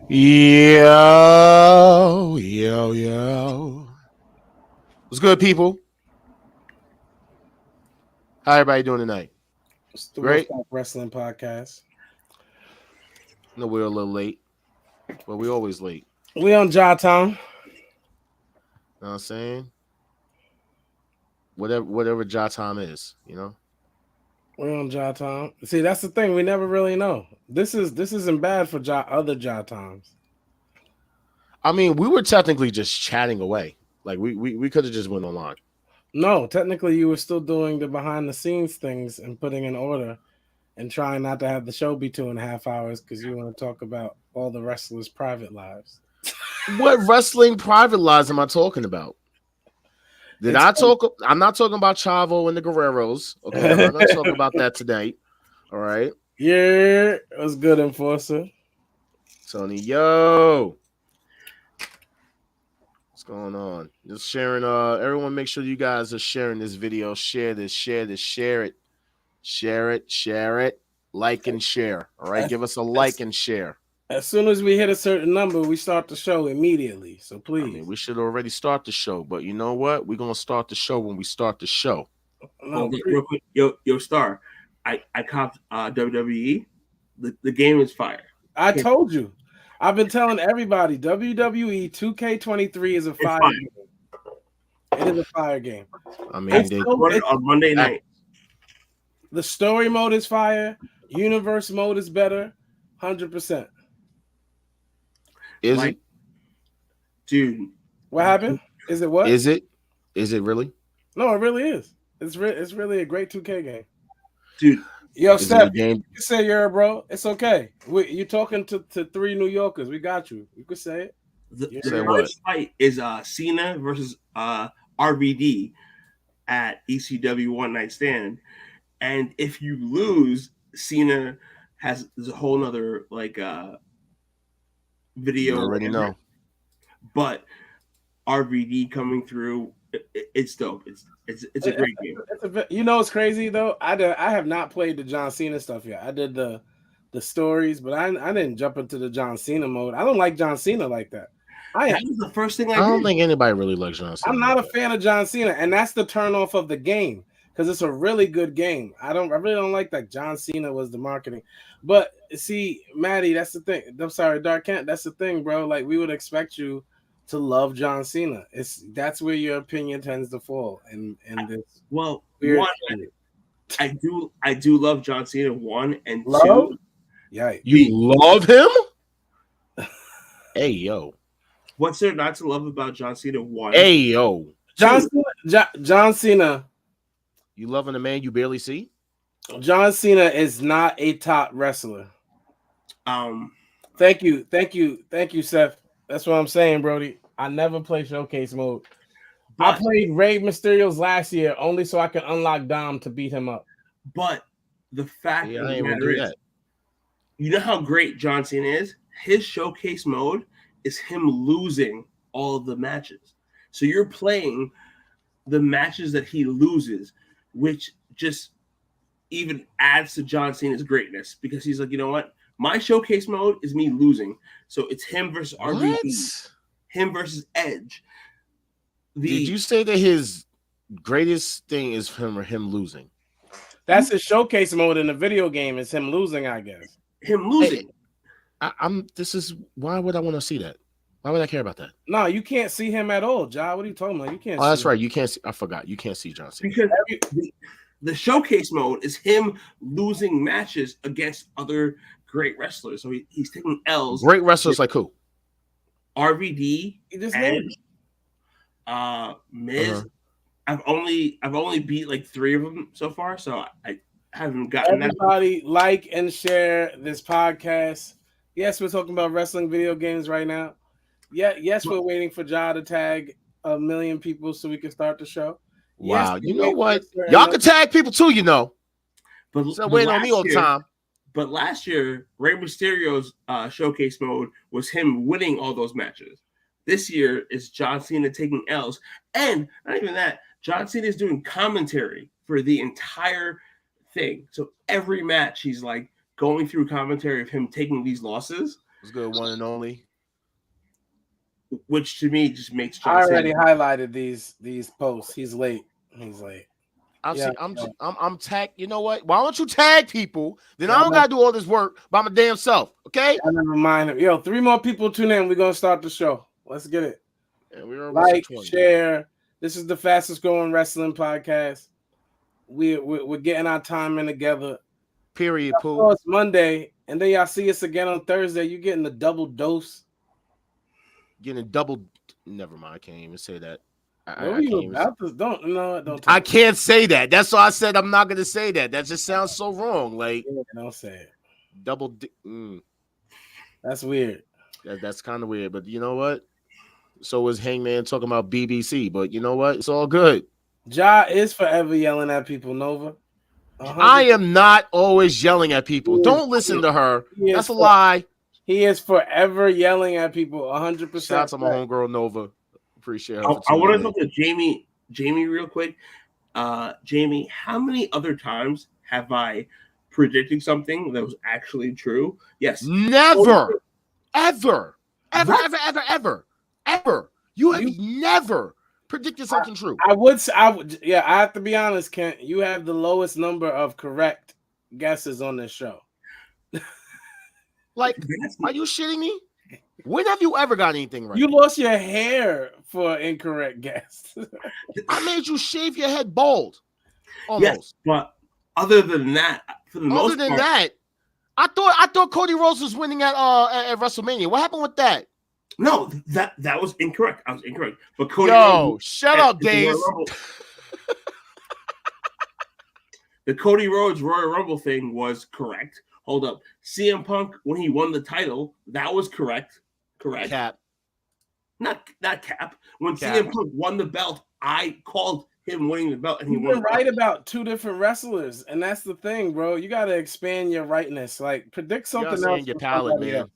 Yo. What's good, people? How everybody doing tonight? It's the Great. Wolfpack Wrestling Podcast. No, we're a little late, but we're always late. We on Jawtown. Know what I'm saying? Whatever jaw time is, you know? We're on Jawtown. See, that's the thing. We never really know. This isn't bad for other Jawtowns. I mean, we were technically just chatting away. Like we could have just went online. No, technically you were still doing the behind the scenes things and putting in order and trying not to have the show be 2.5 hours because you want to talk about all the wrestlers' private lives. What wrestling private lives am I talking about? I'm not talking about Chavo and the Guerreros. Okay, I'm not going to talk about that tonight. All right. Yeah, it was good, Enforcer. Tony, yo. What's going on? Just sharing. Everyone, make sure you guys are sharing this video. Share it. Like and share. All right, give us a like and share. As soon as we hit a certain number, we start the show immediately. So please. I mean, we should already start the show, but you know what? We're gonna start the show when we start the show. No, real quick, yo, Star. I copped WWE. The game is fire. I told you. I've been telling everybody WWE 2K23 is a fire game. It is a fire game. I mean, on Monday night. The story mode is fire. Universe mode is better. 100%. Is it? Dude. What happened? Is it what? Is it? Is it really? No, it really is. It's really a great 2K game. Dude. Yo, Steph, you can say you're bro. It's okay. You're talking to 3 New Yorkers. We got you. You can say it. The first fight is Cena versus RVD at ECW One Night Stand. And if you lose, Cena has a whole nother video. You already know. But RVD coming through, it's dope. It's a great game. You know what's crazy though? I have not played the John Cena stuff yet. I did the stories, but I didn't jump into the John Cena mode. I don't like John Cena like that. That was the first thing I don't think anybody really likes John Cena. I'm not a fan of John Cena, and that's the turn off of the game because it's a really good game. I really don't like that John Cena was the marketing. But see, Maddie, that's the thing. I'm sorry, Dark Kent, that's the thing, bro. Like we would expect you to love John Cena. That's where your opinion tends to fall in this. Well, one, I do love John Cena. 1 and love? 2. Yeah, you love him. Hey yo, what's there not to love about John Cena? 1. Hey yo, John Cena. You loving a man you barely see? John Cena is not a top wrestler. Thank you, Seth. That's what I'm saying, Brody. I never play showcase mode. I played Rey Mysterio's last year only so I can unlock Dom to beat him up. But the fact of the matter is, you know how great John Cena is? His showcase mode is him losing all of the matches. So you're playing the matches that he loses, which just even adds to John Cena's greatness because he's like, you know what? My showcase mode is me losing. So it's him versus RVD, him versus Edge. Did you say that his greatest thing is him losing? That's his showcase mode in the video game. Is him losing, I guess. Him losing. Why would I want to see that? Why would I care about that? No, you can't see him at all, John. What are you talking about? You can't. Oh, that's right. You can't see. I forgot. You can't see John Cena because the showcase mode is him losing matches against other great wrestlers. So he's taking L's. Great wrestlers like who? RVD, Edge, Miz. Uh-huh. I've only beat like 3 of them so far, so I haven't gotten everybody that. Like and share this podcast. Yes, we're talking about wrestling video games right now. Yeah, yes, we're waiting for Ja to tag 1 million people so we can start the show. Wow, yes, you know what? Y'all can tag people too, you know. But waiting on me all the time. But last year, Rey Mysterio's showcase mode was him winning all those matches. This year is John Cena taking L's, and not even that. John Cena is doing commentary for the entire thing. So every match, he's like going through commentary of him taking these losses. It's good, one and only. Which to me just makes I already highlighted these posts. He's late. I'm tag. You know what? Why don't you tag people? Then I don't gotta do all this work by my damn self. Okay. I never mind him. Yo, 3 more people tune in. We're gonna start the show. Let's get it. Yeah, we're like, share. This is the fastest growing wrestling podcast. We're getting our time in together. Period. Pooh. It's Monday, and then y'all see us again on Thursday. You're getting the double dose. Getting a double. Never mind. I can't even say that. I can't say that. That's why I said I'm not gonna say that. That just sounds so wrong. Like, don't say it. Double. That's weird. That's kind of weird. But you know what? So was Hangman talking about BBC. But you know what? It's all good. Ja is forever yelling at people. Nova. 100%. I am not always yelling at people. Don't listen to her. That's a lie. He is forever yelling at people. 100%. Shout out to my homegirl Nova. Appreciate her. I want to talk to Jamie real quick. Jamie, how many other times have I predicted something that was actually true? Yes. Never. Ever. You have never predicted something true. I would. Yeah, I have to be honest, Kent. You have the lowest number of correct guesses on this show. Like, are you shitting me? When have you ever got anything right? You lost your hair for incorrect guess. I made you shave your head bald. Almost. Yes, but other than that, for the most part, I thought Cody Rhodes was winning at WrestleMania. What happened with that? No, that was incorrect. I was incorrect. But Cody Rhodes, shut up, Dave. The Cody Rhodes Royal Rumble thing was correct. Hold up. CM Punk, when he won the title, that was correct. Correct. Cap. Not Cap. When Cap. CM Punk won the belt, I called him winning the belt, and he won. You're right about 2 different wrestlers, and that's the thing, bro. You got to expand your rightness. Like, predict something else. Your palette, man.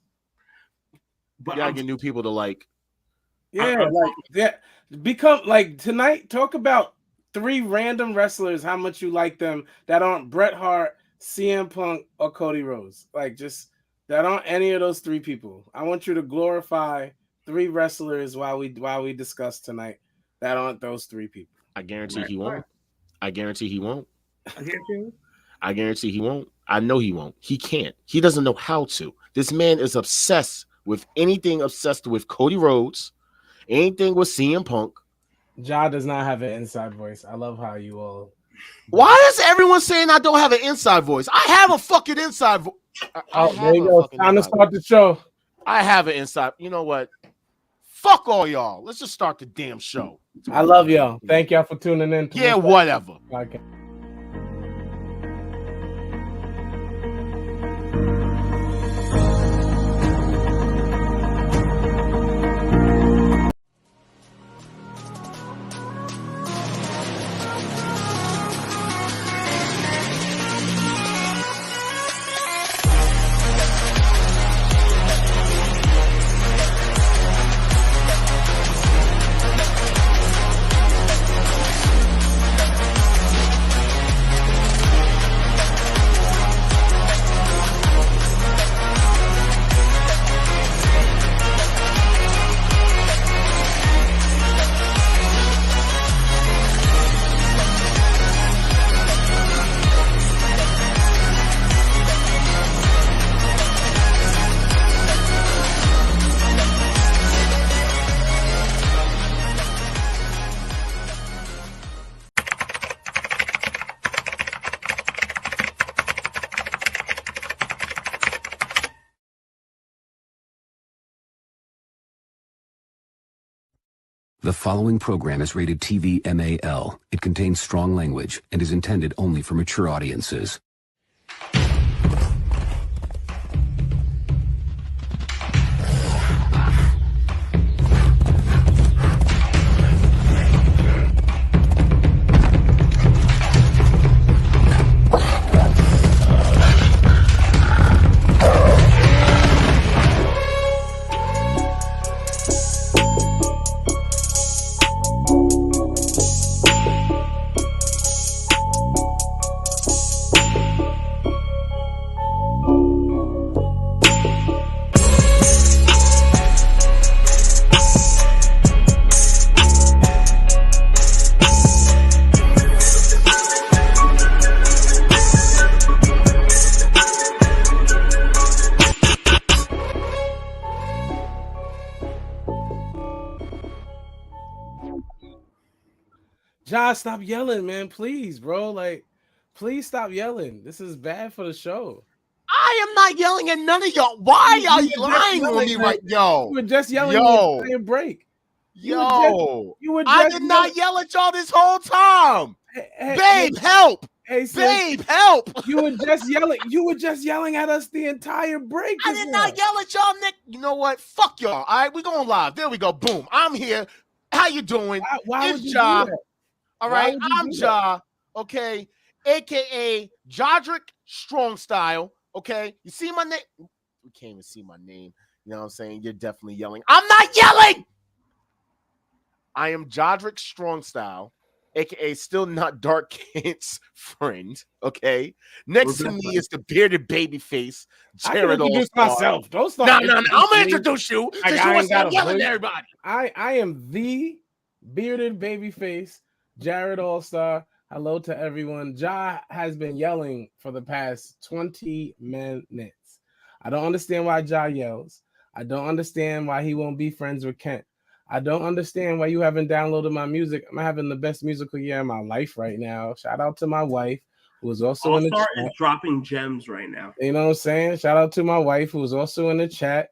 But you gotta get new people to like. Yeah, become like tonight. Talk about 3 random wrestlers. How much you like them that aren't Bret Hart, CM Punk, or Cody Rhodes. Like, just that aren't any of those 3 people. I want you to glorify 3 wrestlers while we discuss tonight that aren't those 3 people. I guarantee he won't. I guarantee he won't. I guarantee he won't. I know he won't. He can't. He doesn't know how to. This man is obsessed with anything obsessed with Cody Rhodes, anything with CM Punk. Ja does not have an inside voice. I love how you all. Why is everyone saying I don't have an inside voice? I have a fucking inside voice. There you go. Time to start the show. I have an inside. You know what? Fuck all y'all. Let's just start the damn show. I love y'all. Thank y'all for tuning in. Yeah, whatever. Okay. The following program is rated TV MAL. It contains strong language and is intended only for mature audiences. Josh, stop yelling, man. Please, bro. Like, please stop yelling. This is bad for the show. I am not yelling at none of y'all. Why are you were lying on me right? Yo, You were just yelling yo, the entire break. yo. You were just I did not yell at y'all this whole time. Babe, help. Hey, sis, babe, help. You were just yelling. You were just yelling at us the entire break. I did not yell at y'all, Nick. You know what? Fuck y'all. All right, we going live. There we go. Boom. I'm here. How you doing? Why it's would you Ja. do that? All right, I'm Ja. Okay, aka Jodrick Strong Style. Okay, you see my name? You can't even see my name. You know what I'm saying? You're definitely yelling. I'm not yelling. I am Jodrick Strong Style, aka still not Dark Kent's friend. Okay, next to me is the bearded baby face, Jared. I can introduce myself. Don't start. No. I'm gonna introduce you. Since you want to yelling at everybody. I am the bearded baby face, Jared All-Star. Hello to everyone. Ja has been yelling for the past 20 minutes. I don't understand why Ja yells. I don't understand why he won't be friends with Kent. I don't understand why you haven't downloaded my music. I'm having the best musical year of my life right now. Shout out to my wife, who is also in the chat. Is dropping gems right now. You know what I'm saying? Shout out to my wife, who is also in the chat.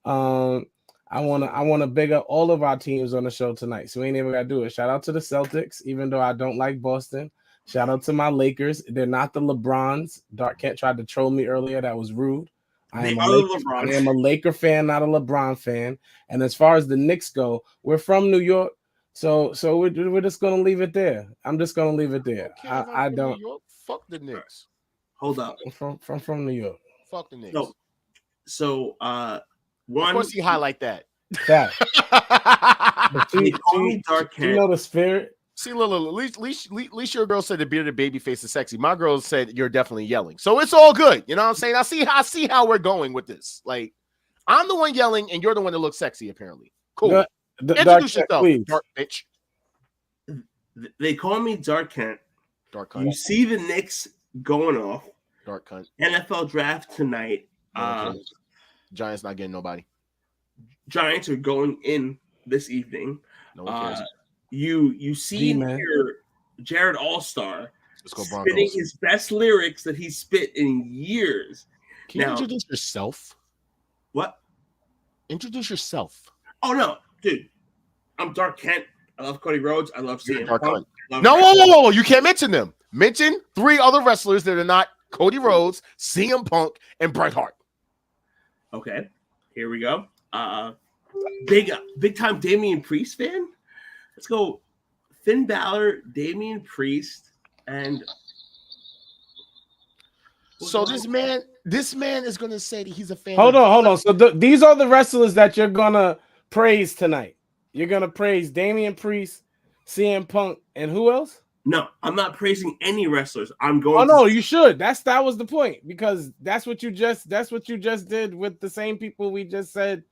I wanna big up all of our teams on the show tonight. So we ain't even gotta do it. Shout out to the Celtics, even though I don't like Boston. Shout out to my Lakers. They're not the LeBrons. Dark Kent tried to troll me earlier. That was rude. I am a Laker fan, not a LeBron fan. And as far as the Knicks go, we're from New York, so we're just gonna leave it there. I'm just gonna leave it there. I don't. New York? Fuck the Knicks. Hold up. From New York. Fuck the Knicks. So of course you highlight that. Dark Kent. You know the spirit. See, Lil, at least your girl said the bearded baby face is sexy. My girl said you're definitely yelling. So it's all good. You know what I'm saying? I see how we're going with this. Like, I'm the one yelling and you're the one that looks sexy, apparently. Cool. Introduce yourself, Dark bitch. They call me Dark Kent. Dark cunt. You see the Knicks going off. Dark cunt. NFL draft tonight. Giants not getting nobody. Giants are going in this evening. No one cares. You see here Jared All-Star spitting his best lyrics that he spit in years. Can you introduce yourself? What? Introduce yourself. Oh no, dude. I'm Dark Kent. I love Cody Rhodes. I love CM Punk. No, whoa. You can't mention them. Mention 3 other wrestlers that are not Cody Rhodes, CM Punk, and Bret Hart. Okay, here we go. Big time Damian Priest fan. Let's go. Finn Balor, Damian Priest, and so this man is gonna say that he's a fan. Hold on. So these are the wrestlers that you're gonna praise tonight. You're gonna praise Damian Priest, CM Punk, and who else? No, I'm not praising any wrestlers. I'm going. Oh no, you should. That was the point, because that's what you just did with the same people we just said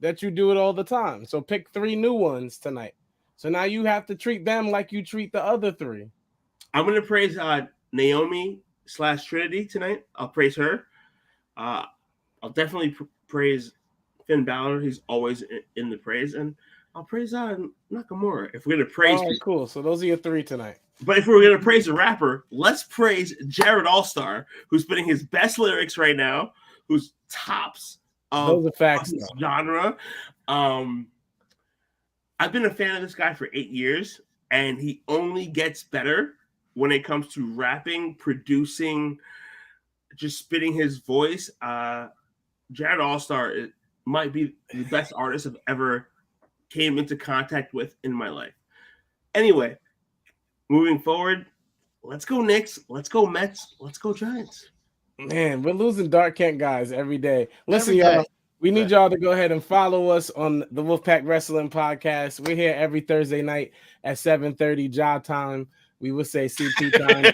that you do it all the time. So pick 3 new ones tonight. So now you have to treat them like you treat the other 3. I'm going to praise Naomi/Trinity tonight. I'll praise her. I'll definitely praise Finn Balor. He's always in the praise. And I'll praise Nakamura. If we're going to praise... All right, cool. So those are your 3 tonight. But if we're going to praise a rapper, let's praise Jared All-Star, who's spitting his best lyrics right now, who's tops of those are facts, his genre. I've been a fan of this guy for 8 years, and he only gets better when it comes to rapping, producing, just spitting his voice. Jared All-Star might be the best artist I've ever came into contact with in my life. Anyway, moving forward, let's go Knicks, let's go Mets, let's go Giants. Man, we're losing Dark Kent guys every day. Listen, y'all. We need y'all to go ahead and follow us on the Wolfpack Wrestling Podcast. We're here every Thursday night at 7:30 Ja time. We would say CP time.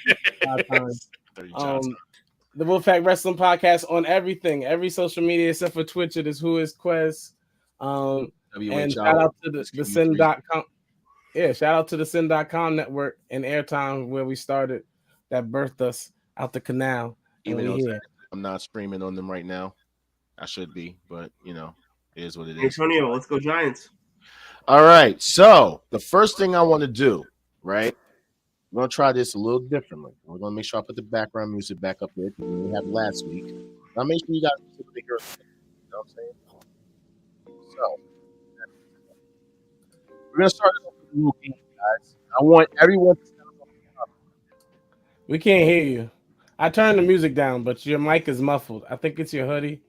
The Wolfpack Wrestling Podcast on everything, every social media except for Twitch. It is Who Is Quez. And shout out to the Sin.com. Yeah, shout out to the Sin.com network and Airtime, where we started, that birthed us out the canal. Even though I'm not streaming on them right now. I should be, but it is what it is. Antonio, let's go Giants. All right. So the first thing I want to do, right, We're gonna try this a little differently. We're gonna make sure I put the background music back up there because we had last week. I'll make sure you guys are able to hear it. You know what I'm saying? So we're gonna start this off with a little game, guys. I want everyone to stand up. We can't hear you. I turned the music down, but your mic is muffled. I think it's your hoodie.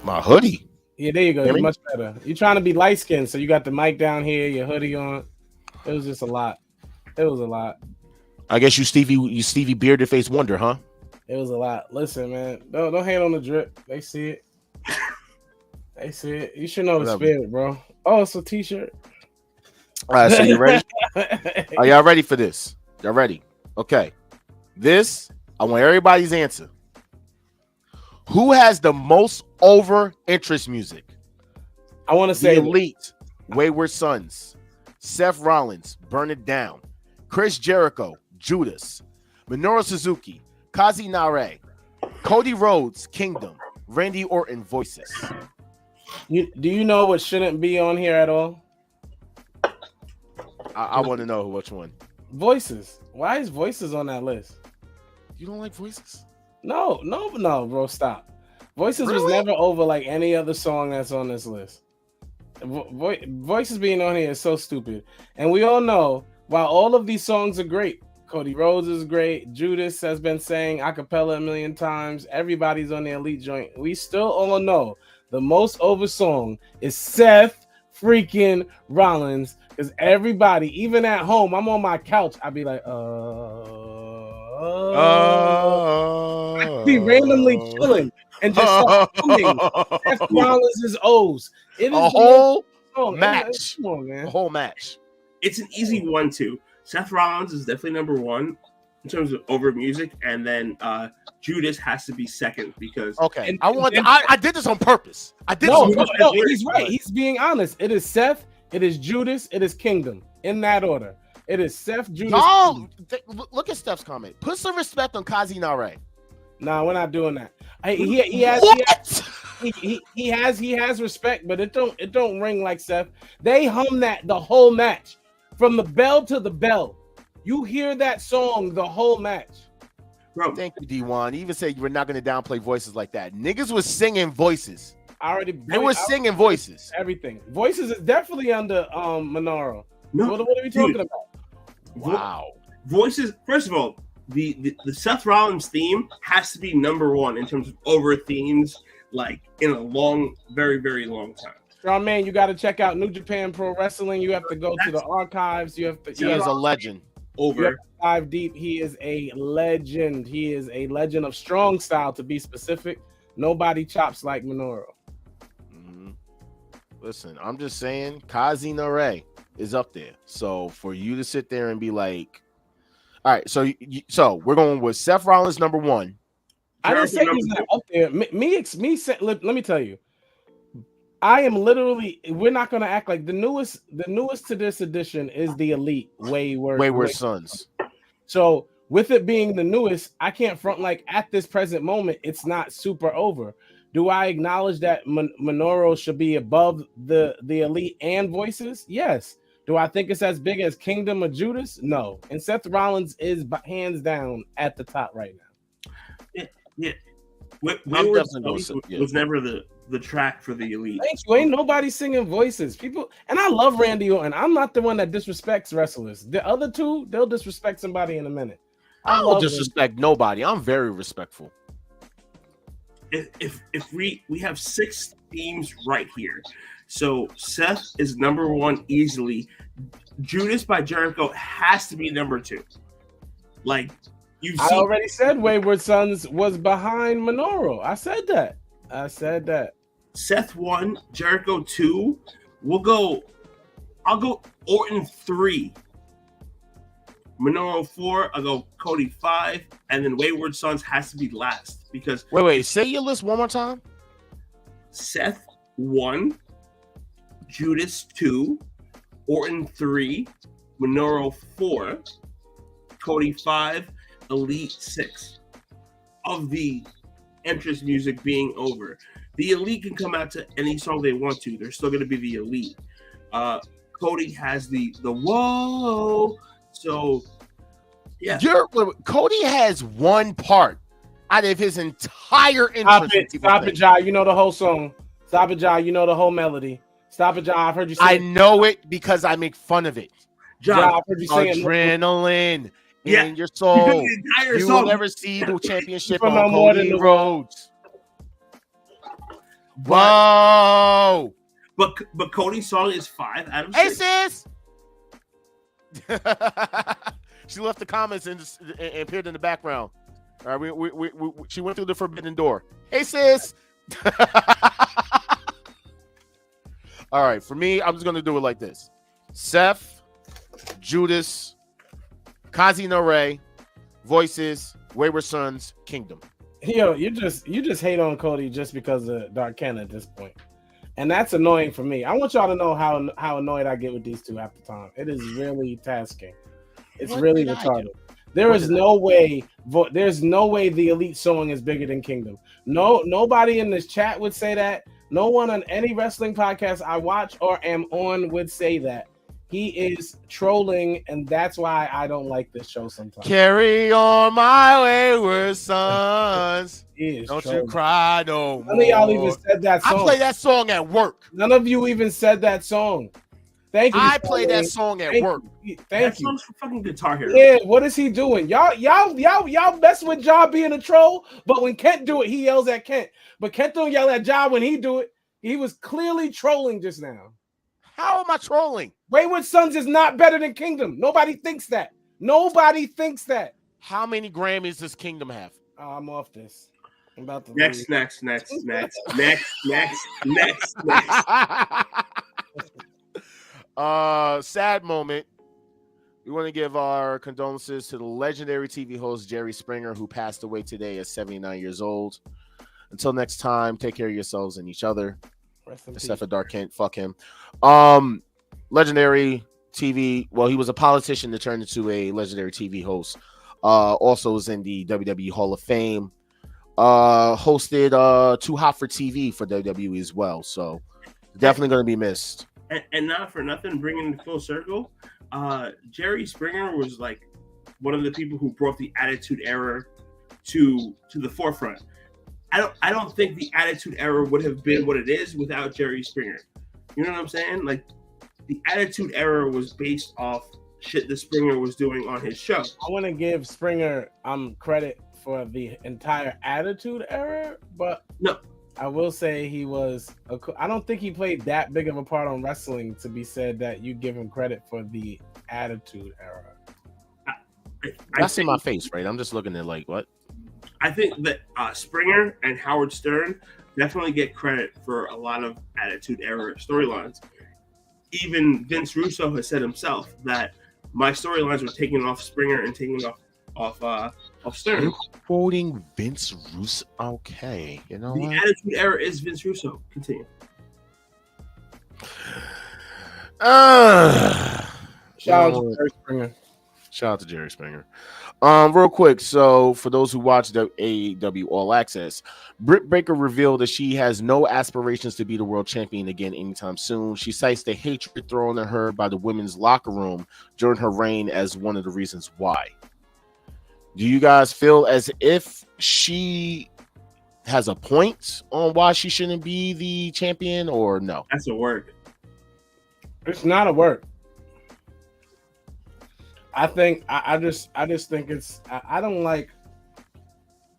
My hoodie. Yeah, there you go. Hear You're me? much better. You're trying to be light skinned, so you got the mic down here, your hoodie on. It was just a lot. It was a lot. I guess you Stevie bearded face wonder, huh? It was a lot. Listen, man, don't hate on the drip. They see it. They see it. You should know the Whatever. spirit, bro. Oh, it's a t-shirt. All right, so you ready? Are y'all ready for this? Y'all ready? Okay. This, I want everybody's answer. Who has the most over interest music? I want to The say Elite, Wayward Sons, Seth Rollins, Burn It Down, Chris Jericho, Judas, Minoru Suzuki, Kazi Nare, Cody Rhodes, Kingdom, Randy Orton, Voices. do you know what shouldn't be on here at all? I want to know which one. Voices. Why is Voices on that list? You don't like Voices? No, bro, stop. Voices was Really? never over like any other song that's on this list. Voices being on here is so stupid. And we all know, while all of these songs are great, Cody Rhodes is great, Judas has been saying a cappella a million times, everybody's on the Elite joint. We still all know the most over song is Seth freaking Rollins. Because everybody, even at home, I'm on my couch, I'd be like, I'd be randomly chilling and just start humming Seth Rollins' O's. It is A whole song. match. Come on, man. A whole match. It's an easy 1-2. Seth Rollins is definitely number one in terms of over music, and then Judas has to be second because Okay. I did this on purpose. No, purpose. he's right. He's being honest. It is Seth, it is Judas, it is Kingdom. In that order. It is Seth, Judas. No, look at Steph's comment. Put some respect on Kazi Nare. Nah, we're not doing that. He has respect, but it don't ring like Seth. They hum that the whole match, from the bell to the bell. You hear that song the whole match. bro, Thank you, D1. You even said you were not going to downplay Voices like that. Niggas was singing Voices. They were singing Voices. Everything. Voices is definitely under Monaro. no, What are we talking about? Wow. Voices. First of all, the Seth Rollins theme has to be number one in terms of over themes, like in a long, very, very long time. Strong man, you got to check out New Japan Pro Wrestling. You have to go to the archives. You have to. He is a legend. Over. Dive deep. He is a legend. He is a legend of strong style, to be specific. Nobody chops like Minoru. Mm-hmm. Listen, I'm just saying, Kazi Nare is up there. So for you to sit there and be like, all right, so we're going with Seth Rollins number one. I didn't say he's not up there. Let me tell you, I am literally. We're not going to act like the newest to this edition is the Elite Wayward Sons. So with it being the newest, I can't front like at this present moment it's not super over. Do I acknowledge that Minoru should be above the Elite and Voices? Yes. Do I think it's as big as Kingdom or Judas? No. And Seth Rollins is hands down at the top right now. Yeah. Wayward Sons was never the track for the Elite. Thank you. Ain't nobody singing Voices. People, and I love Randy Orton. I'm not the one that disrespects wrestlers. The other two, they'll disrespect somebody in a minute. I don't disrespect nobody. I'm very respectful. If we have 6 themes right here. So Seth is number one easily. Judas by Jericho has to be number 2. Like I already said Wayward Sons was behind Minoru. I said that. Seth 1, Jericho 2. I'll go Orton 3. Minoru 4, I'll go Cody 5, and then Wayward Sons has to be last because wait, say your list one more time. Seth 1, Judas 2, Orton 3, Minoru 4, Cody 5, Elite 6. Of the entrance music being over, the Elite can come out to any song they want to. They're still going to be the Elite. Cody has the whoa. So Yeah. Cody has one part out of his entire Stop entrance. it, Jai. You know the whole song. Stop it, Jai. You know the whole melody. Stop it, Jai. I've heard you sing. I know it because I make fun of it. Jai, I've heard you sing it. Adrenaline in your soul. You will never see the championship on Cody Rhodes. Whoa! But Cody's song is 5 out of 6. Hey, sis! She left the comments and appeared in the background. All right, she went through the forbidden door. Hey, sis! All right, for me, I'm just going to do it like this. Seth, Judas, Kazi Nore, Voices, Wayward Sons, Kingdom. Yo, you just hate on Cody just because of Dark Ken at this point. And that's annoying for me. I want y'all to know how annoyed I get with these two half the time. It is really tasking. It's really retarded. There's no way the Elite song is bigger than Kingdom. Nobody in this chat would say that. No one on any wrestling podcast I watch or am on would say that. He is trolling, and that's why I don't like this show sometimes. Carry on, my wayward sons. Don't you cry no more. None of y'all even said that song. I play that song at work. None of you even said that song. Thank you. I play that song at work. Thank you. Song's for fucking Guitar Hero. Yeah, what is he doing? Y'all mess with Ja being a troll, but when Kent do it, he yells at Kent. But Kent don't yell at Ja when he do it. He was clearly trolling just now. How am I trolling? Wayward Sons is not better than Kingdom. Nobody thinks that. Nobody thinks that. How many Grammys does Kingdom have? I'm off this. I'm about to next. Sad moment. We want to give our condolences to the legendary TV host Jerry Springer, who passed away today at 79 years old. Until next time, take care of yourselves and each other. Except for Dark Kent, fuck him. Legendary TV. Well, he was a politician that turned into a legendary TV host. Also was in the WWE Hall of Fame. Hosted Too Hot for TV for WWE as well. So definitely going to be missed. And not for nothing, bringing it full circle. Jerry Springer was like one of the people who brought the Attitude Era to the forefront. I don't think the Attitude Era would have been what it is without Jerry Springer. You know what I'm saying? Like, the Attitude Era was based off shit that Springer was doing on his show. I want to give Springer credit for the entire Attitude Era, but no, I will say he was. I don't think he played that big of a part on wrestling to be said that you give him credit for the Attitude Era. That's in my face, right? I'm just looking at like what. I think that Springer and Howard Stern definitely get credit for a lot of Attitude Era storylines. Even Vince Russo has said himself that my storylines were taken off Springer and taken off Stern. You're quoting Vince Russo? Okay, you know the what? Attitude Era is Vince Russo. Continue. Shout out to Jerry Springer. Shout out to Jerry Springer. Real quick, so for those who watch the AEW All Access, Britt Baker revealed that she has no aspirations to be the world champion again anytime soon. She cites the hatred thrown at her by the women's locker room during her reign as one of the reasons why. Do you guys feel as if she has a point on why she shouldn't be the champion, or no? That's a work. It's not a work. I think I just think it's I don't like,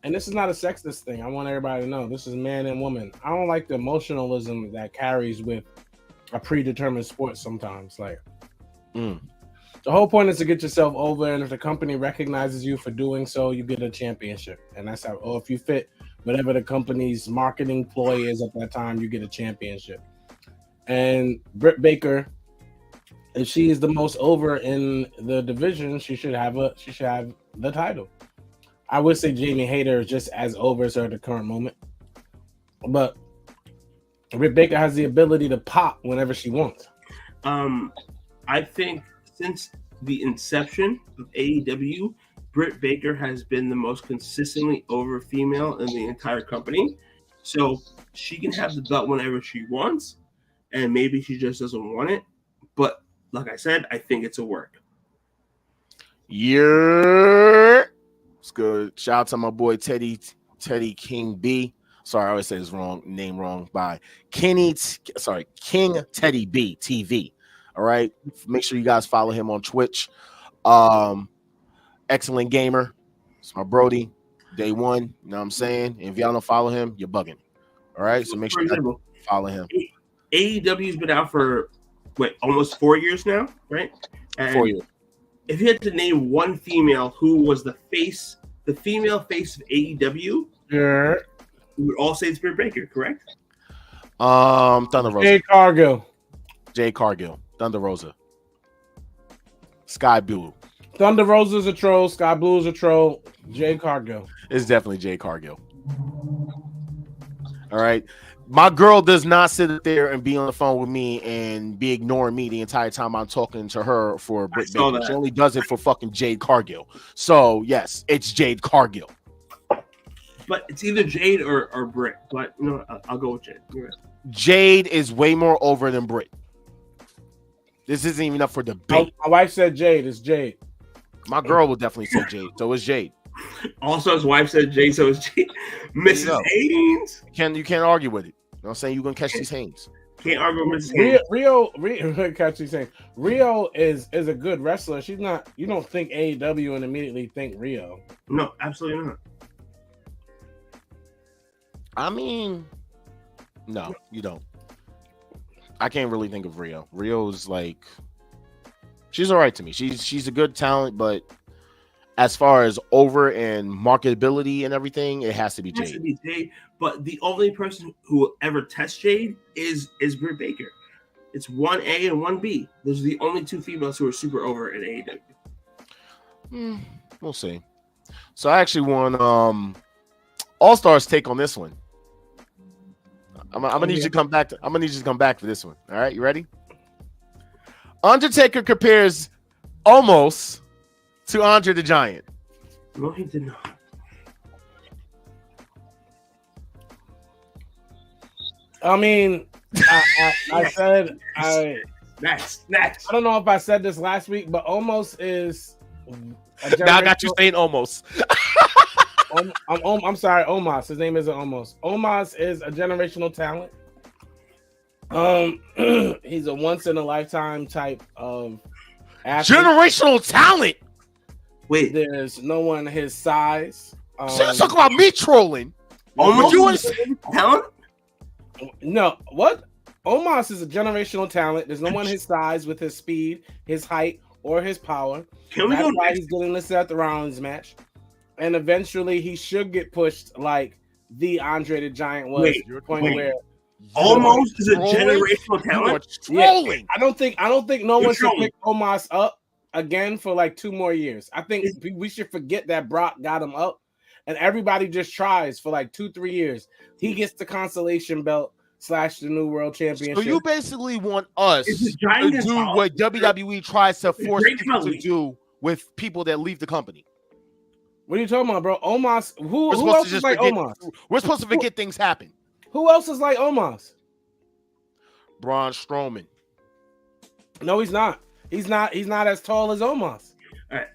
and this is not a sexist thing. I want everybody to know this is man and woman. I don't like the emotionalism that carries with a predetermined sport sometimes. Like the whole point is to get yourself over, and if the company recognizes you for doing so, you get a championship. And that's how, or if you fit whatever the company's marketing ploy is at that time, you get a championship. And Britt Baker, if she is the most over in the division, she should have the title. I would say Jamie Hayter is just as over as her at the current moment, but Britt Baker has the ability to pop whenever she wants. I think since the inception of AEW, Britt Baker has been the most consistently over female in the entire company. So she can have the belt whenever she wants, and maybe she just doesn't want it. But like I said, I think it's a work. Yeah. It's good. Shout out to my boy Teddy King B. Sorry, I always say his name wrong by King Teddy B TV. All right. Make sure you guys follow him on Twitch. Excellent gamer. It's my Brody. Day one. You know what I'm saying? And if y'all don't follow him, you're bugging. All right. So make sure you follow him. AEW's been out for almost 4 years now, right? And 4 years. If you had to name one female who was the female face of AEW, Yeah. we would all say it's Britt Baker, correct? Thunder Rosa. Jade Cargill. Thunder Rosa. Sky Blue. Thunder Rosa's a troll. Sky Blue is a troll. Jade Cargill. It's definitely Jade Cargill. All right. My girl does not sit there and be on the phone with me and be ignoring me the entire time I'm talking to her for Britt Baker. She only does it for fucking Jade Cargill. So, yes, it's Jade Cargill. But it's either Jade or Britt. But, I'll go with Jade. Right. Jade is way more over than Britt. This isn't even up for debate. My wife said Jade. It's Jade. My girl will definitely say Jade. So it's Jade. Also, his wife said Jade, so it's Jade. Mrs. Haynes. You can't argue with it. You know what I'm saying? You're going to catch these Haynes. Can't argue with Mrs. Haynes. Rio catch these Haynes. Rio is a good wrestler. She's not. You don't think AEW and immediately think Rio. No, absolutely not. I mean, no, you don't. I can't really think of Rio. Rio's like, she's all right to me. She's a good talent, but as far as over and marketability and everything, it has to be Jade. It has to be Jade, but the only person who will ever test Jade is Britt Baker. It's 1A and 1B. Those are the only two females who are super over in AEW. We'll see. So I actually want All Stars take on this one. I'm gonna need you to come back. I'm gonna need you to come back for this one. All right, you ready? Undertaker compares almost to Andre the Giant. No, he did not. I mean, I said Next. I don't know if I said this last week, but almost is. Now I got you saying almost. I'm sorry, Omos. His name isn't Omos. Omos is a generational talent. He's a once in a lifetime type of athlete. Generational talent. Wait, There's no one his size. So you're talking about me trolling? Omos you is talent? No, what? Omos is a generational talent. There's no one his size with his speed, his height, or his power. That's why he's getting the Seth Rollins match. And eventually he should get pushed like the Andre the Giant was. Where Almost is a generational talent. Trolling. Yeah, I don't think no one should pick Omos up again for like 2 more years. I think we should forget that Brock got him up, and everybody just tries for like 2-3 years. He gets the consolation belt / the new world championship. So you basically want us to do what WWE tries to force people to do with people that leave the company. What are you talking about, bro? Omos. Who else is like Omos? We're supposed to forget things happen. Who else is like Omos? Braun Strowman. No, he's not. He's not as tall as Omos. All right.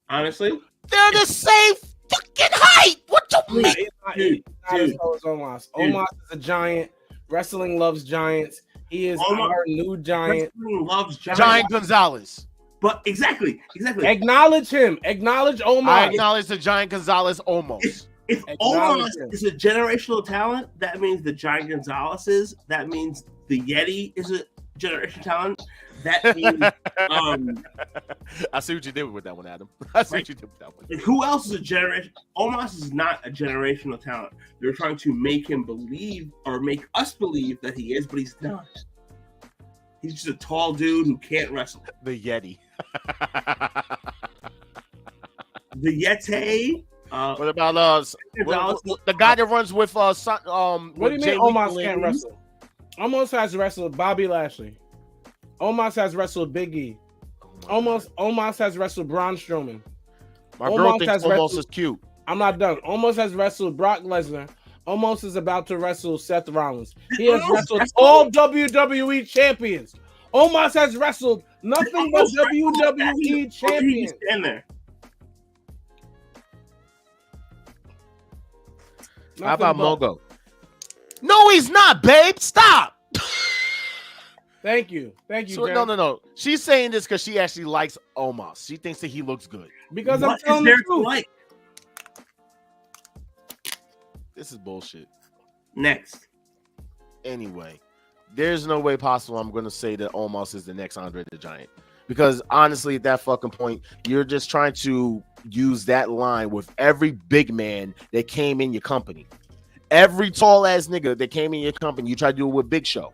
Honestly, they're the same fucking height. What you mean? He's not as tall as Omos. Omos is a giant. Wrestling loves giants. He is our new giant. Wrestling loves Giant Gonzalez. But exactly. Acknowledge him. Acknowledge Omos. I acknowledge the Giant Gonzalez almost. If Omos is a generational talent, that means the Giant Gonzalez is. That means the Yeti is a generational talent. That means I see what you did with that one, Adam. I see what you did with that one. And who else is a generation? Omos is not a generational talent. They're trying to make him believe or make us believe that he is, but he's not. He's just a tall dude who can't wrestle. The Yeti. The Yeti. What about the guy that runs with what do you mean Omos can't wrestle? Omos has wrestled Bobby Lashley. Omos has wrestled Big E. Omos has wrestled Braun Strowman. My girl thinks Omos is cute. I'm not done. Omos has wrestled Brock Lesnar. Omos is about to wrestle Seth Rollins. He has wrestled all WWE champions. Omos has wrestled nothing but WWE champions. Stand there. How about Mogo? No, he's not, babe. Stop. Thank you. So, no. She's saying this because she actually likes Omos. She thinks that he looks good. Because what I'm telling is the truth. like? This is bullshit. Next. Anyway, there's no way possible I'm going to say that Omos is the next Andre the Giant. Because honestly, at that fucking point, you're just trying to use that line with every big man that came in your company. Every tall ass nigga that came in your company, you tried to do it with Big Show.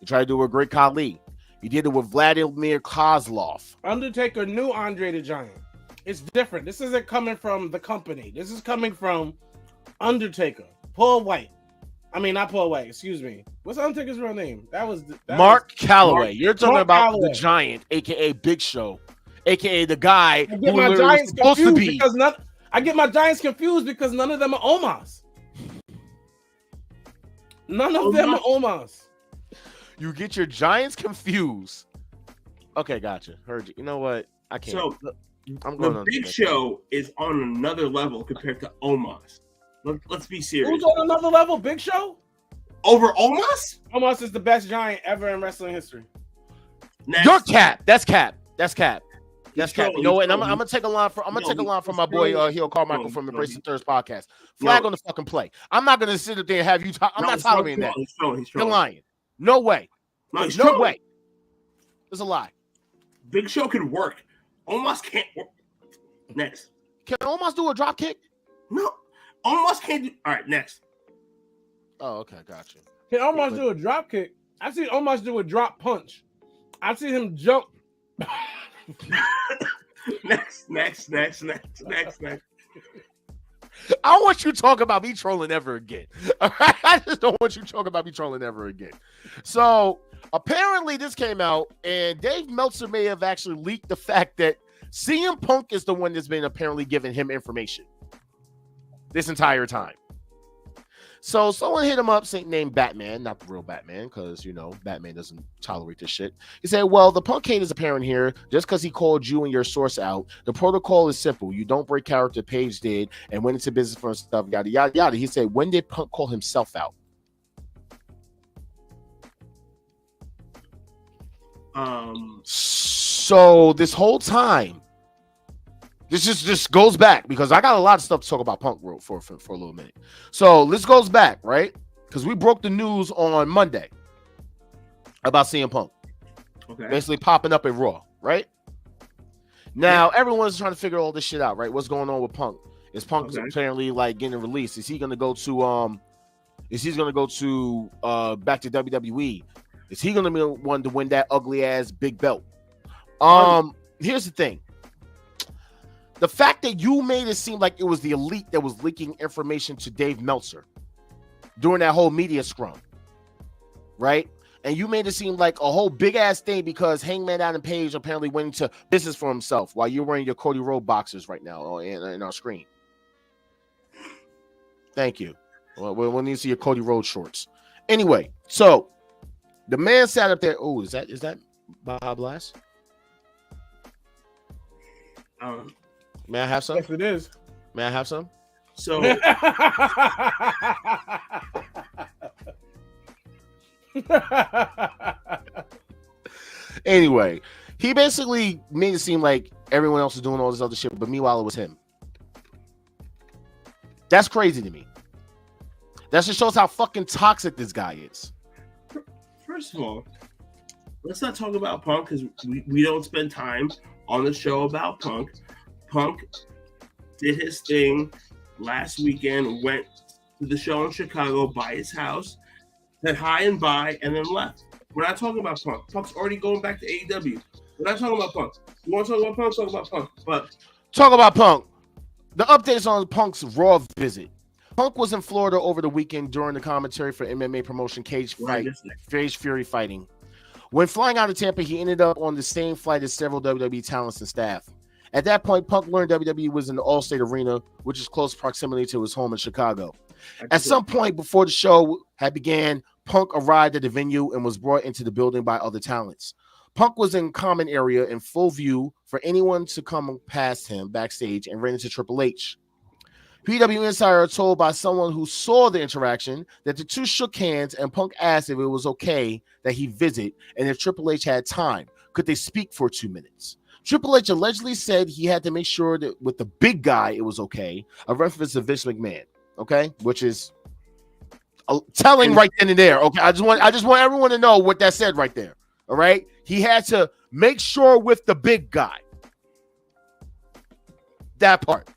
You tried to do it with Great Khali. You did it with Vladimir Kozlov. Undertaker knew Andre the Giant. It's different. This isn't coming from the company. This is coming from Undertaker. Paul White. I mean, not Paul White. Excuse me. What's Undertaker's real name? That was Mark Calloway. You're talking Mark about Calloway. the Giant, aka Big Show, aka the guy I who get my literally was Giants supposed to confused be. because I get my Giants confused because none of them are Omos. None of them are Omos. You get your Giants confused. Okay, gotcha. Heard you. You know what? I can't. So I'm going the on Big Show is on another level compared to Omos. Let's be serious. Who's on another level? Big Show? Over Omos? Omos is the best Giant ever in wrestling history. Next. Your cap. That's cap. That's cap. That's He's cap. trolling, You know what? he's And I'm trolling. gonna take a line from my boy Heel Carmichael from Embracing Thirst podcast. No. Flag on the fucking play. I'm not gonna sit up there and have you talk. I'm not tolerating that. He's trolling. You're lying. No way. No, he's No trolling. way. It's a lie. Big Show can work. Omos can't work. Next. Can Omos do a drop kick? No. Omos can't do. All right, next. Oh, okay, gotcha. Can Omos do a drop kick? I've seen Omos do a drop punch. I've seen him jump. Next. I don't want you to talk about me trolling ever again. All right? I just don't want you to talk about me trolling ever again. So apparently this came out, and Dave Meltzer may have actually leaked the fact that CM Punk is the one that's been apparently giving him information this entire time. So someone hit him up named Batman, not the real Batman, because, you know, Batman doesn't tolerate this shit. He said, well, the Punk hate is apparent here just because he called you and your source out. The protocol is simple. You don't break character. Paige did and went into business for himself, yada, yada, yada. He said, when did Punk call himself out? So this whole time, this just goes back because I got a lot of stuff to talk about Punk for a little minute. So this goes back, right? Because we broke the news on Monday about CM Punk. Okay. Basically popping up at Raw, right? Now everyone's trying to figure all this shit out, right? What's going on with Punk? Is Punk apparently like getting released? Is he gonna go to back to WWE? Is he gonna be the one to win that ugly ass big belt? Here's the thing. The fact that you made it seem like it was the elite that was leaking information to Dave Meltzer during that whole media scrum, right? And you made it seem like a whole big ass thing because Hangman Adam Page apparently went into business for himself while you're wearing your Cody Rhodes boxers right now in our screen. Thank you. Well, we'll need to see your Cody Rhodes shorts. Anyway, so the man sat up there. Oh, is that Bob Blast? May I have some? Yes, it is. May I have some? So anyway, he basically made it seem like everyone else was doing all this other shit, but meanwhile it was him. That's crazy to me. That just shows how fucking toxic this guy is. first of all, let's not talk about Punk because we don't spend time on the show about Punk. Punk did his thing last weekend, went to the show in Chicago by his house, said hi and bye, and then left. We're not talking about Punk. Punk's already going back to AEW. We're not talking about Punk. You want to talk about Punk? Talk about Punk. But talk about Punk. The updates on Punk's Raw visit. Punk was in Florida over the weekend during the commentary for MMA promotion Cage Fury Fighting. When flying out of Tampa, he ended up on the same flight as several WWE talents and staff. At that point, Punk learned WWE was in the Allstate Arena, which is close proximity to his home in Chicago. At some point before the show had began, Punk arrived at the venue and was brought into the building by other talents. Punk was in common area in full view for anyone to come past him backstage and ran into Triple H. PW Insider told by someone who saw the interaction that the two shook hands and Punk asked if it was okay that he visit and if Triple H had time. Could they speak for 2 minutes? Triple H allegedly said he had to make sure that with the big guy it was okay, a reference to Vince McMahon, okay, which is telling right then and there. Okay, I just want everyone to know what that said right there. All right, he had to make sure with the big guy. That part.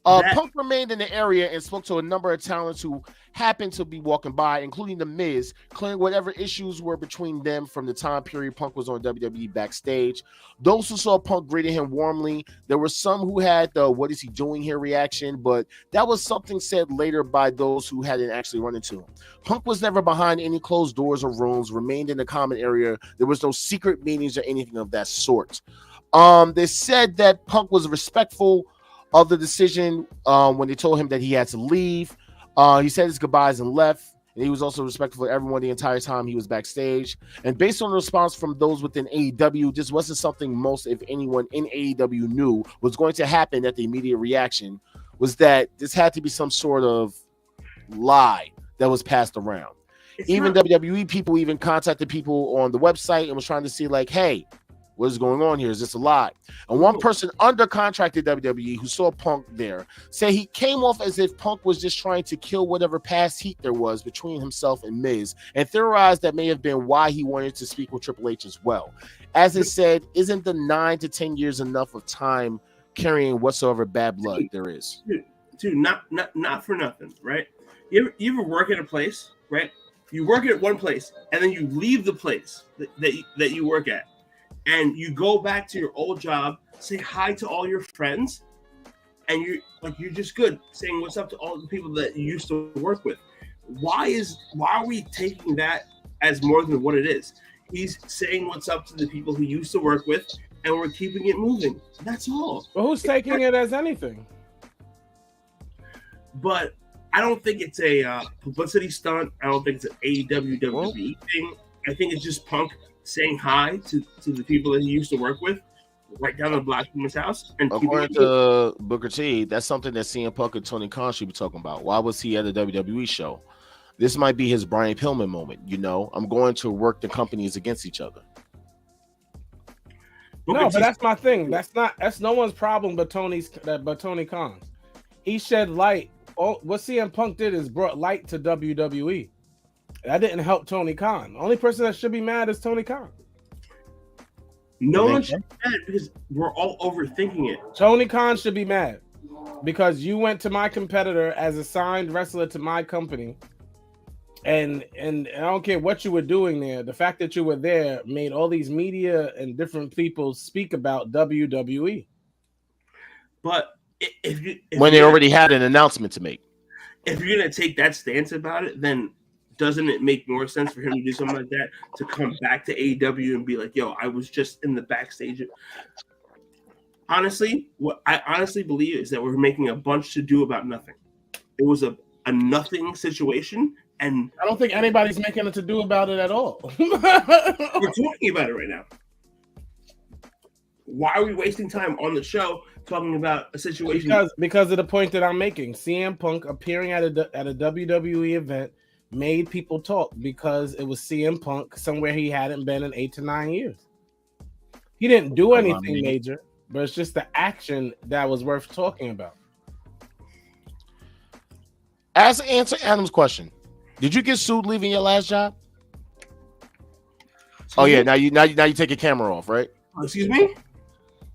Punk remained in the area and spoke to a number of talents who happened to be walking by, including The Miz, clearing whatever issues were between them from the time period Punk was on WWE backstage. Those who saw Punk greeted him warmly. There were some who had the "what is he doing here" reaction, but that was something said later by those who hadn't actually run into him. Punk was never behind any closed doors or rooms, remained in the common area. There was no secret meetings or anything of that sort. They said that Punk was respectful of the decision when they told him that he had to leave. He said his goodbyes and left. And he was also respectful of everyone the entire time he was backstage. And based on the response from those within AEW, this wasn't something most, if anyone in AEW knew was going to happen. That the immediate reaction was that this had to be some sort of lie that was passed around. Even WWE people even contacted people on the website and was trying to see like, hey, what is going on here? Is this a lie? And one person under contracted WWE who saw Punk there said he came off as if Punk was just trying to kill whatever past heat there was between himself and Miz, and theorized that may have been why he wanted to speak with Triple H as well. As it said, isn't the 9 to 10 years enough of time carrying whatsoever bad blood there is? Dude, not for nothing, right? You ever work at a place, right? You work at one place, and then you leave the place that you work at. And you go back to your old job, say hi to all your friends, and you're just good saying what's up to all the people that you used to work with. Why are we taking that as more than what it is? He's saying what's up to the people he used to work with, and we're keeping it moving. That's all. Well, who's taking it as anything? But I don't think it's a publicity stunt. I don't think it's an AEW WWE thing. I think it's just Punk saying hi to the people that he used to work with right down the block from his house. And according to Booker T, that's something that CM Punk and Tony Khan should be talking about. Why was he at a WWE show? This might be his Brian Pillman moment. You know, I'm going to work the companies against each other. No, but that's my thing. That's no one's problem but Tony Khan's. He shed light. What CM Punk did is brought light to WWE. That didn't help Tony Khan. The only person that should be mad is Tony Khan. No one should be mad because we're all overthinking it. Tony Khan should be mad because you went to my competitor as a signed wrestler to my company, and I don't care what you were doing there. The fact that you were there made all these media and different people speak about WWE. But if they already had an announcement to make, if you're gonna take that stance about it, then doesn't it make more sense for him to do something like that, to come back to AEW and be like, yo, I was just in the backstage? Honestly, what I honestly believe is that we're making a bunch to do about nothing. It was a nothing situation, and I don't think anybody's making a to do about it at all. We're talking about it right now. Why are we wasting time on the show talking about a situation? Because of the point that I'm making. CM Punk appearing at a WWE event made people talk because it was CM Punk somewhere he hadn't been in 8 to 9 years. He didn't do anything major, but it's just the action that was worth talking about. Answer Adam's question. Did you get sued leaving your last job? Oh yeah, now you take your camera off, right? Excuse me?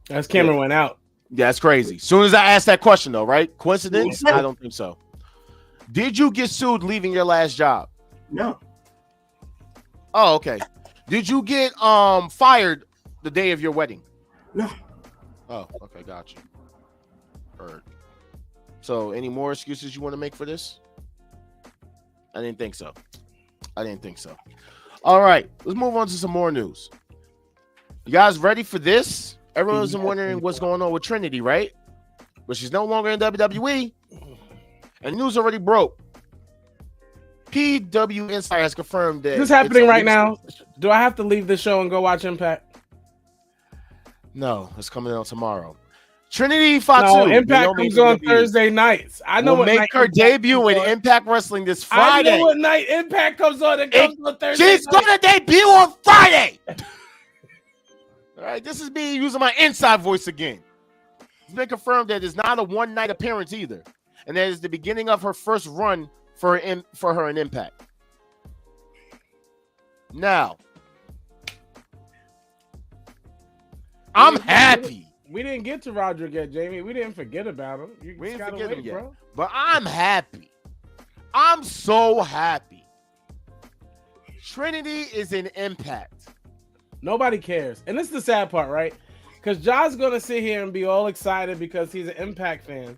His camera went out. Yeah, that's crazy. As soon as I asked that question though, right? Coincidence? I don't think so. Did you get sued leaving your last job? No. Oh, okay. Did you get fired the day of your wedding? No. Oh, okay, got you. Heard. So, any more excuses you want to make for this? I didn't think so. All right, let's move on to some more news. You guys ready for this? Everyone's wondering what's going on with Trinity, right? But she's no longer in WWE. And news already broke. PW Insider has confirmed that this is happening right now. Do I have to leave the show and go watch Impact? No, it's coming out tomorrow. Trinity Fatu. No, Impact comes on Thursday nights. I know will make her debut in Impact Wrestling this Friday. I know what night Impact comes on. It comes on Thursday. She's gonna debut on Friday. All right, this is me using my inside voice again. It's been confirmed that it's not a one-night appearance either, and that is the beginning of her first run for her in Impact. Now, I'm happy. We didn't get to Roderick yet, Jamie. We didn't forget about him. We didn't forget him yet, bro. But I'm happy. I'm so happy. Trinity is in Impact. Nobody cares. And this is the sad part, right? Because John's going to sit here and be all excited because he's an Impact fan.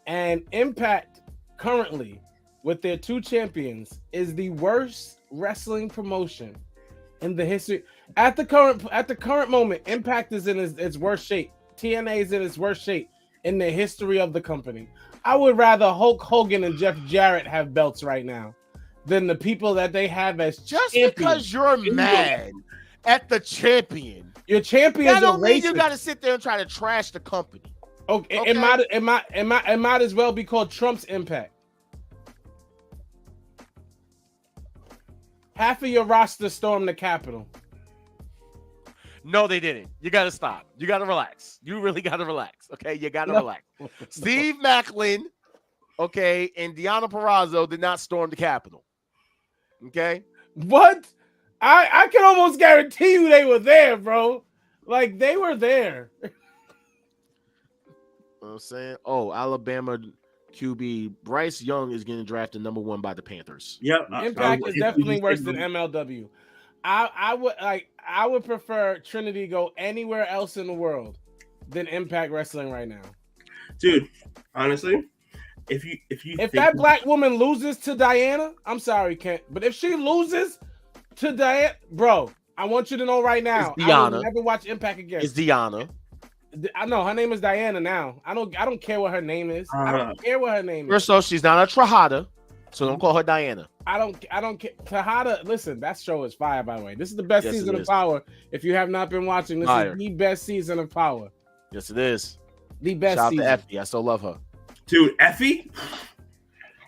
And Impact currently, with their 2 champions, is the worst wrestling promotion in the history. At the current moment, Impact is in its worst shape. TNA is in its worst shape in the history of the company. I would rather Hulk Hogan and Jeff Jarrett have belts right now than the people that they have as just champions. Because you're mad at the champion. Your champions that don't are mean racist. You got to sit there and try to trash the company. Okay, okay? It might as well be called Trump's Impact. Half of your roster stormed the Capitol. No, they didn't. You got to stop. You got to relax. You really got to relax. Okay, you got to relax. Steve Macklin, okay, and Deonna Purrazzo did not storm the Capitol. Okay, what? I can almost guarantee you they were there, bro. Like they were there. You know what I'm saying? Oh, Alabama QB Bryce Young is getting drafted #1 by the Panthers. Yep. Impact is definitely worse than MLW. I would prefer Trinity go anywhere else in the world than Impact Wrestling right now. Dude, honestly, if that black woman loses to Diana, I'm sorry, Kent, but if she loses to Diana, bro, I want you to know right now, I will never watch Impact again. It's Deonna. I know her name is Diana now. I don't care what her name is. I don't care what her name is. First off, she's not a Trajada, so don't call her Diana. I don't care. Tejada, listen, that show is fire, by the way. This is the best season of Power. If you have not been watching, this is the best season of Power. Yes, it is. The best Shout season. out to Effie. I still love her. Dude, Effie?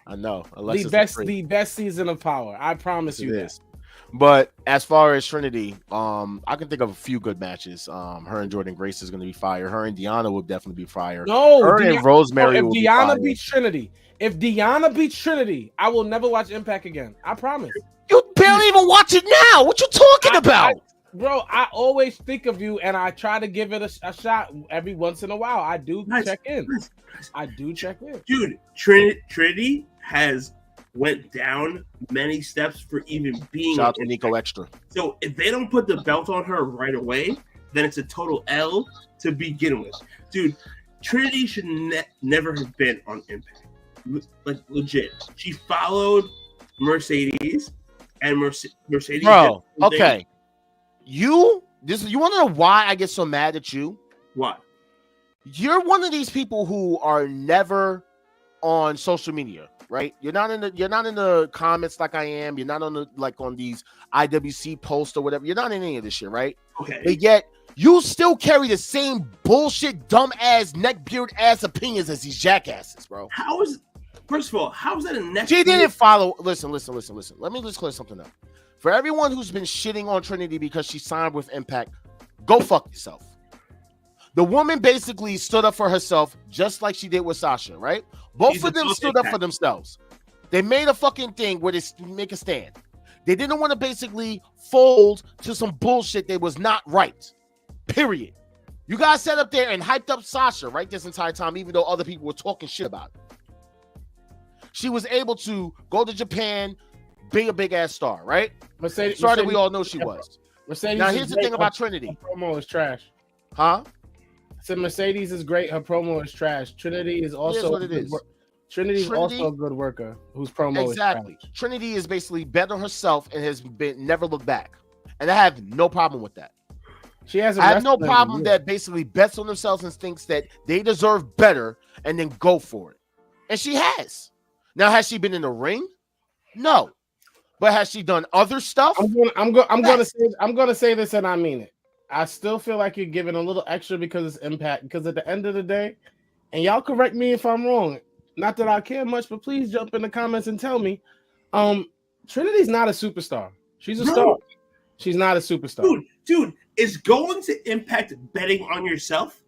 I know. The best season of Power. I promise you that. But as far as Trinity, I can think of a few good matches. Her and Jordan Grace is going to be fire. Her and Deonna will definitely be fire. No, her and Rosemary will be fire. If Deonna beats Trinity, I will never watch Impact again. I promise. You barely even watch it now. What you talking about? Bro, I always think of you, and I try to give it a shot every once in a while. I do check in. I do check in. Dude, Trinity has went down many steps for even being. Shout out to Nico Extra. So if they don't put the belt on her right away, then it's a total L to begin with. Dude, Trinity should never have been on Impact. Like legit, she followed Mercedes, and Mercedes. Bro, okay. You want to know why I get so mad at you? What? You're one of these people who are never on social media, right? You're not in the comments like I am. You're not on these IWC posts or whatever. You're not in any of this shit, right? Okay. But yet you still carry the same bullshit, dumb ass, neckbeard ass opinions as these jackasses, bro. First of all, how is that a neck? She didn't follow. Listen. Let me just clear something up. For everyone who's been shitting on Trinity because she signed with Impact, go fuck yourself. The woman basically stood up for herself just like she did with Sasha, right? Both of them stood up for themselves. They made a fucking thing where they make a stand. They didn't want to basically fold to some bullshit that was not right. Period. You guys sat up there and hyped up Sasha, right, this entire time, even though other people were talking shit about it. She was able to go to Japan, be a big ass star, right? Mercedes, we all know she was. Mercedes. Now here's the thing about Trinity. Her promo is trash. Huh? I said Mercedes is great. Her promo is trash. Trinity is also what it is. Trinity also a good worker whose promo is trash. Trinity is basically bet on herself and has been never looked back, and I have no problem with that. I have no problem that basically bets on themselves and thinks that they deserve better and then go for it, and she has. Now, has she been in the ring? No. But has she done other stuff? I'm gonna say this, and I mean it. I still feel like you're giving a little extra because it's Impact. Because at the end of the day, and y'all correct me if I'm wrong. Not that I care much, but please jump in the comments and tell me. Trinity's not a superstar. She's a star. She's not a superstar. Dude, is going to Impact betting on yourself?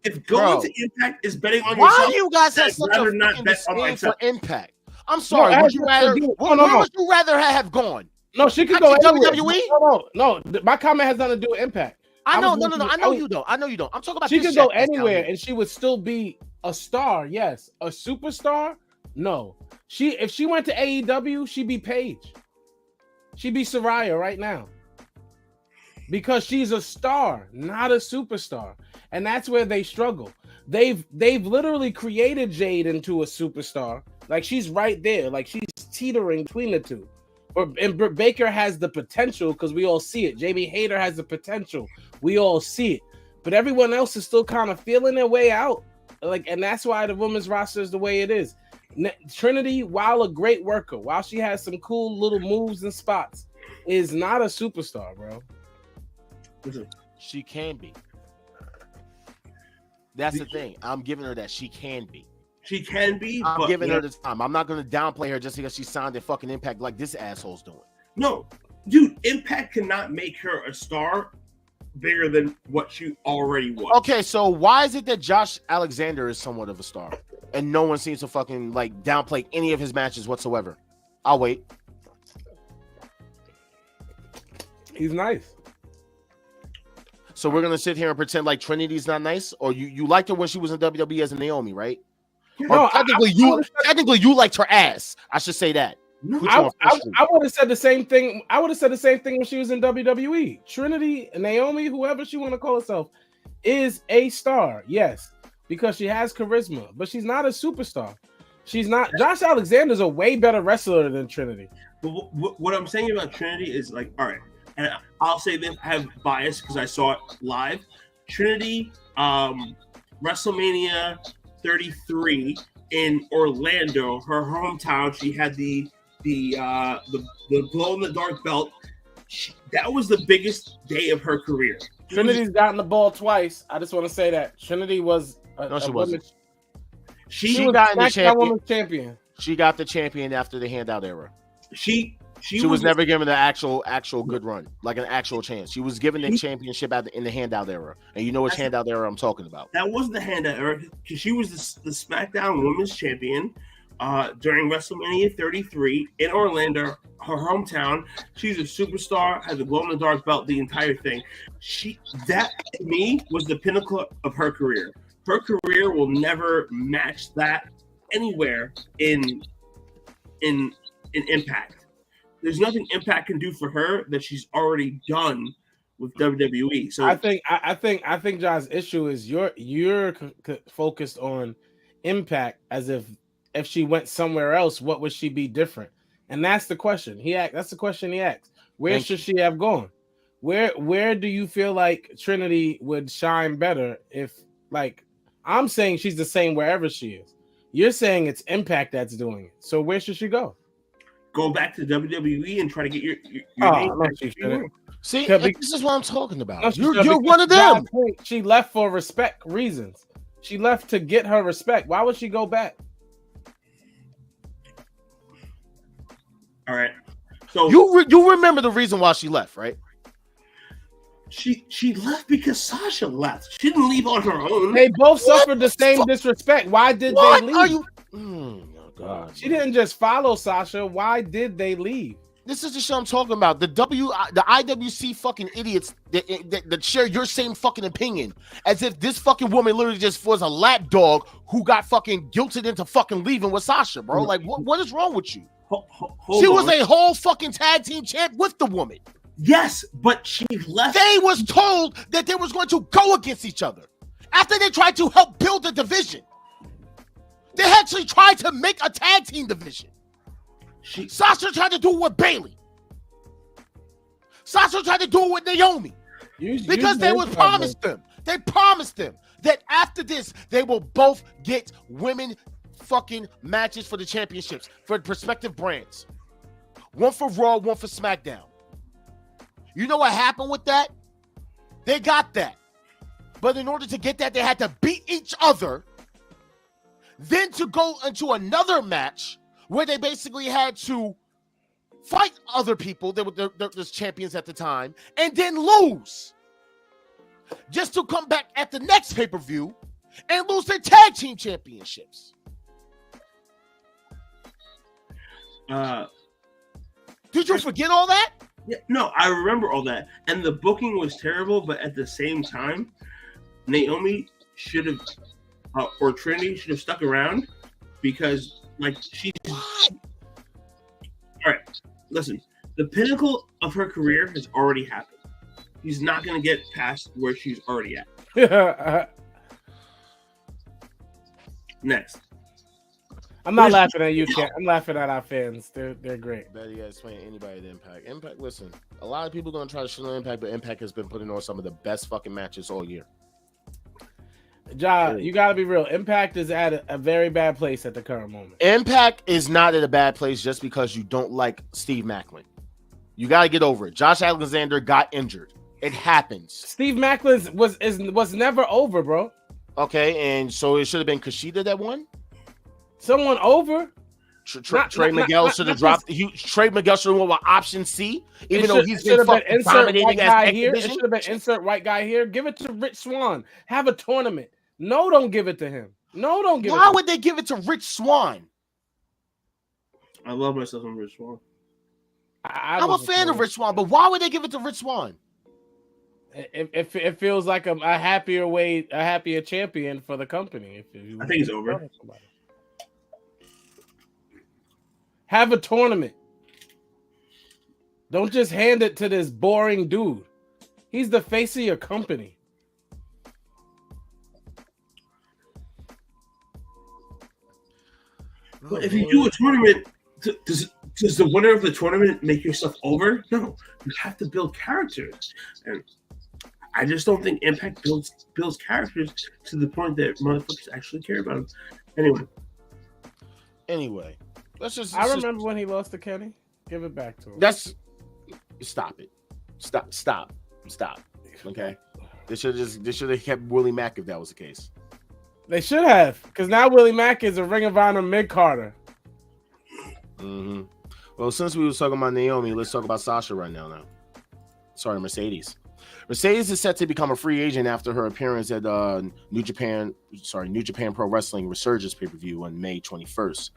If going to Impact is betting on yourself, why do you guys have such a fucking disdain for Impact? I'm sorry. Would you rather? Where would you rather have gone? No, she could go anywhere. WWE. No. My comment has nothing to do with Impact. I know. No. I know you don't. I'm talking about. She could go anywhere, and she would still be a star. Yes, a superstar. No, if she went to AEW, she'd be Paige. She'd be Saraya right now. Because she's a star, not a superstar. And that's where they struggle. They've literally created Jade into a superstar. Like she's right there. Like she's teetering between the two. And Britt Baker has the potential because we all see it. Jamie Hayter has the potential. We all see it. But everyone else is still kind of feeling their way out. And that's why the women's roster is the way it is. Trinity, while a great worker, while she has some cool little moves and spots, is not a superstar, bro. She can be. That's the thing. I'm giving her that she can be. She can be. I'm giving her the time. I'm not going to downplay her just because she signed a fucking Impact like this asshole's doing. No, dude, Impact cannot make her a star bigger than what she already was. Okay, so why is it that Josh Alexander is somewhat of a star and no one seems to fucking like downplay any of his matches whatsoever? I'll wait. He's nice. So we're gonna sit here and pretend like Trinity's not nice, or you liked her when she was in WWE as a Naomi, right? No, technically you liked her ass. I should say that. No, I would have said the same thing. I would have said the same thing when she was in WWE. Trinity, Naomi, whoever she want to call herself, is a star, yes, because she has charisma, but she's not a superstar. She's not. Josh Alexander's a way better wrestler than Trinity. But what I'm saying about Trinity is like, all right, and I'll say this, I have bias because I saw it live. Trinity, WrestleMania 33 in Orlando, her hometown. She had the glow in the dark belt. That was the biggest day of her career. Trinity's gotten the ball twice. I just want to say that Trinity was she wasn't. She was got the champion. She got the champion after the handout era. She was never given the actual good run, like an actual chance. She was given the championship in the handout era, and you know which handout era I'm talking about. That wasn't the handout era because she was the SmackDown Women's Champion during WrestleMania 33 in Orlando, her hometown. She's a superstar, had the glow in the dark belt, the entire thing. That to me was the pinnacle of her career. Her career will never match that anywhere in Impact. There's nothing Impact can do for her that she's already done with WWE. So I think John's issue is you're focused on Impact as if she went somewhere else, what would she be different? And that's the question That's the question he asked. Where should she have gone? Where do you feel like Trinity would shine better if, like, I'm saying she's the same wherever she is. You're saying it's Impact that's doing it. So where should she go? Go back to WWE and try to get your name. See, this is what I'm talking about. No, you're one of them. She left for respect reasons. She left to get her respect. Why would she go back? All right. So you remember the reason why she left, right? She left because Sasha left. She didn't leave on her own. They both suffered the same disrespect. Why did they leave? Are you? Oh God! She didn't just follow Sasha. Why did they leave? This is the show I'm talking about. The IWC fucking idiots that share your same fucking opinion, as if this fucking woman literally just was a lapdog who got fucking guilted into fucking leaving with Sasha, bro. Like, what is wrong with you? She was a whole fucking tag team champ with the woman. Yes, but she left. They was told that they was going to go against each other after they tried to help build a division. They actually tried to make a tag team division. Sasha tried to do it with Bayley. Sasha tried to do it with Naomi. Because they was promised them. They promised them that after this, they will both get women fucking matches for the championships for prospective brands. One for Raw, one for SmackDown. You know what happened with that? They got that. But in order to get that, they had to beat each other. Then to go into another match where they basically had to fight other people that were the champions at the time and then lose. Just to come back at the next pay-per-view and lose their tag team championships. Did you forget all that? Yeah, no, I remember all that. And the booking was terrible, but at the same time, Naomi should have, or Trinity should have stuck around because, like, she's. All right, listen. The pinnacle of her career has already happened. She's not going to get past where she's already at. Next. I'm not laughing at you, Ken. I'm laughing at our fans. They're great. Better yet, explain anybody at Impact. Impact, listen, a lot of people are going to try to shit on Impact, but Impact has been putting on some of the best fucking matches all year. Ja, you got to be real. Impact is at a very bad place at the current moment. Impact is not at a bad place just because you don't like Steve Macklin. You got to get over it. Josh Alexander got injured. It happens. Steve Macklin was never over, bro. Okay, and so it should have been Kushida that won? Someone over? Trey Miguel should have dropped. Trey Miguel should have won with option C, even though he's been fucking dominating as here. It should have been insert white guy here. Give it to Rich Swann. Have a tournament. No, don't give it to him. No, don't give it to him. Why would they give it to Rich Swann? I love myself in Rich Swann. I'm a fan of Rich Swann, but why would they give it to Rich Swann? It feels like a happier champion for the company. I think it's over. Have a tournament. Don't just hand it to this boring dude. He's the face of your company. But if you do a tournament, does the winner of the tournament make yourself over? No, you have to build characters, and I just don't think Impact builds characters to the point that motherfuckers actually care about them. Anyway, I remember when he lost to Kenny. Give it back to him. Stop it. Stop. Okay. They should have kept Willie Mack if that was the case. They should have, because now Willie Mack is a Ring of Honor mid-carder. Mm-hmm. Well, since we were talking about Naomi, let's talk about Sasha right now. Sorry, Mercedes. Mercedes is set to become a free agent after her appearance at New Japan Pro Wrestling Resurgence pay-per-view on May 21st.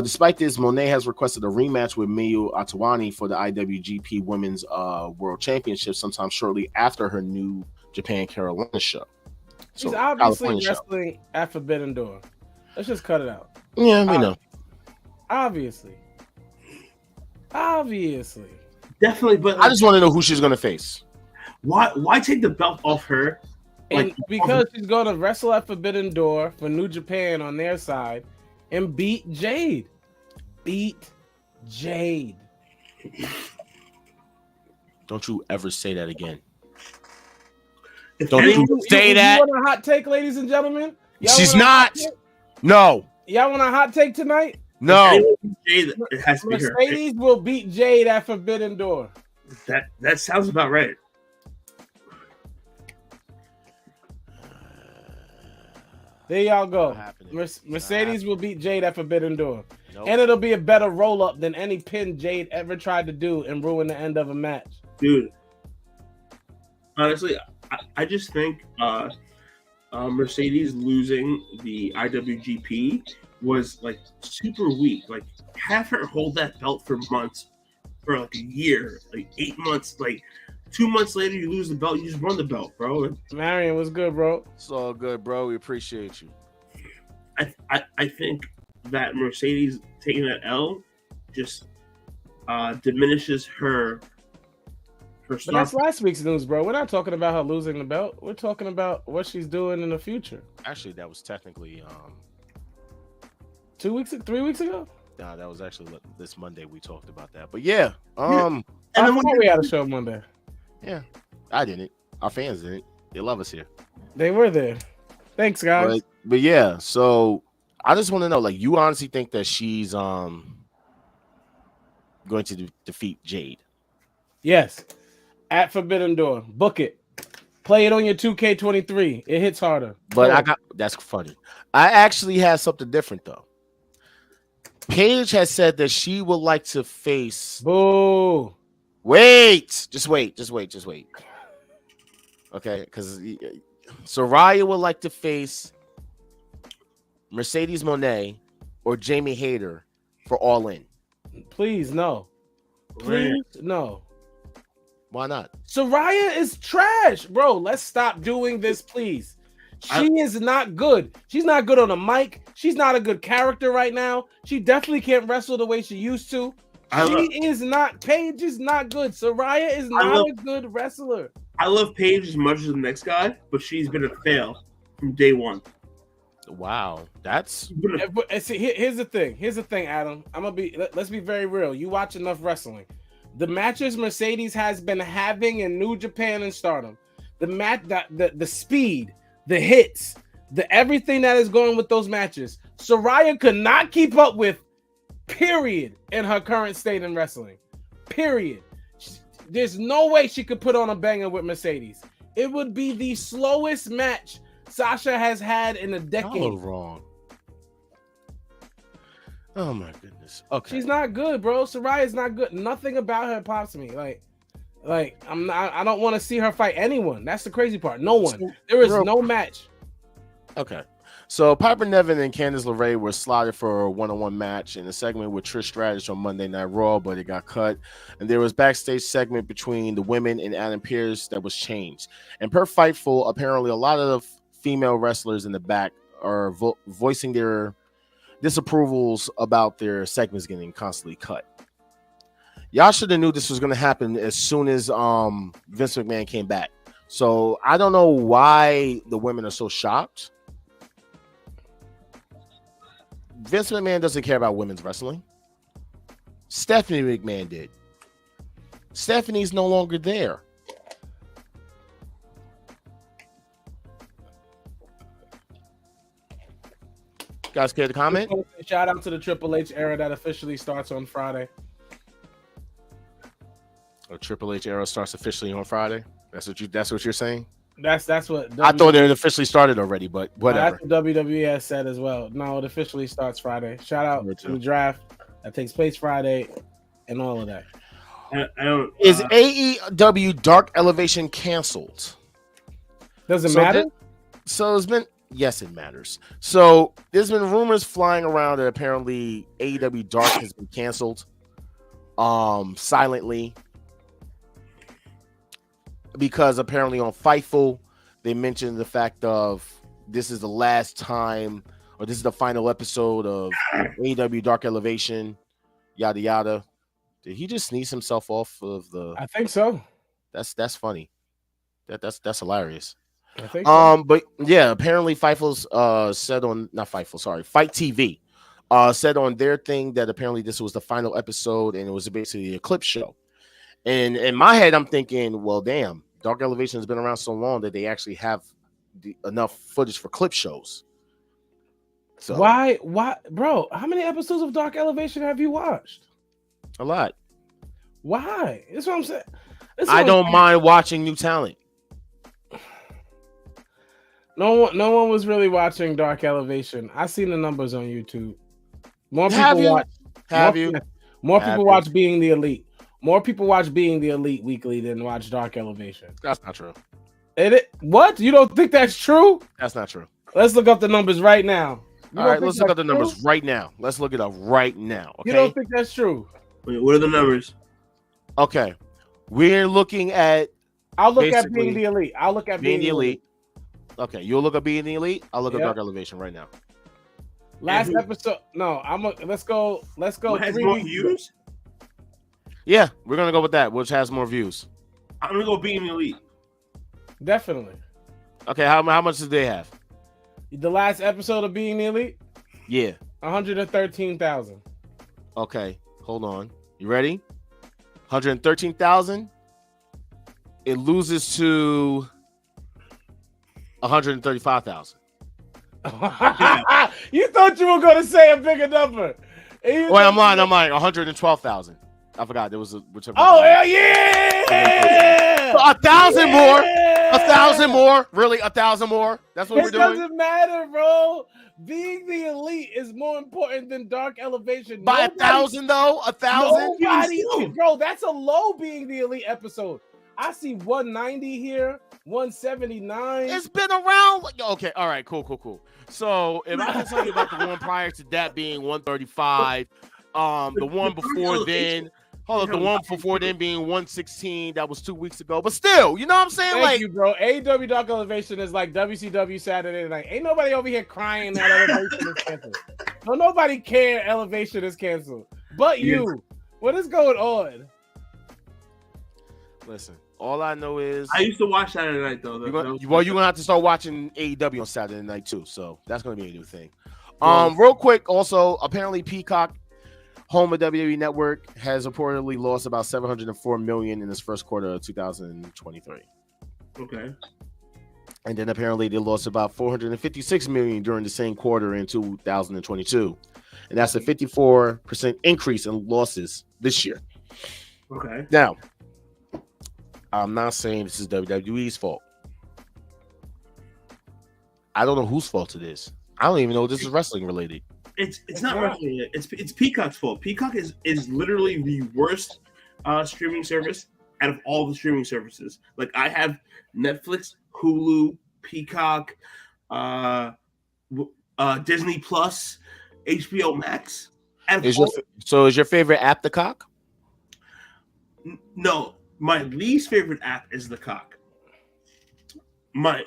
Despite this, Monet has requested a rematch with Miyu Atawani for the IWGP Women's World Championship sometime shortly after her New Japan Carolina show. She's obviously wrestling at Forbidden Door. Let's just cut it out. Yeah, we know. Obviously. Definitely, but I just want to know who she's going to face. Why take the belt off her? And because she's going to wrestle at Forbidden Door for New Japan on their side and beat Jade. Don't you ever say that again. Don't you say that. You want a hot take, ladies and gentlemen? She's not. No. Y'all want a hot take tonight? No. Jade, it has to be her. Mercedes will beat Jade at Forbidden Door. That sounds about right. There y'all go. Mercedes will beat Jade at Forbidden Door. Nope. And it'll be a better roll-up than any pin Jade ever tried to do and ruin the end of a match. Dude, honestly, I just think Mercedes losing the IWGP was like super weak. Like, have her hold that belt for months, for like a year, like 8 months, like 2 months later you lose the belt, you just won the belt, bro. Marion, what's good, bro? It's all good, bro. We appreciate you. I think that Mercedes taking that L just diminishes her. But that's last week's news, bro. We're not talking about her losing the belt. We're talking about what she's doing in the future. Actually, that was technically 3 weeks ago. Nah, that was actually this Monday we talked about that. But yeah, and then we had a show Monday. Yeah, I didn't. Our fans didn't. They love us here. They were there. Thanks, guys. But yeah, so I just want to know, like, you honestly think that she's going to defeat Jade? Yes. At Forbidden Door. Book it. Play it on your 2K23. It hits harder. But that's funny. I actually had something different though. Paige has said that she would like to face. Boo. Just wait. Okay, because Soraya would like to face Mercedes Moné or Jamie Hayter for All In. Please, no. Please, no. Why not? Soraya is trash, bro. Let's stop doing this, please. She is not good. She's not good on a mic. She's not a good character right now. She definitely can't wrestle the way she used to. Paige is not good. Soraya is not a good wrestler. I love Paige as much as the next guy, but she's been a fail from day one. Wow, that's. See, here's the thing, Adam. Let's be very real. You watch enough wrestling. The matches Mercedes has been having in New Japan and Stardom, the speed, the hits, the everything that is going with those matches, Soraya could not keep up with. Period. In her current state in wrestling. Period. There's no way she could put on a banger with Mercedes. It would be the slowest match Sasha has had in a decade. All wrong. Oh my goodness. Okay. She's not good, bro. Soraya is not good. Nothing about her pops me. Like I don't want to see her fight anyone. That's the crazy part. No one. There is no match. Okay. So Piper Niven and Candice LeRae were slotted for a one-on-one match in a segment with Trish Stratus on Monday Night Raw, but it got cut. And there was backstage segment between the women and Adam Pearce that was changed. And per Fightful, apparently a lot of the female wrestlers in the back are voicing their disapprovals about their segments getting constantly cut. Y'all should have knew this was going to happen as soon as Vince McMahon came back. So I don't know why the women are so shocked. Vince McMahon doesn't care about women's wrestling. Stephanie McMahon did. Stephanie's no longer there. Guys care to comment? Shout out to the Triple H era that officially starts on Friday. A Triple H era starts officially on Friday. That's what you're saying? That's what I thought it officially started already, but whatever. That's what WWE has said as well. No, it officially starts Friday. Shout out to the draft that takes place Friday and all of that. Is AEW Dark Elevation canceled? Does it matter? So it's been. Yes, it matters. So there's been rumors flying around that apparently AEW Dark has been canceled, silently, because apparently on Fightful they mentioned the fact of this is the last time, or this is the final episode of AEW Dark Elevation, yada yada. Did he just sneeze himself off of the? I think so. That's funny. That's hilarious. I think so. But yeah, apparently Fightful's said on Fight TV said on their thing that apparently this was the final episode and it was basically a clip show. And in my head, I'm thinking, well, damn, Dark Elevation has been around so long that they actually have enough footage for clip shows. So why, bro? How many episodes of Dark Elevation have you watched? A lot. Why? That's what I'm saying. I don't mind watching new talent. No one was really watching Dark Elevation. I seen the numbers on YouTube. More people watch Being the Elite. More people watch Being the Elite weekly than watch Dark Elevation. That's not true. What? You don't think that's true? That's not true. Let's look up the numbers right now. All right, let's look up the numbers right now. Let's look it up right now. Okay? You don't think that's true? Wait, what are the numbers? Okay. We're looking at. I'll look at Being the Elite. I'll look at Being the Elite. Okay, you'll look at Being the Elite. I'll look at Dark Elevation right now. Last episode. No, let's go. What has more views? Yeah, we're gonna go with that, which has more views. I'm gonna go Being the Elite. Definitely. Okay, how much did they have? The last episode of Being the Elite? Yeah. 113,000. Okay, hold on. You ready? 113,000. It loses to 135,000. You thought you were going to say a bigger number. Wait, I'm lying. 112,000. I forgot there was a whichever. Oh, hell yeah! 1,000 more. 1,000 more? Really? 1,000 more? That's what we're It doing? doesn't matter, bro. Being the elite is more important than Dark Elevation. By 1,000 though? 1,000? Nobody, bro. That's a low Being the Elite episode. I see 190 here, 179. It's been around. Okay, all right, cool. So if I can tell you about the one prior to that being 135, the one before then. Hold on, the one before then being 116, that was 2 weeks ago. But still, you know what I'm saying? Thank you, bro. AEW Dark Elevation is like WCW Saturday Night. Ain't nobody over here crying that Elevation is canceled. No, nobody care Elevation is canceled. But you. What is going on? Listen, all I know is I used to watch Saturday Night though. you're gonna have to start watching AEW on Saturday night too. So that's gonna be a new thing. Real quick, also, apparently Peacock, home of WWE Network, has reportedly lost about $704 million in its first quarter of 2023. Okay. And then apparently they lost about $456 million during the same quarter in 2022. And that's a 54% increase in losses this year. Okay. Now, I'm not saying this is WWE's fault. I don't know whose fault it is. I don't even know if this is wrestling related. It's not wrestling. It's Peacock's fault. Peacock is literally the worst streaming service out of all the streaming services. Like I have Netflix, Hulu, Peacock, Disney Plus, HBO Max. So is your favorite app the Cock? No, my least favorite app is the Cock. My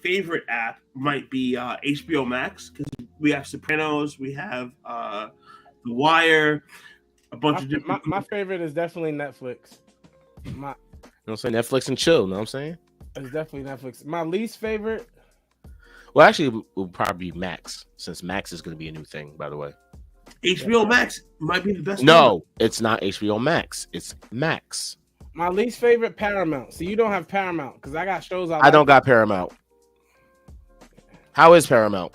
favorite app might be HBO Max because we have Sopranos, we have The Wire, a bunch of different. My favorite is definitely Netflix. You know what I'm saying? Netflix and chill, know what I'm saying? It's definitely Netflix. My least favorite. Well, actually, it will probably be Max, since Max is going to be a new thing, by the way. HBO Max might be the best. No, it's not HBO Max. It's Max. My least favorite, Paramount. So you don't have Paramount because I got shows. I don't got Paramount. How is Paramount?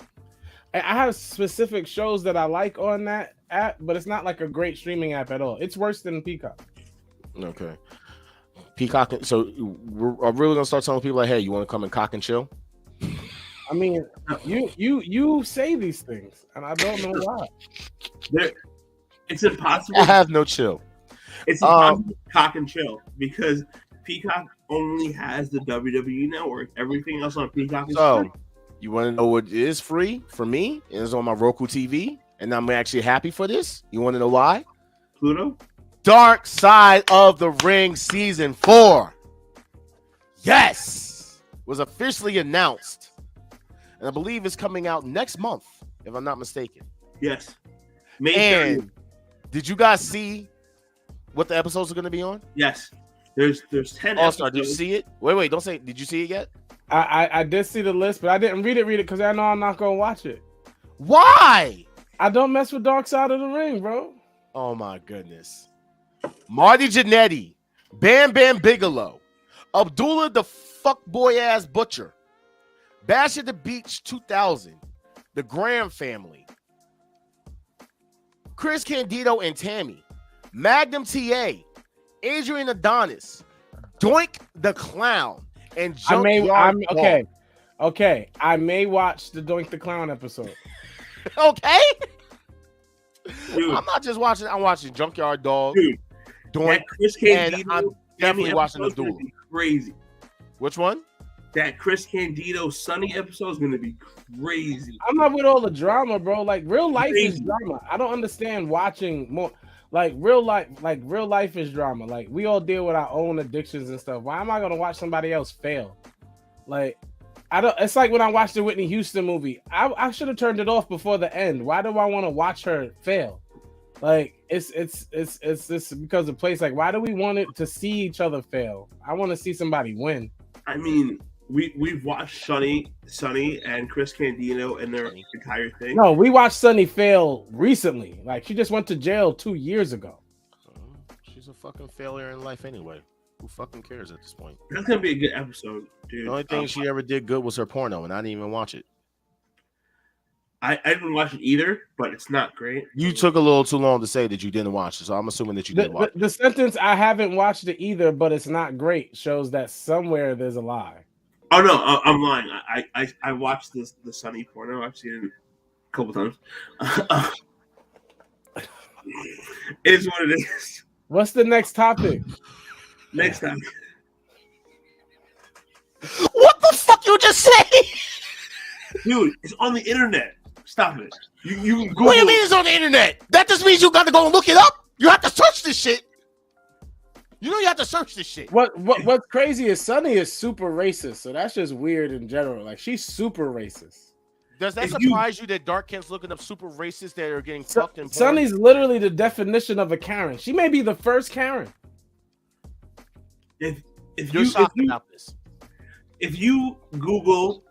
I have specific shows that I like on that app, but it's not like a great streaming app at all. It's worse than Peacock. Okay. Peacock. So we're really gonna start telling people like, hey, you want to come and cock and chill? I mean, you say these things, and I don't know why. It's impossible. I have no chill. It's impossible to cock and chill because Peacock only has the WWE Network. Everything else on Peacock is free. You want to know what is free for me? It's on my Roku TV, and I'm actually happy for this. You want to know why? Pluto? Dark Side of the Ring Season 4. Yes! Was officially announced. And I believe it's coming out next month, if I'm not mistaken. Yes. And did you guys see what the episodes are going to be on? Yes. There's 10 All-Star, episodes. did you see it? Wait, don't say, did you see it yet? I did see the list, but I didn't read it because I know I'm not going to watch it. Why? I don't mess with Dark Side of the Ring, bro. Oh, my goodness. Marty Jannetty, Bam Bam Bigelow, Abdullah the fuckboy-ass Butcher, Bash at the Beach 2000, the Graham family, Chris Candido and Tammy, Magnum TA, Adrian Adonis, Doink the Clown, and Junkyard Dog. Okay. I may watch the Doink the Clown episode. Okay? Dude. I'm not just watching, I'm watching Junkyard Dog, Dude, Doink, Chris and Candido, I'm definitely watching episode's Abdullah. gonna be crazy. Which one? That Chris Candido Sunny episode is going to be crazy. I'm not with all the drama, bro. Like real life is drama. I don't understand watching more. Like real life is drama. Like we all deal with our own addictions and stuff. Why am I gonna watch somebody else fail? Like I don't. It's like when I watched the Whitney Houston movie. I should have turned it off before the end. Why do I want to watch her fail? Like it's because the place. Like why do we want it to see each other fail? I want to see somebody win. I mean, we've watched Sunny and Chris Candido and their entire thing. No, we watched Sunny fail recently. Like she just went to jail 2 years ago. She's a fucking failure in life anyway. Who fucking cares at this point? That's gonna be a good episode, dude. The only thing she ever did good was her porno, and I didn't even watch it. I didn't watch it either, but it's not great. You took a little too long to say that you didn't watch it, so I'm assuming that you did watch it. The sentence "I haven't watched it either, but it's not great" shows that somewhere there's a lie. Oh no, I'm lying. I watched the Sunny porno. I've seen it a couple times. It is what it is. What's the next topic? Next time. What the fuck you just say? Dude, it's on the internet. Stop it. You can Google. What do you mean it's on the internet? That just means you got to go and look it up. You have to search this shit. You know you have to search this shit. What's crazy is Sunny is super racist, so that's just weird in general. Like she's super racist. Does that surprise you that Dark Kent's looking up super racists that are getting fucked in porn? Sunny's literally the definition of a Karen. She may be the first Karen. If You're shocked about this. If you Google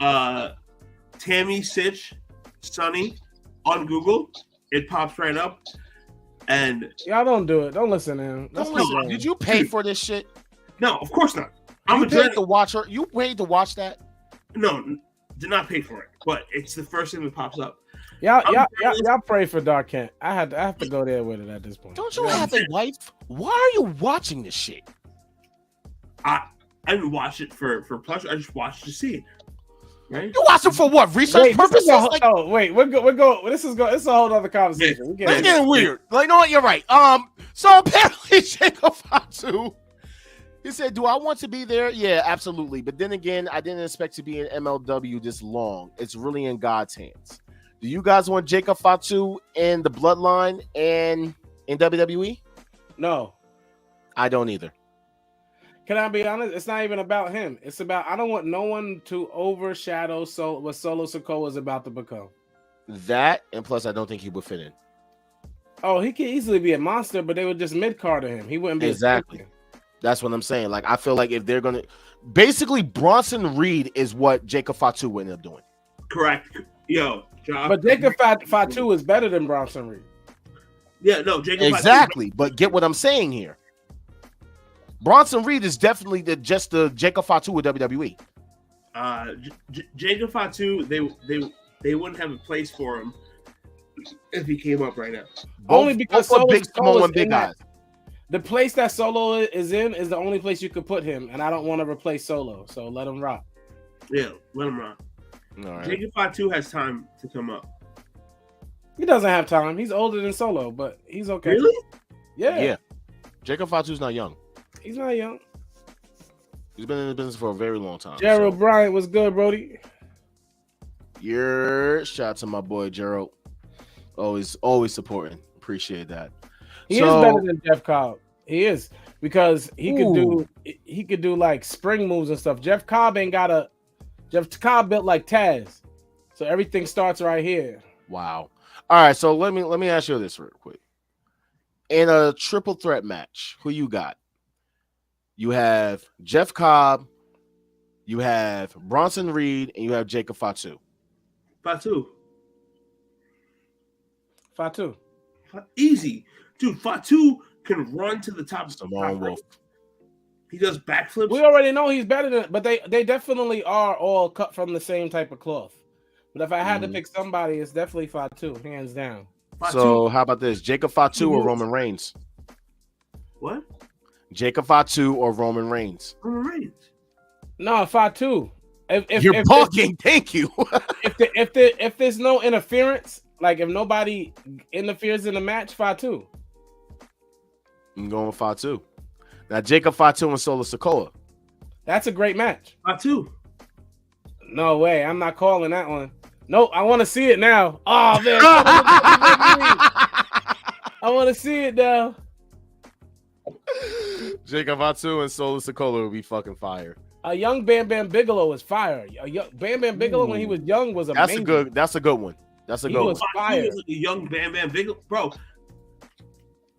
Tammy Sitch Sunny on Google, it pops right up. And y'all don't do it. Don't listen to him. Don't listen. Did you pay for this shit? No, of course not. You paid to watch her. You paid to watch that? No, did not pay for it. But it's the first thing that pops up. Y'all pray for Dark Kent. I have to go there with it at this point. Don't you have a wife? Why are you watching this shit? I didn't watch it for pleasure. I just watched to see it. Right? You watch it for what? Research purposes? We're go. This is a whole other conversation. It's getting weird. Like, you know what? You're right. So apparently Jacob Fatu, he said, "Do I want to be there? Yeah, absolutely. But then again, I didn't expect to be in MLW this long. It's really in God's hands. Do you guys want Jacob Fatu in the Bloodline and in WWE? No, I don't either. Can I be honest? It's not even about him. It's about I don't want no one to overshadow what Solo Sikoa is about to become. That, and plus, I don't think he would fit in. Oh, he could easily be a monster, but they would just mid-card him. He wouldn't be exactly. That's what I'm saying. Like, I feel like if they're gonna, basically, Bronson Reed is what Jacob Fatu would end up doing. Correct. Yo, Job. But Jacob Fatu is better than Bronson Reed. Yeah, no, Jacob. Exactly. But get what I'm saying here. Bronson Reed is definitely just the Jacob Fatu with WWE. Jacob Fatu, they wouldn't have a place for him if he came up right now. Only because Solo big Solo and big guys. The place that Solo is in is the only place you could put him, and I don't want to replace Solo, so let him rock. Yeah, let him rock. All right. Jacob Fatu has time to come up. He doesn't have time. He's older than Solo, but he's okay. Really? Yeah. Jacob Fatu's not young. He's not young. He's been in the business for a very long time. Gerald Bryant was good, Brody. Shout out to my boy Gerald. Always supporting. Appreciate that. He is better than Jeff Cobb. He is, because he could do like spring moves and stuff. Jeff Cobb built like Taz. So everything starts right here. Wow. All right, so let me ask you this real quick. In a triple threat match, who you got? You have Jeff Cobb, you have Bronson Reed, and you have Jacob Fatu. Fatu. Easy. Dude, Fatu can run to the top. Simone Wolf. He does backflips. We already know he's better than, but they definitely are all cut from the same type of cloth. But if I had to pick somebody, it's definitely Fatu, hands down. So how about this? Jacob Fatu or Roman Reigns? What? Jacob Fatu or Roman Reigns? Roman Reigns. No, Fatu. You're talking. Thank you. if there's no interference, like if nobody interferes in the match, Fatu. I'm going with Fatu. Now Jacob Fatu and Solo Sikoa. That's a great match. Fatu. No way. I'm not calling that one. Nope. I want to see it now. Oh man. I want to see it now. Jacob Fatu and Solo Sikoa would be fucking fire. A young Bam Bam Bigelow is fire. Bam Bam Bigelow when he was young was amazing. That's a good one. That's a good one. Fire. Like a young Bam Bam Bigelow, bro.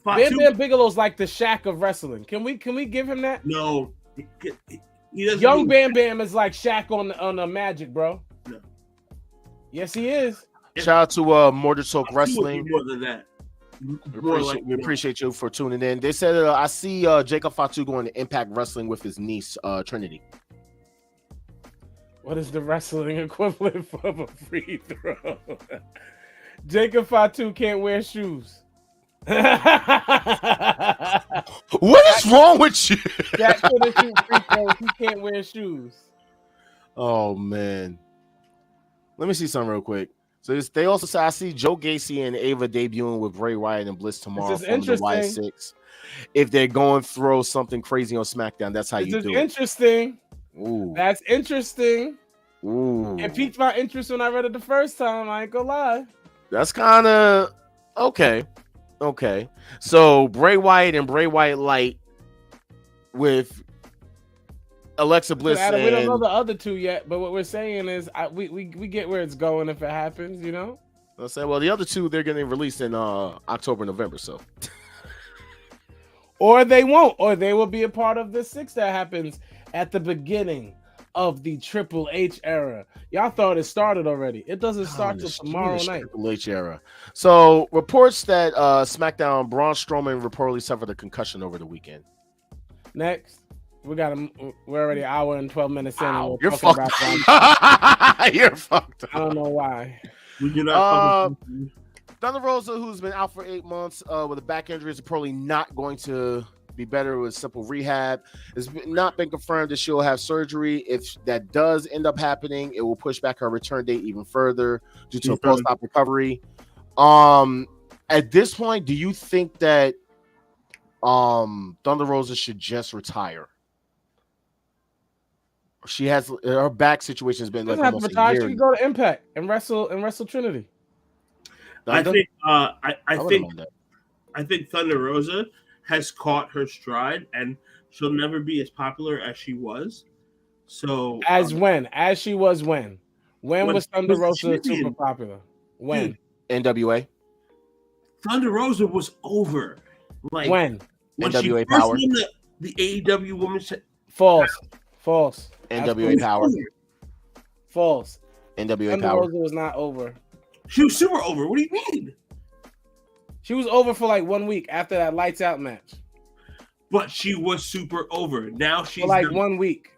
Bam Bam Bigelow's like the Shaq of wrestling. Can we give him that? No, he doesn't. Young Bam Bam is like Shaq on the Magic, bro. No. Yes, he is. Shout out to Mortar Talk Wrestling. More than that. We appreciate you for tuning in. They said I see Jacob Fatu going to Impact Wrestling with his niece Trinity. What is the wrestling equivalent of a free throw? Jacob Fatu can't wear shoes. What is wrong with you? Jack couldn't shoot free throws. He can't wear shoes. Oh man. Let me see something real quick. So they also say I see Joe Gacy and Ava debuting with Bray Wyatt and Bliss tomorrow This is from the Wyatt interesting. 6. If they're going to throw something crazy on SmackDown, that's how This you is do interesting. it. Ooh. That's interesting. Ooh. It piqued my interest when I read it the first time. I ain't gonna lie. That's kind of okay. Okay. So Bray Wyatt and Bray Wyatt Light with Alexa Bliss. We don't know the other two yet, but what we're saying is we get where it's going if it happens, you know? I'll say, well, the other two, they're getting released in October, November, so. Or they won't, or they will be a part of the 6 that happens at the beginning of the Triple H era. Y'all thought it started already. It doesn't start till tomorrow night. Triple H era. So reports that SmackDown Braun Strowman reportedly suffered a concussion over the weekend. Next, we're already an hour and 12 minutes in. Wow, And you're fucked. You're fucked up. I don't know why. We do not. Thunder Rosa, who's been out for 8 months with a back injury, is probably not going to be better with simple rehab. It's not been confirmed that she'll have surgery. If that does end up happening, it will push back her return date even further due to a post-op recovery. At this point, do you think that Thunder Rosa should just retire? She has her back situation has been like almost a year. She can go to Impact and wrestle Trinity. I think Thunder Rosa has caught her stride, and she'll never be as popular as she was. So As she was when was Thunder Rosa super popular? When? Dude, NWA. Thunder Rosa was over. Like when NWA Power. The AEW Women's False. NWA Power. False. NWA Thunder Power. Rosa was not over. She was super over. What do you mean? She was over for like 1 week after that lights out match. But she was super over. Now she's for like 1 week.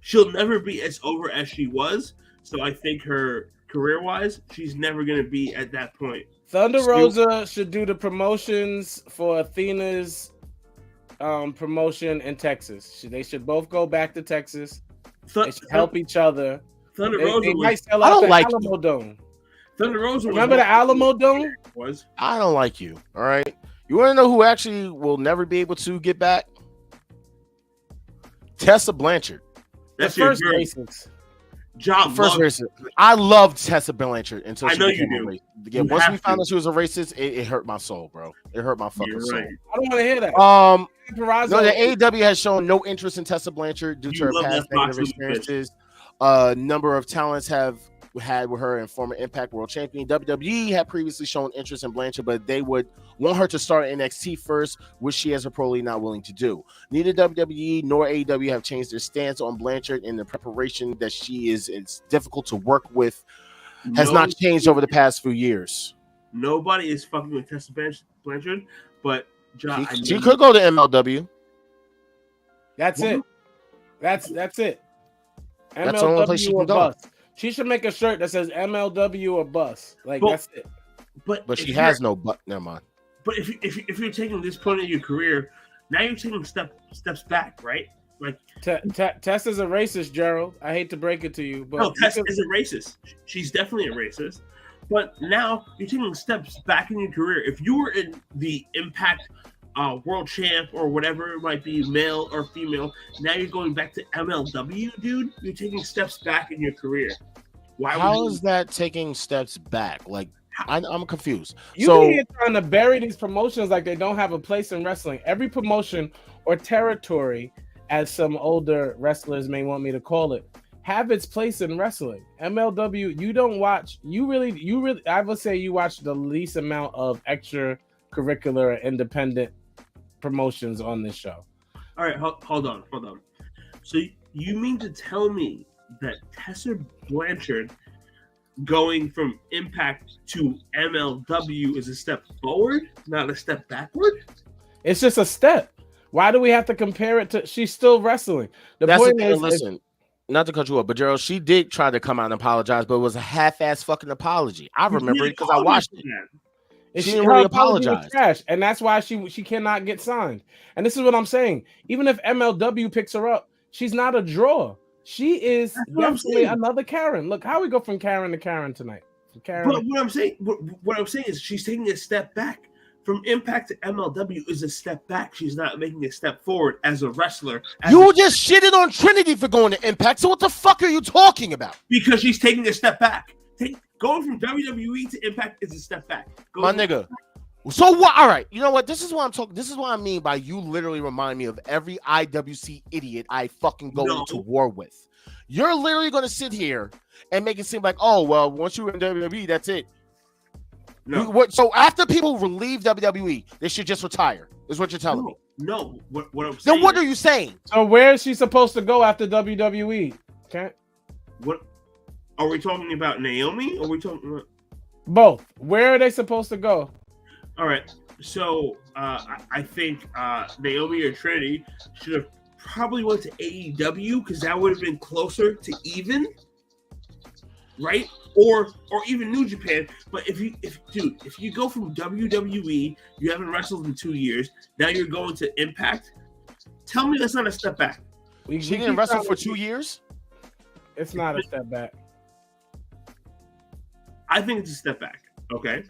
She'll never be as over as she was. So I think her career-wise, she's never going to be at that point. Thunder Rosa should do the promotions for Athena's promotion in Texas. They should both go back to Texas. They should help each other. Thunder Rosa might sell out the Alamo Dome. Thunder Rosa. Remember the Alamo Dome? I don't like you. All right. You want to know who actually will never be able to get back? Tessa Blanchard. That's the first racist. First racist. I loved Tessa Blanchard until she became a racist. Yeah, once we found out she was a racist, it hurt my soul, bro. It hurt my fucking soul. I don't want to hear that. No, the AEW has shown no interest in Tessa Blanchard due to her past negative experiences. Number of talents have had with her and former Impact World Champion. WWE had previously shown interest in Blanchard, but they would want her to start NXT first, which she is probably not willing to do. Neither WWE nor AEW have changed their stance on Blanchard, and the preparation that she is difficult to work with has not changed over the past few years. Nobody is fucking with Tessa Blanchard, but she could go to MLW. That's it. That's it. That's the only place she MLW or can go. bust. She should make a shirt that says MLW or bust. That's it. But she has no butt. Never mind. But if you're taking this point in your career, now you're taking steps back, right? Like Tess is a racist, Gerald. I hate to break it to you, but no, Tess is a racist. She's definitely a racist. But now you're taking steps back in your career. If you were in the Impact world champ or whatever it might be, male or female, now you're going back to MLW, dude. You're taking steps back in your career. How is that taking steps back? Like, I'm confused. You're trying to bury these promotions like they don't have a place in wrestling. Every promotion or territory, as some older wrestlers may want me to call it, have its place in wrestling. MLW, you don't watch. You really, I would say you watch the least amount of extracurricular independent promotions on this show. All right, hold on. So you mean to tell me that Tessa Blanchard going from Impact to MLW is a step forward, not a step backward? It's just a step. Why do we have to compare it to? She's still wrestling. That's point is, listen, not to cut you up, but Gerald, she did try to come out and apologize, but it was a half-ass fucking apology. I remember it because I watched it. She didn't really apologize, trash, and that's why she cannot get signed. And this is what I'm saying. Even if MLW picks her up, she's not a draw. She is That's what I'm definitely saying. another Karen. Look how we go from Karen to Karen tonight. From Karen But what I'm saying is she's taking a step back. From Impact to MLW is a step back. She's not making a step forward as a wrestler. You just shitted on Trinity for going to Impact. So what the fuck are you talking about? Because she's taking a step back. Going from WWE to Impact is a step back. My nigga. So what? All right. You know what? This is what I'm talking. This is what I mean by you literally remind me of every IWC idiot I fucking go into war with. You're literally going to sit here and make it seem like, oh, well, once you're in WWE, that's it. No. So after people leave WWE, they should just retire, is what you're telling me. No. What I'm saying. Then what are you saying? So where is she supposed to go after WWE? Okay. What are we talking about? Naomi? Or are we talking about both? Where are they supposed to go? All right. So I think Naomi or Trinity should have probably went to AEW because that would have been closer to even, right? Or even New Japan. But if you go from WWE, you haven't wrestled in 2 years. Now you're going to Impact. Tell me that's not a step back. She didn't wrestle for 2 years. It's not a step back. I think it's a step back. Okay.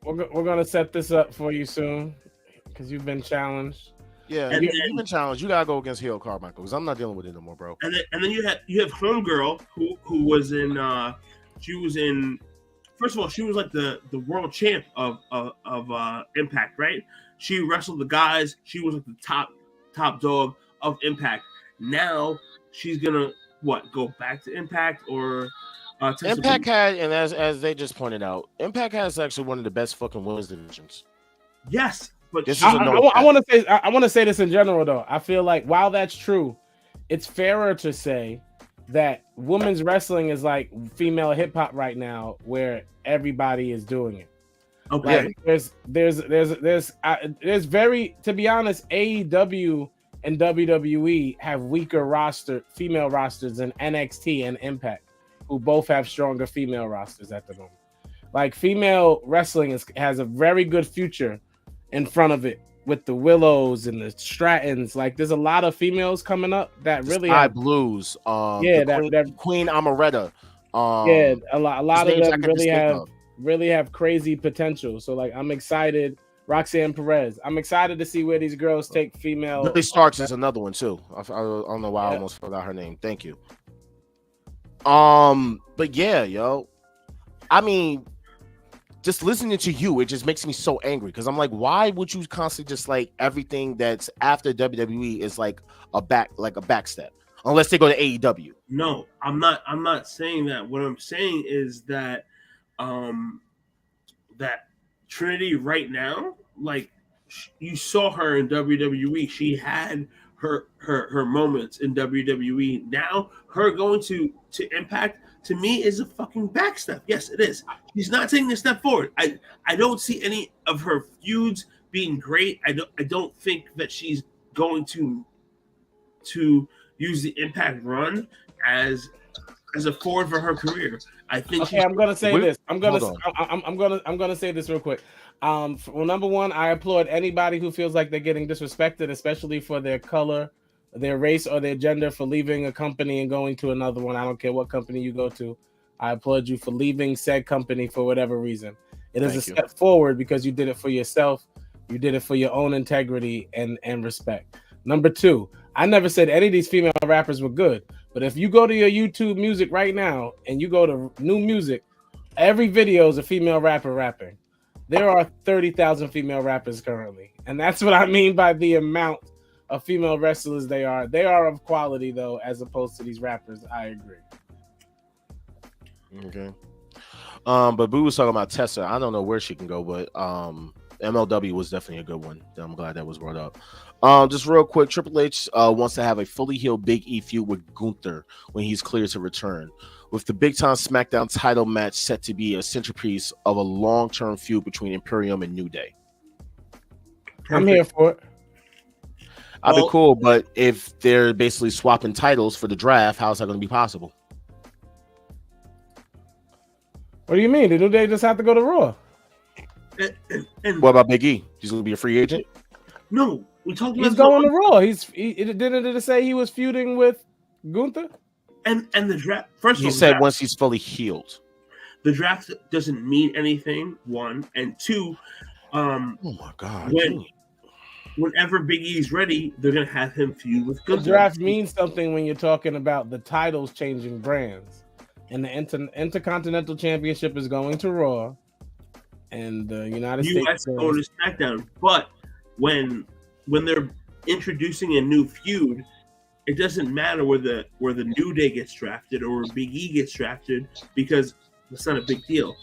We're gonna set this up for you soon because you've been challenged. Yeah, and you've been challenged. You gotta go against Heel Carmichael because I'm not dealing with it no more, bro. And then you have Homegirl who was in she was in, first of all, she was like the world champ of Impact, right? She wrestled the guys. She was like the top dog of Impact. Now she's gonna go back to Impact or Impact had, and as they just pointed out, Impact has actually one of the best fucking women's divisions. Yes, but this is I want to say this in general though. I feel like while that's true, it's fairer to say that women's wrestling is like female hip hop right now, where everybody is doing it. Okay, like, there's very, to be honest, AEW and WWE have weaker female rosters than NXT and Impact, who both have stronger female rosters at the moment. Like female wrestling has a very good future in front of it with the Willows and the Strattons. Like there's a lot of females coming up that really have Blues. Queen Amaretta. A lot of them really have crazy potential. So like I'm excited. Roxanne Perez. I'm excited to see where these girls take female. Billy Starks is another one too. I don't know why I almost forgot her name. Thank you. But yeah, yo, I mean, just listening to you, it just makes me so angry because I'm like, why would you constantly just like everything that's after WWE is like a backstep, unless they go to AEW? No, I'm not saying that. What I'm saying is that that Trinity right now, like you saw her in WWE, she had her moments in WWE. Now her going to Impact to me is a fucking backstep. Yes, it is. She's not taking a step forward. I don't see any of her feuds being great. I don't think that she's going to use the Impact run as a forward for her career. I think. Okay, I'm gonna say this. I'm gonna say this real quick. Well, number one, I applaud anybody who feels like they're getting disrespected, especially for their color, their race, or their gender, for leaving a company and going to another one. I don't care what company you go to. I applaud you for leaving said company for whatever reason. It is a step forward because you did it for yourself. You did it for your own integrity and respect. Number two, I never said any of these female rappers were good, but if you go to your YouTube music right now and you go to new music, every video is a female rapper rapping. There are 30,000 female rappers currently. And that's what I mean by the amount of female wrestlers they are. They are of quality, though, as opposed to these rappers. I agree. Okay. But Boo was talking about Tessa. I don't know where she can go, but MLW was definitely a good one. I'm glad that was brought up. Just real quick, Triple H wants to have a fully healed Big E feud with Gunther when he's cleared to return, with the big-time SmackDown title match set to be a centerpiece of a long-term feud between Imperium and New Day. I'm here for it. I'd be cool, but if they're basically swapping titles for the draft, how's that going to be possible? What do you mean? The New Day just have to go to Raw? And what about Big E? He's going to be a free agent? No. We talked about He's going to Raw. Didn't it say he was feuding with Gunther? And the draft. First of all, He said once he's fully healed. The draft doesn't mean anything. 1 and 2. Oh my God! Whenever Big E's ready, they're gonna have him feud with Gunther. The draft means something when you're talking about the titles changing brands, and the Intercontinental Championship is going to Raw, and the United States is going to SmackDown. But when they're introducing a new feud, it doesn't matter where the New Day gets drafted or where Big E gets drafted because it's not a big deal.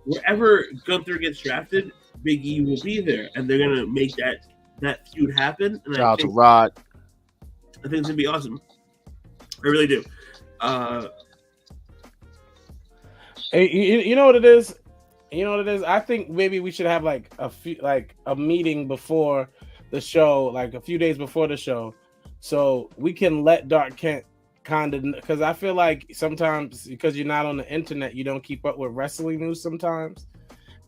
Wherever Gunther gets drafted, Big E will be there, and they're gonna make that feud happen. And Shout out to Rod. I think it's gonna be awesome. I really do. Hey, you know what it is? You know what it is? I think maybe we should have like a meeting before the show, like a few days before the show, so we can let Dark Kent kind of, because I feel like sometimes because you're not on the internet, you don't keep up with wrestling news sometimes,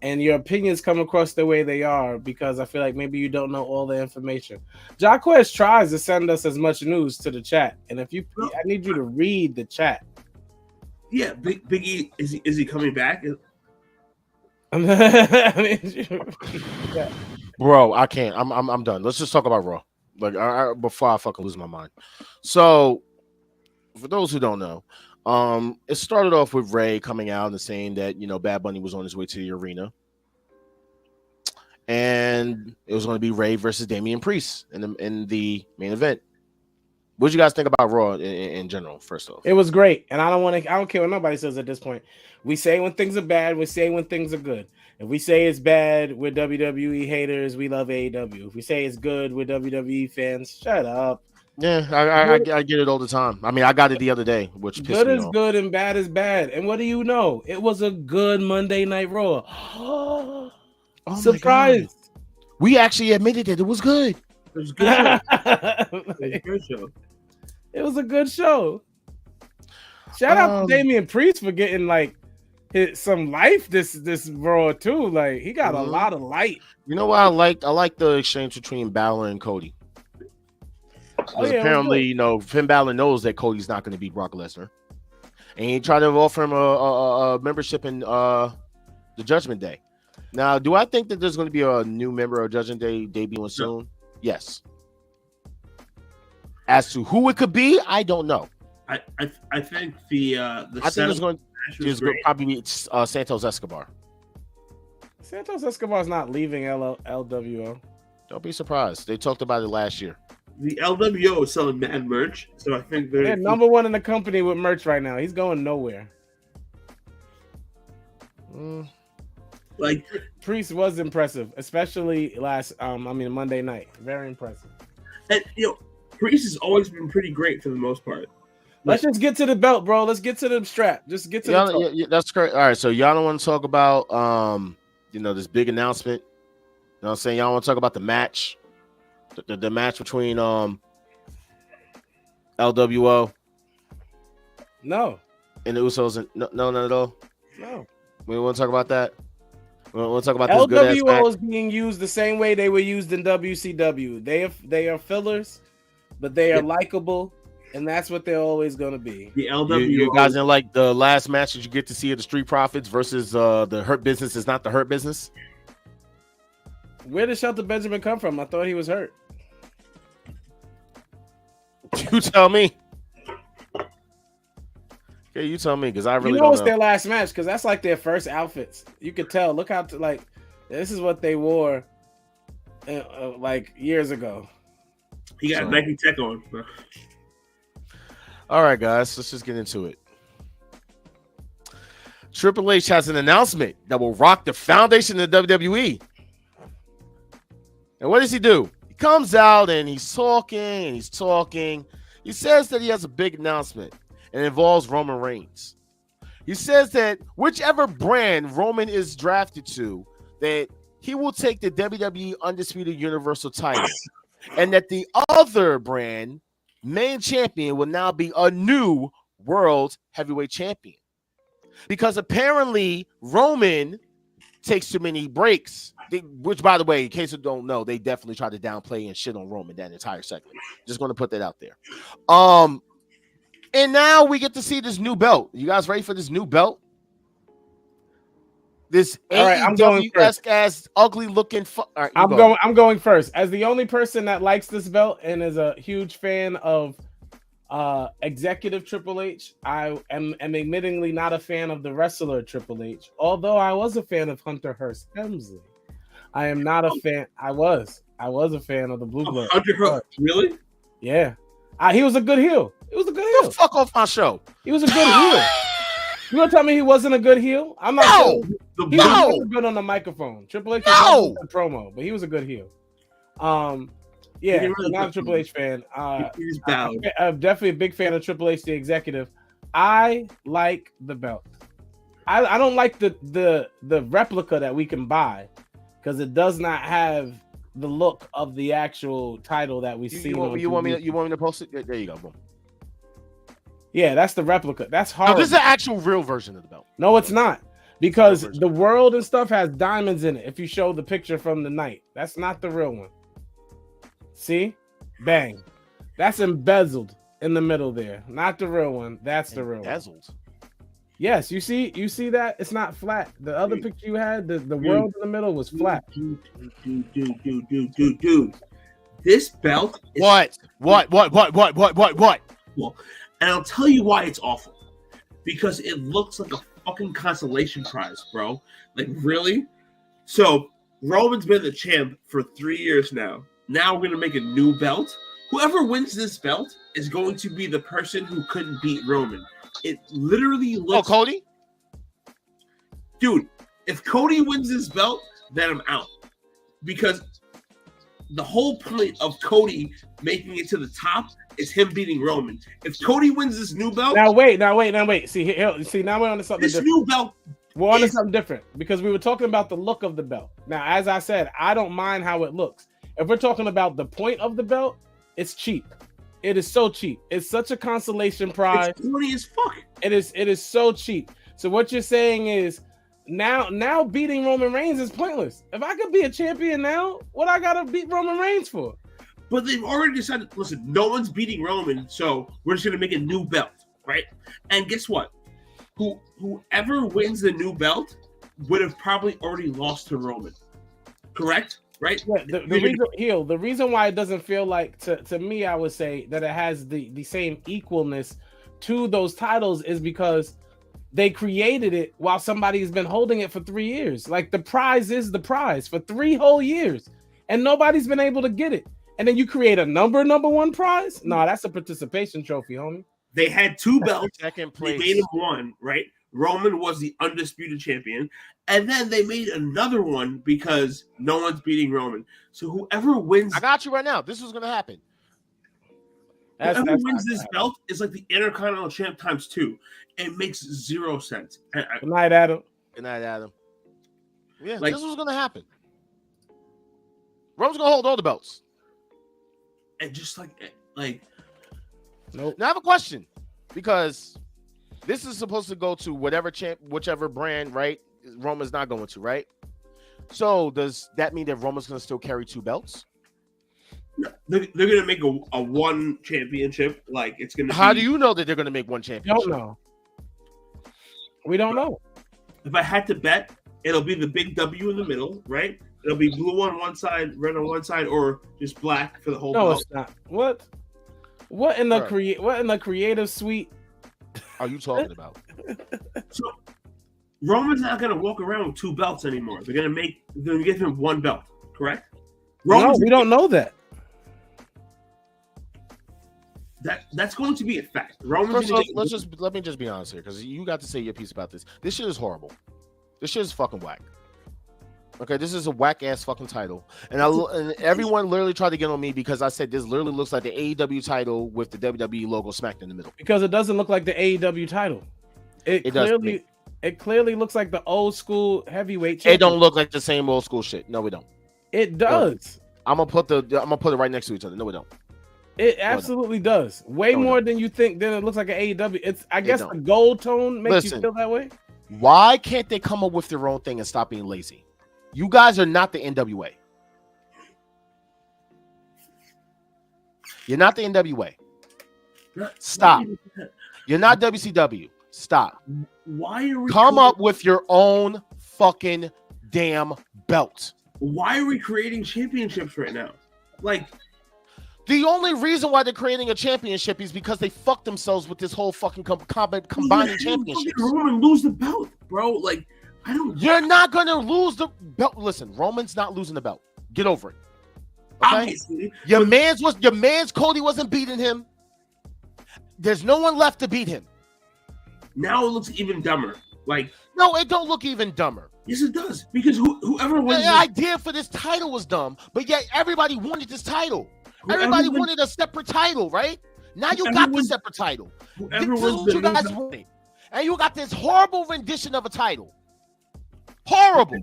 and your opinions come across the way they are because I feel like maybe you don't know all the information. Jacquez tries to send us as much news to the chat, and I need you to read the chat. Yeah, Big E is he coming back? Bro, I can't. I'm done. Let's just talk about Raw. Like before I fucking lose my mind. So, for those who don't know, it started off with Ray coming out and saying that Bad Bunny was on his way to the arena, and it was going to be Ray versus Damian Priest in the main event. What did you guys think about Raw in general? First off, it was great, and I don't care what nobody says at this point. We say when things are bad, we say when things are good. If we say it's bad, we're WWE haters. We love AEW. If we say it's good, we're WWE fans. Shut up. Yeah, I get it all the time. I mean, I got it the other day, which pissed good me is off. Good and bad is bad. And what do you know? It was a good Monday Night Raw. Oh, surprised. We actually admitted that it was good. It was a good show. It was a good show. It was a good show. Shout out to Damian Priest for getting some life this Raw too. Like he got a lot of light. You know what I liked? I like the exchange between Balor and Cody. Apparently, Finn Balor knows that Cody's not going to beat Brock Lesnar, and he tried to offer him a membership in the Judgment Day. Now, do I think that there's going to be a new member of Judgment Day debuting soon? Yes. As to who it could be, I don't know. I think I think it's going to probably be Santos Escobar. Santos Escobar's not leaving LWO. Don't be surprised. They talked about it last year. The LWO is selling mad merch, so I think they're number one in the company with merch right now. He's going nowhere. Like Priest was impressive, especially Monday night. Very impressive. And Priest has always been pretty great for the most part. Let's just get to the belt, bro. Let's get to the strap. Just get to the top. Yeah, that's correct. All right, so y'all don't want to talk about this big announcement. You know what I'm saying? Y'all want to talk about the match. The match between LWO. No. And the Usos. No, not at all. No. We want to talk about that. We want to talk about this LWO is being used the same way they were used in WCW. They are fillers, but they are likable, and that's what they're always going to be. The LWO. You guys didn't like the last match that you get to see of the Street Profits versus the Hurt Business is not the Hurt Business? Where did Shelton Benjamin come from? I thought he was hurt. You tell me. Okay, you tell me, because I really don't know. It's their last match, because that's like their first outfits. You could tell. Look how this is what they wore years ago. He got Nike Tech on. All right, guys, let's just get into it. Triple H has an announcement that will rock the foundation of the WWE. And what does he do? He comes out and he's talking and he's talking. He says that he has a big announcement and it involves Roman Reigns. He says that whichever brand Roman is drafted to, that he will take the WWE Undisputed Universal title, and that the other brand main champion will now be a new World Heavyweight Champion. Because apparently Roman takes too many breaks. Which, by the way, in case you don't know, they definitely tried to downplay and shit on Roman that entire segment. Just going to put that out there. And now we get to see this new belt. You guys ready for this new belt? This AEW-esque ass ugly looking. I'm going first. As the only person that likes this belt and is a huge fan of executive Triple H, I am admittingly not a fan of the wrestler Triple H. Although I was a fan of Hunter Hearst Helmsley, I am not a fan. I was a fan of the Blue Blood. Hunter Hearst, really? Yeah, he was a good heel. He was a good heel. Fuck off my show. He was a good heel. You gonna tell me he wasn't a good heel? I'm not. No, he was good on the microphone. Triple H was a promo, but he was a good heel. Yeah, not a Triple H fan. I'm definitely a big fan of Triple H, the executive. I like the belt. I don't like the replica that we can buy because it does not have the look of the actual title that we see. You want me to post it? There you go. Boom. Yeah, that's the replica. That's hard. No, this is the actual real version of the belt. No, it's not. Because the world and stuff has diamonds in it. If you show the picture from the night, that's not the real one. See? Bang. That's embezzled in the middle there. Not the real one. That's the real one. Embezzled. Yes, you see that? It's not flat. The other picture you had, the world in the middle was flat. Dude. This belt is What? Well, and I'll tell you why it's awful. Because it looks like a fucking consolation prize, bro. Like, really? So, Roman's been the champ for 3 years now. Now we're going to make a new belt. Whoever wins this belt is going to be the person who couldn't beat Roman. It literally looks... Oh, Cody? Dude, if Cody wins this belt, then I'm out. Because the whole point of Cody making it to the top is him beating Roman. If Cody wins this new belt... Now wait. See, now we're on to something this different. New belt... We're on to something different because we were talking about the look of the belt. Now, as I said, I don't mind how it looks. If we're talking about the point of the belt, it's cheap. It is so cheap. It's such a consolation prize. It's corny as fuck. It is so cheap. So what you're saying is now beating Roman Reigns is pointless. If I could be a champion now, what I gotta beat Roman Reigns for? But they've already decided, listen, no one's beating Roman, so we're just going to make a new belt, right? And guess what? Whoever wins the new belt would have probably already lost to Roman. Correct? Right? Yeah, the reason why it doesn't feel like, to me, I would say, that it has the same equalness to those titles is because they created it while somebody's been holding it for 3 years. Like, the prize is the prize for 3 whole years, and nobody's been able to get it. And then you create a number one prize? No, that's a participation trophy, homie. They had 2 belts. Second place. They made him one, right? Roman was the undisputed champion. And then they made another one because no one's beating Roman. So whoever wins... I got you right now. This was going to happen. Whoever wins this belt is like the Intercontinental Champ times 2. It makes 0 sense. Good night, Adam. Yeah, this was going to happen. Roman's going to hold all the belts. And just like nope. Now I have a question because this is supposed to go to whichever brand, right? Roman's not going to, right? So does that mean that Roman's going to still carry 2 belts? They're going to make a one championship. Like it's going to. How do you know that they're going to make one championship? Don't know. We don't know. If I had to bet, it'll be the big W in the middle, right? It'll be blue on one side, red on one side, or just black for the whole. No, belt. it's not. What in the creative suite are you talking about? So Roman's not gonna walk around with 2 belts anymore. They're gonna give him 1 belt, correct? No, we don't know that. That's going to be a fact. Let me just be honest here, because you got to say your piece about this. This shit is horrible. This shit is fucking whack. Okay, this is a whack ass fucking title, and everyone literally tried to get on me because I said this literally looks like the AEW title with the WWE logo smacked in the middle. Because it doesn't look like the AEW title. It clearly looks like the old school heavyweight champion. It don't look like the same old school shit. No, we don't. It does. I'm gonna put it right next to each other. No, we don't. It absolutely does. Way more than you think. Then it looks like an AEW. I guess the gold tone makes you feel that way. Why can't they come up with their own thing and stop being lazy? You guys are not the NWA. You're not the NWA. Stop. You're not WCW. Stop. Why are we come up with your own fucking damn belt? Why are we creating championships right now? Like, the only reason why they're creating a championship is because they fucked themselves with this whole fucking combining championships. Roman lose the belt, bro. Like, I don't. You're not gonna lose the belt. Listen, Roman's not losing the belt. Get over it. Okay? Obviously, Your man's Cody wasn't beating him. There's no one left to beat him. Now it looks even dumber. Like, no, it don't look even dumber. Yes, it does. Because whoever wins the idea for this title was dumb, but yet everybody wanted this title. Everybody wanted a separate title, right? Now you got the separate title. Whoever this is what you guys wanted. And you got this horrible rendition of a title. Horrible.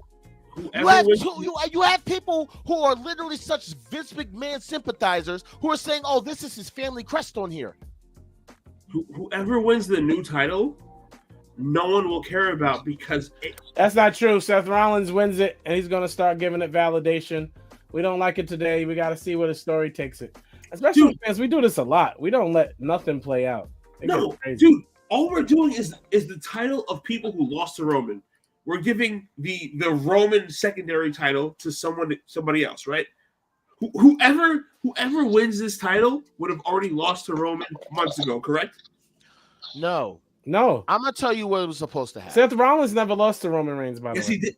You have people who are literally such Vince McMahon sympathizers who are saying, oh, this is his family crest on here. Whoever wins the new title, no one will care about because that's not true. Seth Rollins wins it, and he's going to start giving it validation. We don't like it today. We got to see where the story takes it. Especially fans, we do this a lot. We don't let nothing play out. No, dude, all we're doing is the title of people who lost to Roman. We're giving the Roman secondary title to somebody else, right? Whoever wins this title would have already lost to Roman months ago, correct? No. I'm gonna tell you what was supposed to happen. Seth Rollins never lost to Roman Reigns, by the way. Yes, he did.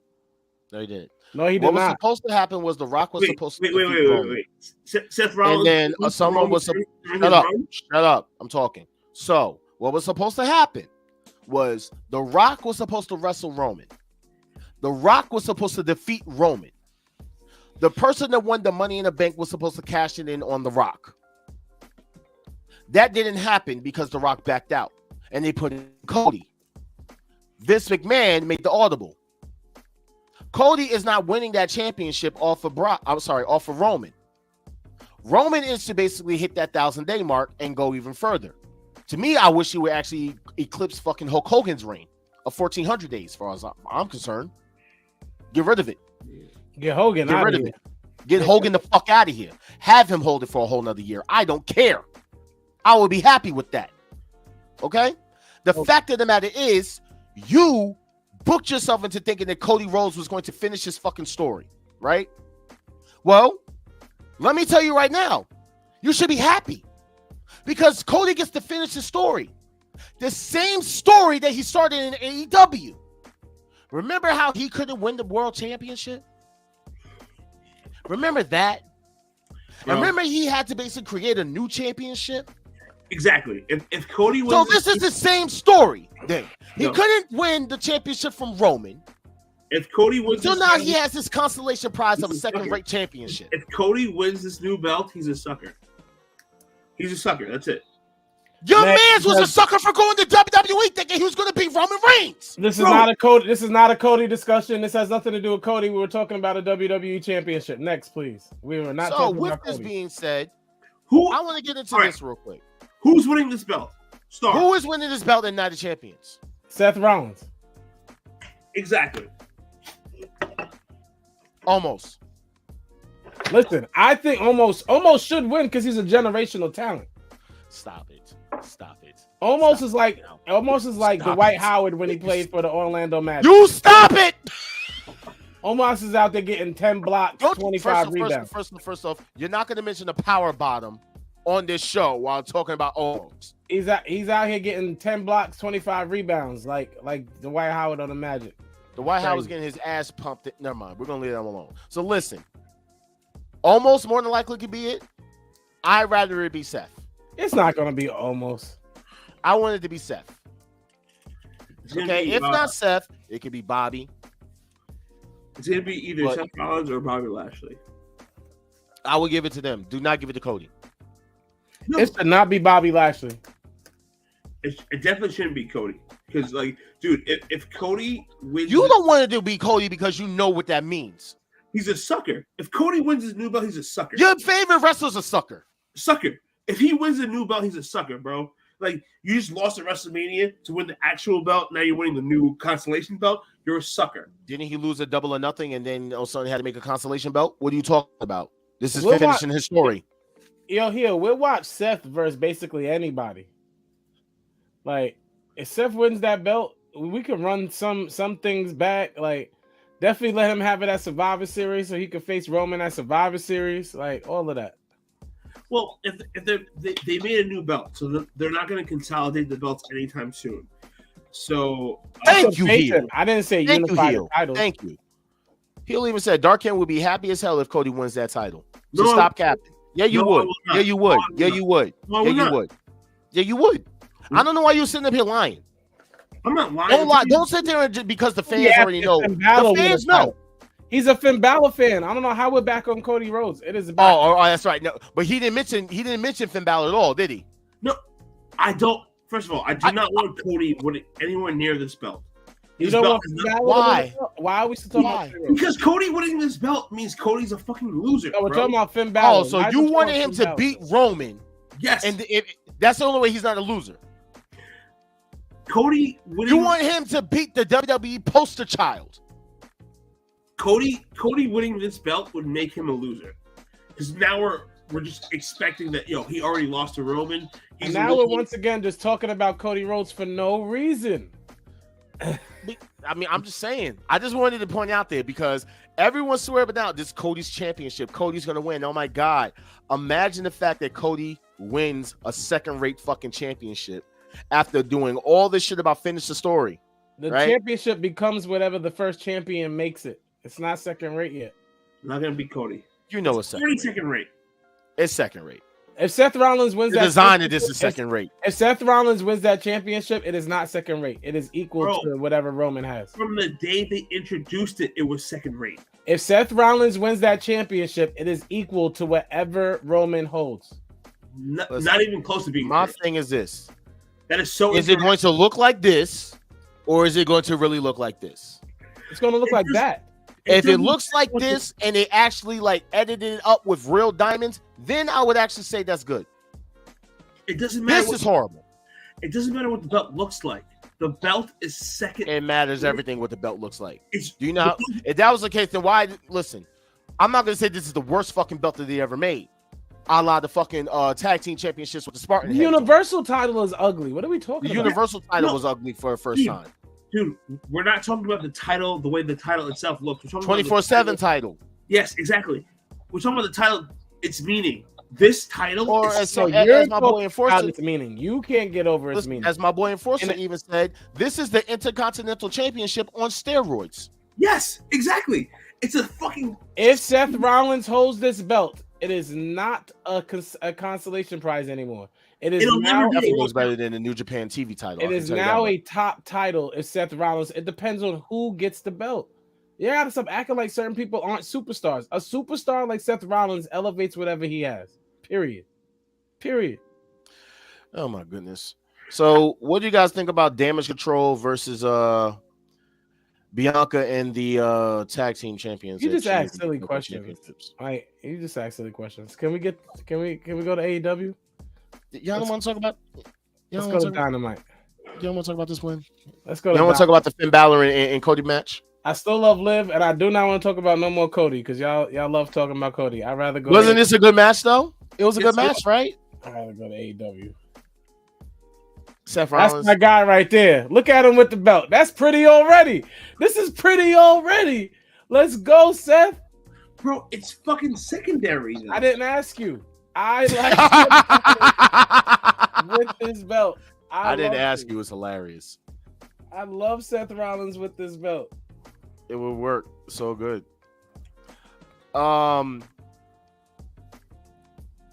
No, he didn't. No, he did not. What was supposed to happen was The Rock was supposed to wait. Seth Rollins. And then someone was shut up. I'm talking. So what was supposed to happen was The Rock was supposed to wrestle Roman. The Rock was supposed to defeat Roman. The person that won the Money in the Bank was supposed to cash it in on The Rock. That didn't happen because The Rock backed out, and they put in Cody. Vince McMahon made the audible. Cody is not winning that championship off of Roman. Roman is to basically hit that 1,000-day mark and go even further. To me, I wish he would actually eclipse fucking Hulk Hogan's reign of 1,400 days, as far as I'm concerned. Get rid of it. Get Hogan out of here. Get Hogan the fuck out of here. Have him hold it for a whole nother year. I don't care. I would be happy with that. Okay? The fact of the matter is, you booked yourself into thinking that Cody Rhodes was going to finish his fucking story, right? Well, let me tell you right now, you should be happy because Cody gets to finish his story. The same story that he started in AEW. Remember how he couldn't win the world championship? Remember that? Well, remember he had to basically create a new championship? Exactly. If Cody wins, so this is the same story then. He couldn't win the championship from Roman. If Cody wins, so now he has this consolation prize of a second-rate championship. If Cody wins this new belt, he's a sucker. He's a sucker. That's it. Your man's was a sucker for going to WWE thinking he was going to beat Roman Reigns. This is not a Cody discussion. This has nothing to do with Cody. We were talking about a WWE championship. Next, please. We were not talking about Cody. So with this being said, I want to get into this real quick. Who's winning this belt? Who is winning this belt and Night of Champions? Seth Rollins. Exactly. Almost. Listen, I think almost should win because he's a generational talent. Stop it. Almost is like Dwight Howard when he played for the Orlando Magic. You stop it. Almost is out there getting 10 blocks, 25 rebounds. First off, you're not going to mention the power bottom on this show while talking about Almost. He's out here getting 10 blocks, 25 rebounds, like Dwight Howard on the Magic. Dwight Howard's getting his ass pumped. Never mind. We're going to leave that alone. So listen, Almost more than likely could be it. I'd rather it be Seth. It's not going to be Almost. I want it to be Seth. Okay, if not Seth, it could be Bobby. It's going to be either Seth Rollins or Bobby Lashley. I will give it to them. Do not give it to Cody. No. It should not be Bobby Lashley. It definitely shouldn't be Cody. Because, dude, if Cody wins... You don't want it to be Cody because you know what that means. He's a sucker. If Cody wins his new belt, he's a sucker. Your favorite wrestler's a sucker. Sucker. If he wins a new belt, he's a sucker, bro. Like, you just lost at WrestleMania to win the actual belt. Now you're winning the new constellation belt. You're a sucker. Didn't he lose a Double or Nothing and then all of a sudden had to make a consolation belt? What are you talking about? This is finishing his story. We'll watch Seth versus basically anybody. Like, if Seth wins that belt, we can run some things back. Like, definitely let him have it at Survivor Series so he could face Roman at Survivor Series. Like, all of that. Well, if they made a new belt, so they're not going to consolidate the belts anytime soon. So thank you, Heel. I didn't say unify the title. Thank you. Heel even said Dark Ken would be happy as hell if Cody wins that title. So No, stop capping. Yeah, you would. Yeah, you would. Yeah, you would. No, yeah, you would. Yeah, you would. I don't know why you're sitting up here lying. I'm not lying. Don't lie. Don't sit there and just because the fans already know. The fans know. He's a Finn Balor fan. I don't know how we're back on Cody Rhodes. It is about. Oh, that's right. No, but he didn't mention Finn Balor at all, did he? No, I don't. First of all, I do not want Cody winning anywhere near this belt. Why? Why are we still talking about? Because Cody winning this belt means Cody's a fucking loser. No, we're talking about Finn Balor. Oh, so you wanted him to beat Roman? Yes. And that's the only way he's not a loser. Cody winning. You want him to beat the WWE poster child? Cody winning this belt would make him a loser. Because now we're just expecting that he already lost to Roman. And now we're once again just talking about Cody Rhodes for no reason. I mean, I'm just saying. I just wanted to point out there because everyone's swearing out this Cody's championship. Cody's gonna win. Oh my God! Imagine the fact that Cody wins a second-rate fucking championship after doing all this shit about finish the story. The championship becomes whatever the first champion makes it. It's not second rate yet. Not gonna be Cody. You know it's second rate. It's second rate. If Seth Rollins wins the design of this is second rate. If Seth Rollins wins that championship, it is not second rate. It is equal to whatever Roman has. From the day they introduced it, it was second rate. If Seth Rollins wins that championship, it is equal to whatever Roman holds. Not even close to being. My thing is this. That is so. Is it going to look like this, or is it going to really look like this? It's going to look like that. If it looks like this and they actually like edited it up with real diamonds, then I would actually say that's good. It doesn't matter. This is horrible. It doesn't matter what the belt looks like. The belt is second. It matters everything what the belt looks like. Do you know? If that was the case, then why? Listen, I'm not gonna say this is the worst fucking belt that they ever made. A la the fucking tag team championships with the Spartan. The Universal title is ugly. What are we talking about? The Universal title was ugly for the first time. Dude, we're not talking about the title the way the title itself looks. 24/7 title. Yes, exactly. We're talking about the title, its meaning. This title, or as my boy Enforcer, its meaning. You can't get over its meaning. As my boy Enforcer even said, this is the Intercontinental Championship on steroids. Yes, exactly. It's a fucking. If Seth Rollins holds this belt, it is not a consolation prize anymore. It is now definitely better than the New Japan TV title. It is now a top title. If Seth Rollins, it depends on who gets the belt. You gotta stop acting like certain people aren't superstars. A superstar like Seth Rollins elevates whatever he has. Period. Oh my goodness. So, what do you guys think about Damage Control versus Bianca and the tag team champions? You just ask silly questions. Right? You just ask silly questions. Can we go to AEW? Y'all don't want to talk about? Let's go to Dynamite. You don't want to talk about this one? Let's go. You don't want to talk about the Finn Balor and Cody match? I still love Liv, and I do not want to talk about no more Cody because y'all love talking about Cody. I'd rather go. Wasn't this a good match though? It was a good match, right? I'd rather go to AEW. Seth Rollins. That's my guy right there. Look at him with the belt. That's pretty already. This is pretty already. Let's go, Seth. Bro, it's fucking secondary. I didn't ask you. I like with this belt. I didn't ask you. It's hilarious. I love Seth Rollins with this belt. It would work so good. The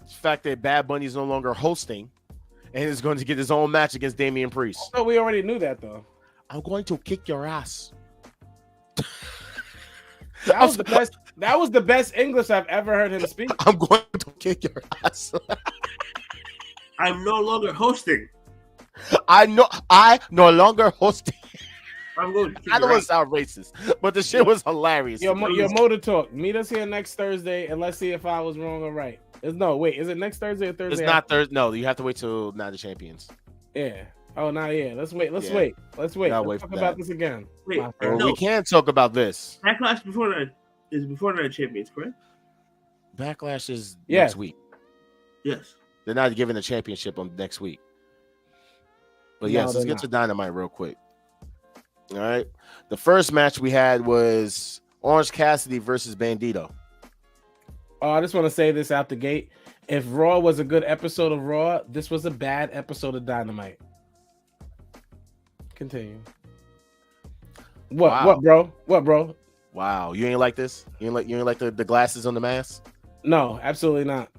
fact that Bad Bunny is no longer hosting and is going to get his own match against Damian Priest. Oh, we already knew that though. I'm going to kick your ass. That was the best. That was the best English I've ever heard him speak. I'm going to kick your ass. I'm no longer hosting. I no longer hosting. I'm going to I don't want to sound racist, but the shit was hilarious. Your motor talk. Meet us here next Thursday, and let's see if I was wrong or right. Is it next Thursday or Thursday? It's not Thursday. No, you have to wait till Night of Champions. Yeah. Oh, not yeah. Let's wait. Let's Yeah. wait. Let's wait. Gotta Let's wait talk for about that. this again. Wait, my Well, friend. we can talk about this. Backlash before the champions, correct? Backlash is Yeah. next week. Yes. They're not giving the championship on next week. But No, yes, let's they're get not. to Dynamite real quick. All right. The first match we had was Orange Cassidy versus Bandito. Oh, I just want to say this out the gate. If Raw was a good episode of Raw, this was a bad episode of Dynamite. Continue. What? Wow. What, bro? What, bro? Wow, you ain't like this? You ain't like the glasses on the mask? No, absolutely not.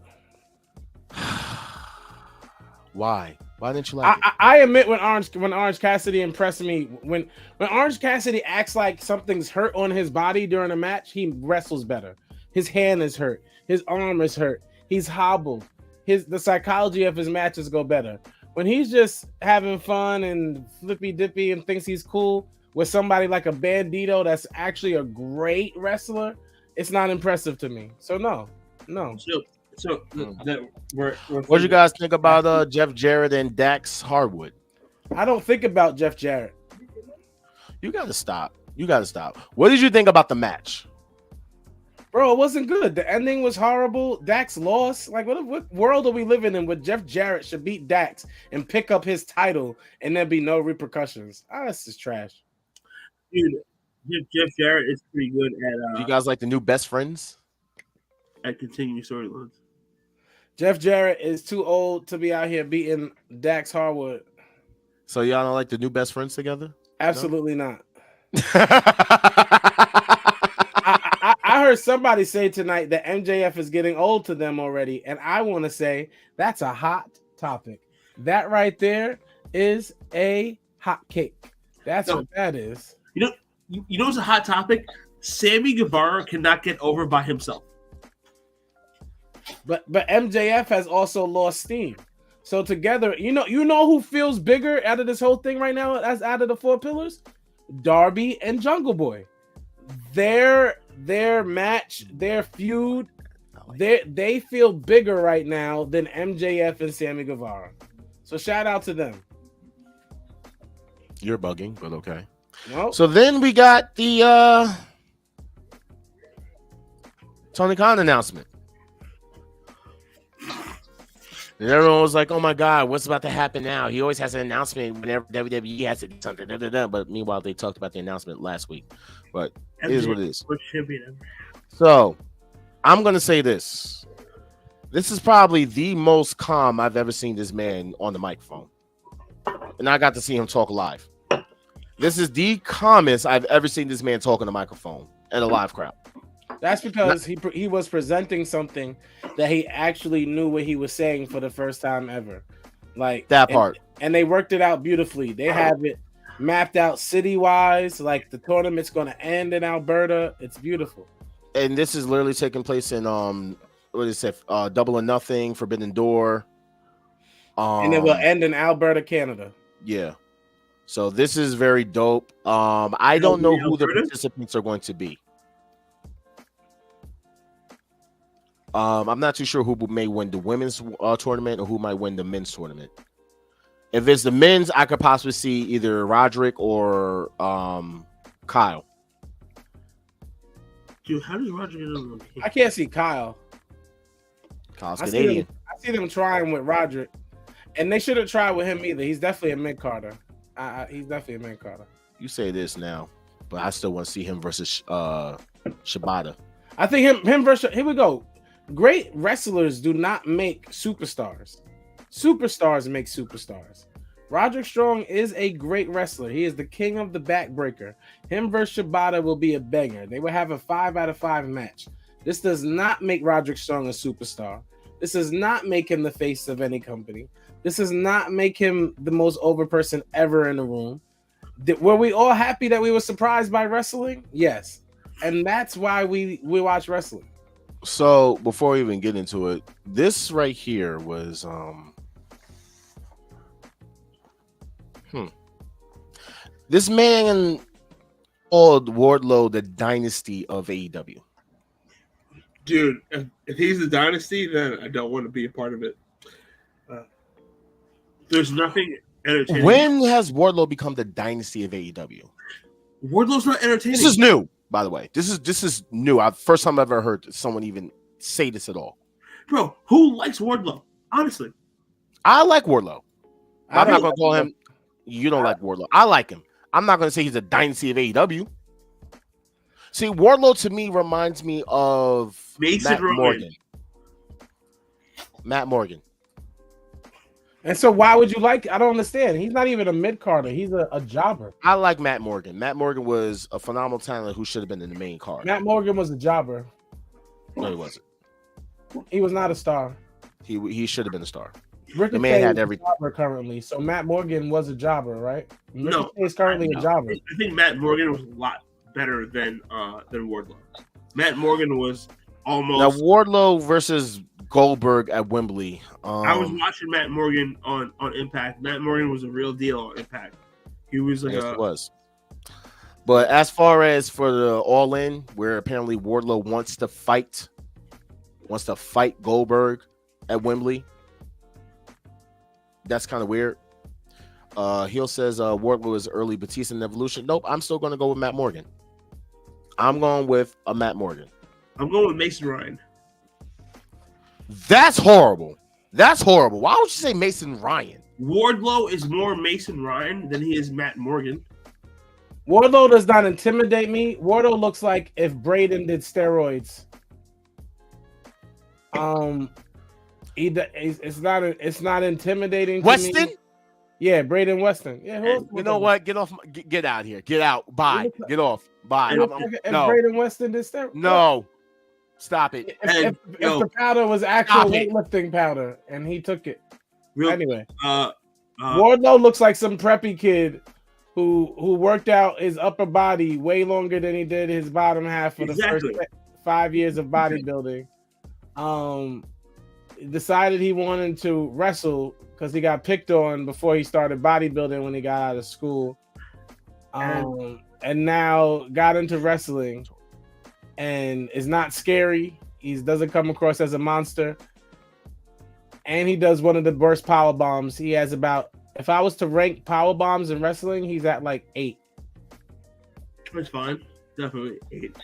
Why? Why didn't you like it? I admit when Orange Cassidy impressed me, when Orange Cassidy acts like something's hurt on his body during a match, he wrestles better. His hand is hurt, his arm is hurt, he's hobbled. The psychology of his matches go better. When he's just having fun and flippy dippy and thinks he's cool with somebody like a Bandito that's actually a great wrestler, it's not impressive to me. So no. What do you guys think about Jeff Jarrett and Dax Harwood? I don't think about Jeff Jarrett. You gotta stop. What did you think about the match? Bro, it wasn't good. The ending was horrible. Dax lost. Like, what world are we living in where Jeff Jarrett should beat Dax and pick up his title and there be no repercussions? This is trash. Dude, Jeff Jarrett is pretty good at. Do you guys like the new best friends? At continuing storylines. Jeff Jarrett is too old to be out here beating Dax Harwood. So y'all don't like the new best friends together? Absolutely not. I heard somebody say tonight that MJF is getting old to them already, and I want to say that's a hot topic. That right there is a hot cake. That's what that is. You know what's a hot topic? Sammy Guevara cannot get over by himself. But MJF has also lost steam. So together, you know who feels bigger out of this whole thing right now as out of the four pillars? Darby and Jungle Boy. Their match, their feud, they feel bigger right now than MJF and Sammy Guevara. So shout out to them. You're bugging, but okay. Nope. So then we got the Tony Khan announcement. And everyone was like, oh my God, what's about to happen now? He always has an announcement whenever WWE has to do something. But meanwhile, they talked about the announcement last week. But it is what it is. So I'm going to say this. This is probably the most calm I've ever seen this man on the microphone. And I got to see him talk live. This is the calmest I've ever seen this man talk on the microphone at a live crowd. That's because he was presenting something that he actually knew what he was saying for the first time ever. Like that part. And they worked it out beautifully. They have it mapped out city-wise. Like the tournament's going to end in Alberta. It's beautiful. And this is literally taking place in what is it? Double or Nothing, Forbidden Door. And it will end in Alberta, Canada. Yeah. So this is very dope. I don't know who the participants are going to be. I'm not too sure who may win the women's tournament or who might win the men's tournament. If it's the men's, I could possibly see either Roderick or Kyle. Dude, how does Roderick get on? I can't see Kyle. Kyle's Canadian. I see them trying with Roderick. And they shouldn't try with him either. He's definitely a mid-carder. He's definitely a mid-carder. You say this now, but I still want to see him versus Shibata. I think him versus... Here we go. Great wrestlers do not make superstars. Superstars make superstars. Roderick Strong is a great wrestler. He is the king of the backbreaker. Him versus Shibata will be a banger. They will have a 5 out of 5 match. This does not make Roderick Strong a superstar. This does not make him the face of any company. This does not make him the most over person ever in the room. Were we all happy that we were surprised by wrestling? Yes. And that's why we watch wrestling. So before we even get into it, this right here was this man called Wardlow the dynasty of AEW. Dude, if he's the dynasty, then I don't want to be a part of it. There's nothing entertaining. When has Wardlow become the dynasty of AEW? Wardlow's not entertaining. This is new, by the way. This is new. First time I've ever heard someone even say this at all. Bro, who likes Wardlow? Honestly. I like Wardlow. I'm not going to call him. him. You don't like Wardlow. I like him. I'm not going to say he's a dynasty of AEW. See, Wardlow to me reminds me of Matt Morgan. Matt Morgan. And so why would you like? I don't understand. He's not even a mid-carder. He's a jobber. I like Matt Morgan. Matt Morgan was a phenomenal talent who should have been in the main card. Matt Morgan was a jobber. No, he wasn't. He was not a star. He should have been a star. Ricochet The man had everything. Currently, so Matt Morgan was a jobber, right? No, Ricochet is currently a jobber. I think Matt Morgan was a lot better than Wardlow. Matt Morgan was almost. Now Wardlow versus Goldberg at Wembley. I was watching Matt Morgan on Impact. Matt Morgan was a real deal on Impact. He was like yes, it was. But as far as for the All In, where apparently Wardlow wants to fight Goldberg at Wembley, that's kind of weird. Heel says Wardlow is early Batista in Evolution. Nope, I'm still going to go with Matt Morgan. I'm going with a Matt Morgan. I'm going with Mason Ryan. That's horrible. That's horrible. Why would you say Mason Ryan? Wardlow is more Mason Ryan than he is Matt Morgan. Wardlow does not intimidate me. Wardlow looks like if Braden did steroids. It's not intimidating. Weston? To me. Yeah, Braden Weston. Yeah, you know what? Get off. Get out of here. Get out. Bye. Get off. Bye. If Braden Weston did steroids. No. Stop it. If the powder was actual weightlifting powder and he took it. Anyway, Wardlow looks like some preppy kid who worked out his upper body way longer than he did his bottom half for the first 5 years of bodybuilding. Decided he wanted to wrestle because he got picked on before he started bodybuilding when he got out of school. And now got into wrestling and is not scary. He doesn't come across as a monster. And he does one of the worst power bombs. He has about, if I was to rank power bombs in wrestling, he's at like 8. That's fine. Definitely 8.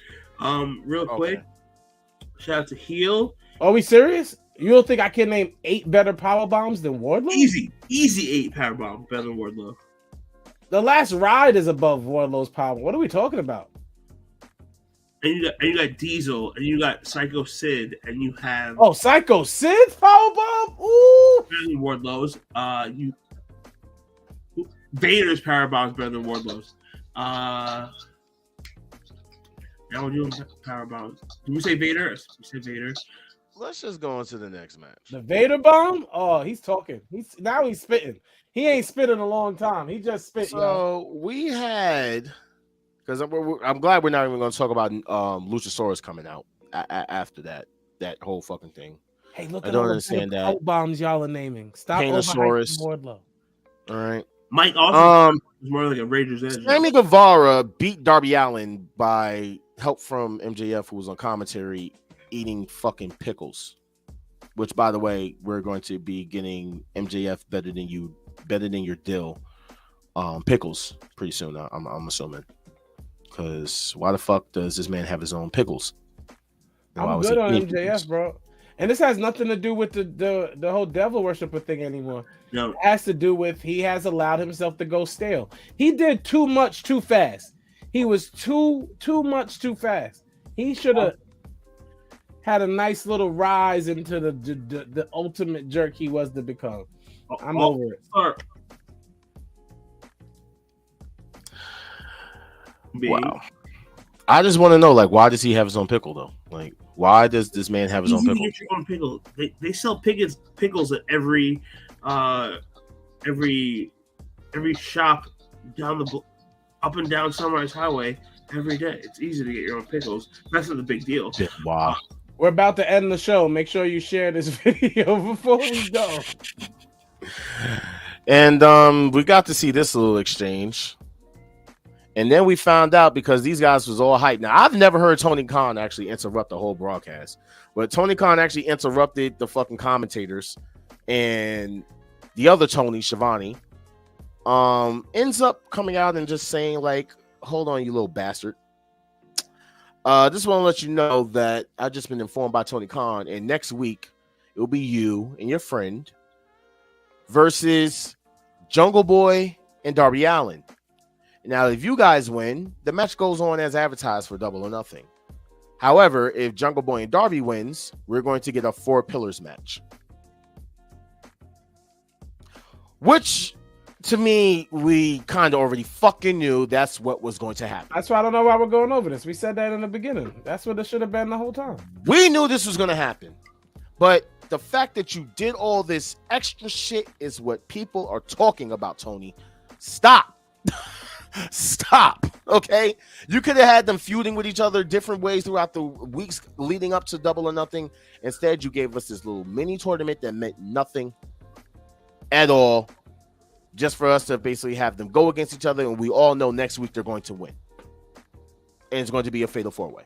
Real quick, shout out to Heel. Are we serious? You don't think I can name 8 better power bombs than Wardlow? Easy 8 power bombs better than Wardlow. The Last Ride is above Wardlow's power. What are we talking about? And you got Diesel, and you got Psycho Sid, and you have Psycho Sid's power bomb. Ooh, better than Wardlow's. Vader's power bomb is better than Wardlow's. Now we're doing power bombs. Did we say Vader? We said Vader. Let's just go on to the next match. The Vader bomb? Oh, he's talking. He's spitting. He ain't spit in a long time. He just spit. So we had, because I'm glad we're not even going to talk about Luchasaurus coming out after that whole fucking thing. Hey, look! I don't understand that. Power bombs y'all are naming. Stop Painosaurus. Wardlow. All right. Mike also is more like a Rager's Edge. Sammy Guevara beat Darby Allin by help from MJF, who was on commentary eating fucking pickles. Which, by the way, we're going to be getting MJF better than your dill pickles pretty soon. I'm assuming, because why the fuck does this man have his own pickles? I'm good on MJF, pickles? Bro. And this has nothing to do with the whole devil worshiper thing anymore. No, it has to do with he has allowed himself to go stale. He did too much too fast. He was too much too fast. He should have had a nice little rise into the ultimate jerk he was to become. I'm over it. Wow. I just want to know, like, why does he have his own pickle though? Like, why does this man have his own pickle? Get your own pickle. They sell pickles at every shop down up and down Sunrise Highway every day. It's easy to get your own pickles. That's not a big deal. Wow. We're about to end the show. Make sure you share this video before we go. And we got to see this little exchange. And then we found out, because these guys was all hyped. Now, I've never heard Tony Khan actually interrupt the whole broadcast. But Tony Khan actually interrupted the fucking commentators. And the other Tony, Schiavone, ends up coming out and just saying like, hold on, you little bastard. Just want to let you know that I've just been informed by Tony Khan, and next week it will be you and your friend versus Jungle Boy and Darby Allin. Now, if you guys win, the match goes on as advertised for Double or Nothing. However, if Jungle Boy and Darby wins, we're going to get a 4 pillars match. Which, to me, we kind of already fucking knew that's what was going to happen. That's why I don't know why we're going over this. We said that in the beginning. That's what it should have been the whole time. We knew this was going to happen. But the fact that you did all this extra shit is what people are talking about, Tony. Stop. Stop. Okay? You could have had them feuding with each other different ways throughout the weeks leading up to Double or Nothing. Instead, you gave us this little mini tournament that meant nothing at all, just for us to basically have them go against each other, and we all know next week they're going to win. And it's going to be a fatal 4-way.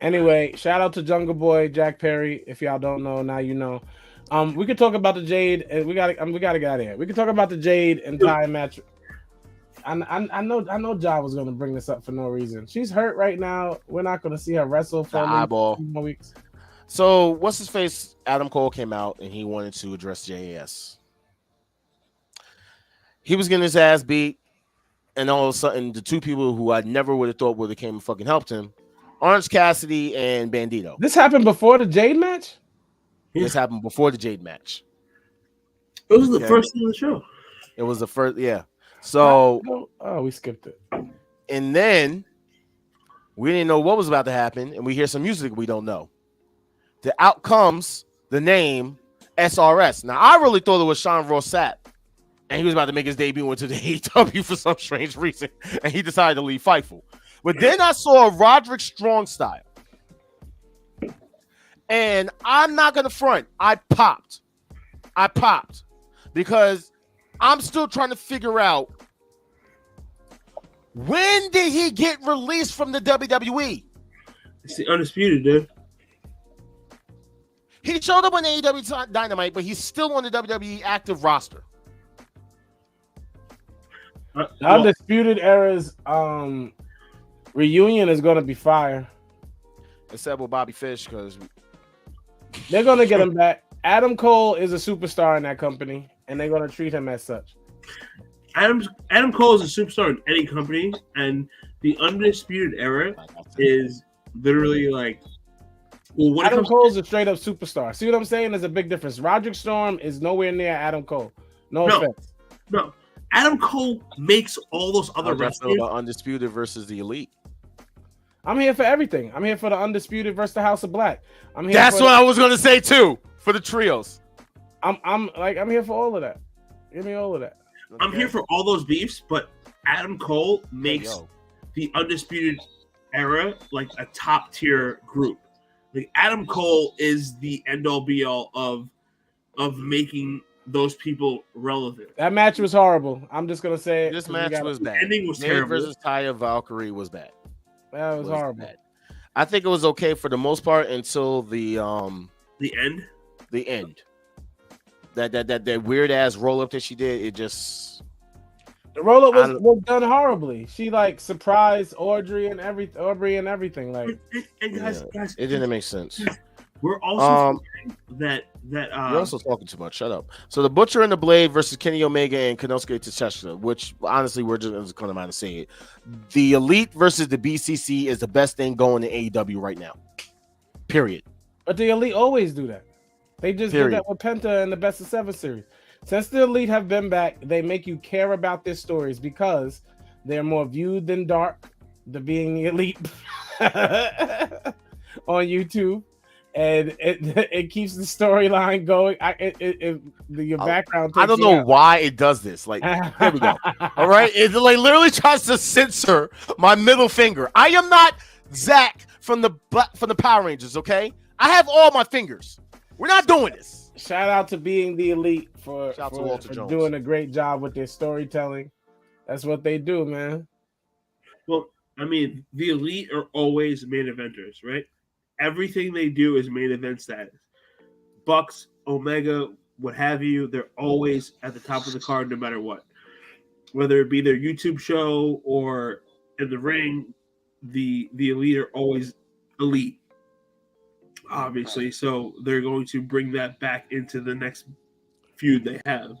Anyway, shout out to Jungle Boy, Jack Perry. If y'all don't know, now you know. We could talk about the Jade, and we gotta get out of here. We could talk about the Jade and Ty match. I know Ja was gonna bring this up for no reason. She's hurt right now. We're not gonna see her wrestle for eyeball. 2 more weeks. So what's his face? Adam Cole came out and he wanted to address JAS. He was getting his ass beat, and all of a sudden, the 2 people who I never would have thought would have came and fucking helped him, Orange Cassidy and Bandito. This happened before the Jade match? This happened before the Jade match. It was the first thing of the show. It was the first, yeah. So, we skipped it. And then we didn't know what was about to happen, and we hear some music we don't know. The out comes the name SRS. Now, I really thought it was Sean Rossap, and he was about to make his debut into the AEW for some strange reason, and he decided to leave Fightful. But then I saw Roderick Strong Style, and I'm not gonna front. I popped because I'm still trying to figure out, when did he get released from the WWE? It's the Undisputed, dude. He showed up on AEW Dynamite, but he's still on the WWE active roster. The Undisputed Era's reunion is going to be fire. Except with Bobby Fish, because they're going to get him back. Adam Cole is a superstar in that company, and they're going to treat him as such. Adam Cole is a superstar in any company, and the Undisputed Era is literally like, well, Adam Cole's a straight up superstar. See what I'm saying? There's a big difference. Roderick Strong is nowhere near Adam Cole. No offense. No. Adam Cole makes all those other wrestlers. About Undisputed versus the Elite. I'm here for everything. I'm here for the Undisputed versus the House of Black. I'm here. That's what I was going to say too, for the trios. I'm here for all of that. Give me all of that. Okay. I'm here for all those beefs, but Adam Cole makes the Undisputed Era like a top tier group. Like Adam Cole is the end all be all of making those people relevant. That match was horrible. I'm just gonna say this match was bad. The ending was terrible. Versus Taya Valkyrie was bad. That was horrible. Bad. I think it was okay for the most part until the end. The end. That weird ass roll up that she did. It just the roll up was done horribly. She like surprised Aubrey and everything. Like, and guys, it didn't make sense. We're also that you're also talking too much. Shut up. So the Butcher and the Blade versus Kenny Omega and Konosuke Takeshita, which honestly we're just going to say it. The Elite versus the BCC is the best thing going in AEW right now. Period. But the Elite always do that. They just did that with Penta in the Best of 7 series. Since the Elite have been back, they make you care about their stories because they're more viewed than Dark, the being the Elite on YouTube. And it keeps the storyline going. Your background. I don't know why it does this. Like, here we go. All right, it like literally tries to censor my middle finger. I am not Zach from the Power Rangers. Okay, I have all my fingers. We're not doing this. Shout out to being the Elite for doing a great job with their storytelling. That's what they do, man. Well, I mean, the Elite are always main eventers, right? Everything they do is main event status. Bucks, Omega, what have you. They're always at the top of the card no matter what. Whether it be their YouTube show or in the ring, the Elite are always elite, obviously. So they're going to bring that back into the next feud they have.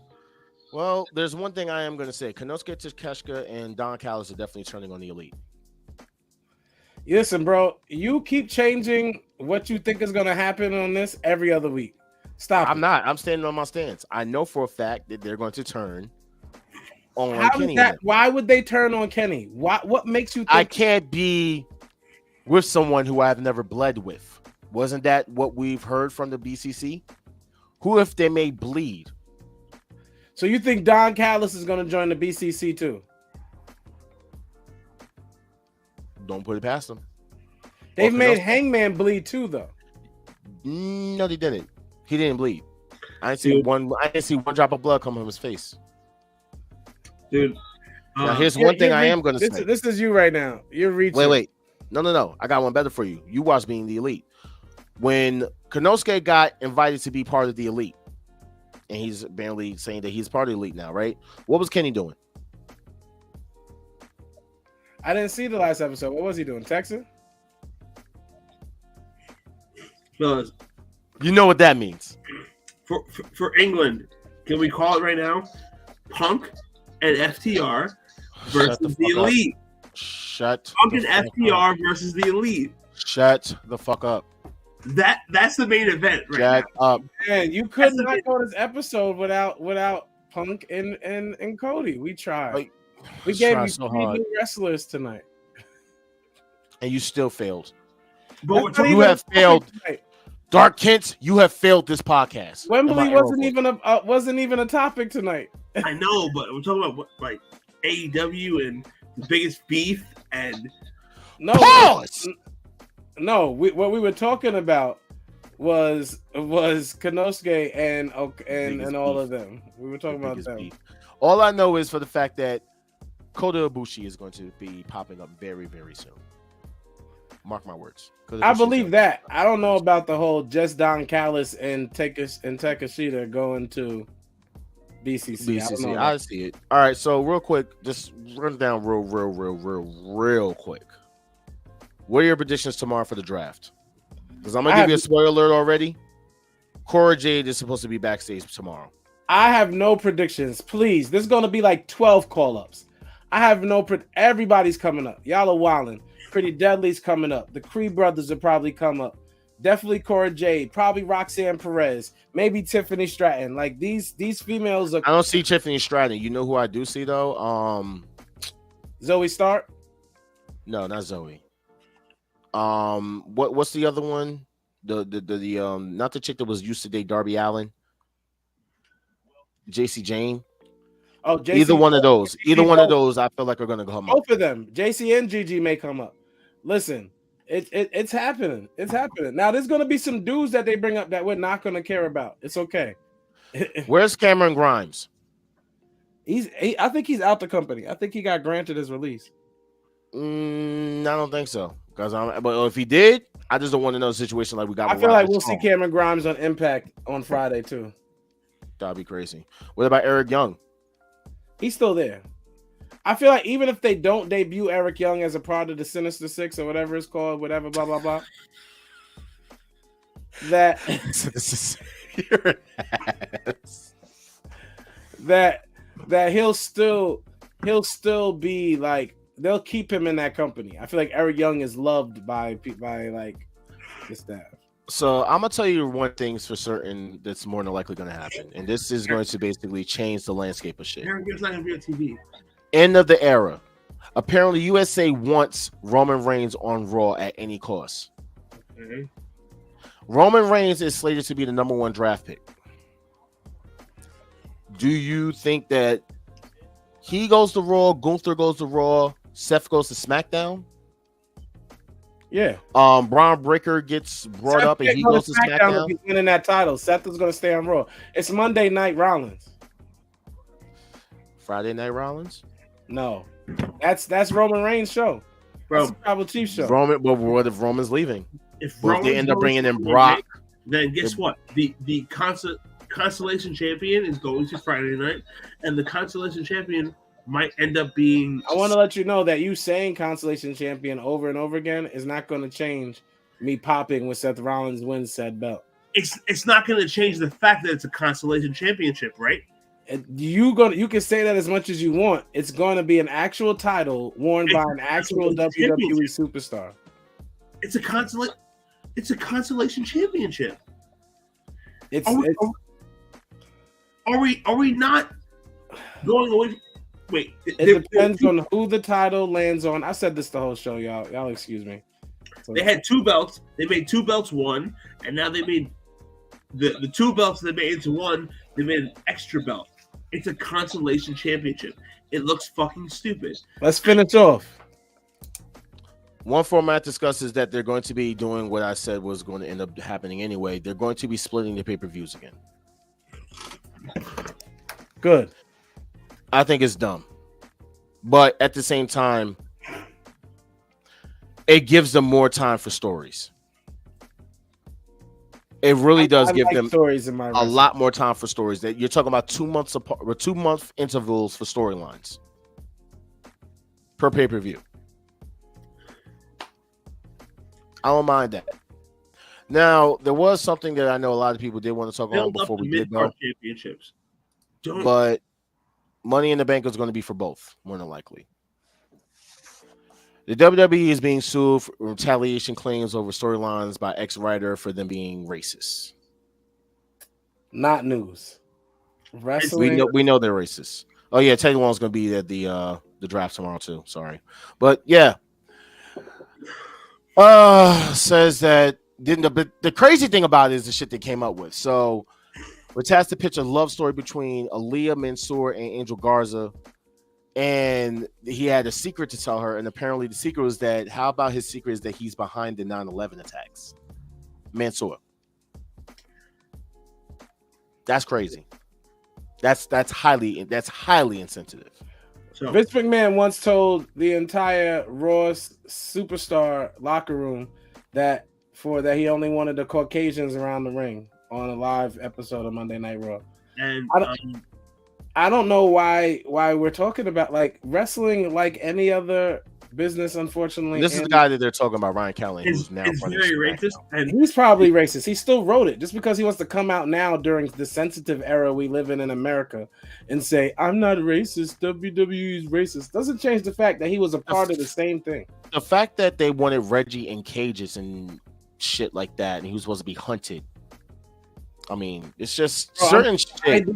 Well, there's one thing I am going to say. Konosuke Takeshita and Don Callis are definitely turning on the Elite. Listen, bro, you keep changing what you think is going to happen on this every other week. Stop. I'm not. I'm standing on my stance. I know for a fact that they're going to turn on How Kenny. Why would they turn on Kenny? What makes you think I can't be with someone who I've never bled with? Wasn't that what we've heard from the BCC? Who if they may bleed? So you think Don Callis is going to join the BCC too? Don't put it past them. They've made Hangman bleed too, though. No, they didn't. He didn't bleed. I didn't see one. I didn't see one drop of blood come from his face. Dude, now here's one thing I am going to say. This is you right now. You're reaching. Wait. No. I got one better for you. You watched Being the Elite. When Konosuke got invited to be part of the Elite, and he's barely saying that he's part of the Elite now, right? What was Kenny doing? I didn't see the last episode. What was he doing? Texting? fellas, you know what that means. For England, can we call it right now? Punk and FTR versus the Elite. Punk and FTR versus the Elite. Shut the fuck up. That's the main event right now. Shut up. Man, you could not go this episode without Punk and Cody. We tried. We gave you so 3 hard. new wrestlers tonight. And you still failed. But You have failed. Dark Kent, you have failed this podcast. Wembley wasn't even a topic tonight. I know, but we're talking about like AEW and the biggest beef and pause. No, what we were talking about was Konosuke and all beef. of them. We were talking about them. Beef. All I know is for the fact that Kota Ibushi is going to be popping up very, very soon. Mark my words. I believe that. I don't know about the whole just Don Callis and Takeshita going to BCC. I see it. All right, so real quick, just run down real quick. What are your predictions tomorrow for the draft? Because I'm gonna give you a spoiler alert already. Cora Jade is supposed to be backstage tomorrow. I have no predictions. Please, this is gonna be like 12 call-ups. I have everybody's coming up. Y'all are wilding. Pretty Deadly's coming up. The Creed brothers will probably come up. Definitely Cora Jade. Probably Roxanne Perez. Maybe Tiffany Stratton. Like these females are. I don't see Tiffany Stratton. You know who I do see though? Zoe Stark. No, not Zoe. What's the other one? The not the chick that was used to date Darby Allin. JC Jane. Oh, JC, either one of those. Either one of those, I feel like are gonna come up. Both of them. JC and Gigi may come up. Listen, it's happening. It's happening. Now there's gonna be some dudes that they bring up that we're not gonna care about. It's okay. Where's Cameron Grimes? I think he's out the company. I think he got granted his release. I don't think so. But if he did, I just don't want to know a situation like we got. I feel like we'll see Cameron Grimes on Impact on Friday too. That'd be crazy. What about Eric Young? He's still there. I feel like even if they don't debut Eric Young as a part of the Sinister Six or whatever it's called, whatever, blah blah blah, that he'll still be like, they'll keep him in that company. I feel like Eric Young is loved by like the staff. So I'm gonna tell you one thing's for certain that's more than likely gonna happen, and this is going to basically change the landscape of shit. It's not gonna be on TV. End of the era. Apparently, USA wants Roman Reigns on Raw at any cost. Okay. Roman Reigns is slated to be the #1 draft pick. Do you think that he goes to Raw, Gunther goes to Raw, Seth goes to SmackDown? Yeah. Braun Breaker gets brought up and he goes to SmackDown. He's winning that title. Seth is going to stay on Raw. It's Monday Night Rollins. Friday Night Rollins? No, that's Roman Reigns' show. Bro, that's Tribal Chief show. Roman, but what if Roman's leaving? If they end up bringing in Brock, then guess what? The Constellation Champion is going to Friday night, and the Constellation Champion might end up being. I want to let you know that you saying Constellation Champion over and over again is not going to change me popping when Seth Rollins wins said belt. It's not going to change the fact that it's a Constellation Championship, right? You can say that as much as you want. It's going to be an actual title worn by an actual WWE superstar. It's a Constellation Championship. Are we not going away? Wait, it depends on who the title lands on. I said this the whole show, y'all. Y'all excuse me. So, they had 2 belts. They made 2 belts one, and now they made the 2 belts they made into one. They made an extra belt. It's a Constellation Championship. It looks fucking stupid. Let's finish off. One format discusses that they're going to be doing what I said was going to end up happening anyway. They're going to be splitting the pay-per-views again. Good. I think it's dumb. But at the same time, it gives them more time for stories. It really does give them stories in my a lot more time for stories. That you're talking about 2 months apart or 2 month intervals for storylines per pay-per-view. I don't mind that. Now, there was something that I know a lot of people did want to talk about before we did go. Championships. But Money in the Bank is going to be for both, more than likely. The WWE is being sued for retaliation claims over storylines by ex-writer for them being racist. Not news. Wrestling. We know they're racist. Oh yeah, Teddy Long's going to be at the draft tomorrow too. Sorry, but yeah. Says that the crazy thing about it is the shit they came up with. So, which has to pitch a love story between Aaliyah Mansour and Angel Garza. And he had a secret to tell her, and apparently the secret was that. How about his secret is that he's behind the 9/11 attacks? Mansour. That's crazy. That's highly insensitive. So Vince McMahon once told the entire Raw superstar locker room that he only wanted the Caucasians around the ring on a live episode of Monday Night Raw. And I don't know why we're talking about like wrestling like any other business. Unfortunately, This is the guy that they're talking about, Ryan Kelly, who's now it's very racist, and he's probably racist. He still wrote it just because he wants to come out now during the sensitive era we live in America and say I'm not racist. WWE is racist. Doesn't change the fact that he was a part of the same thing. The fact that they wanted Reggie in cages and shit like that, and he was supposed to be hunted. I mean, it's just certain shit.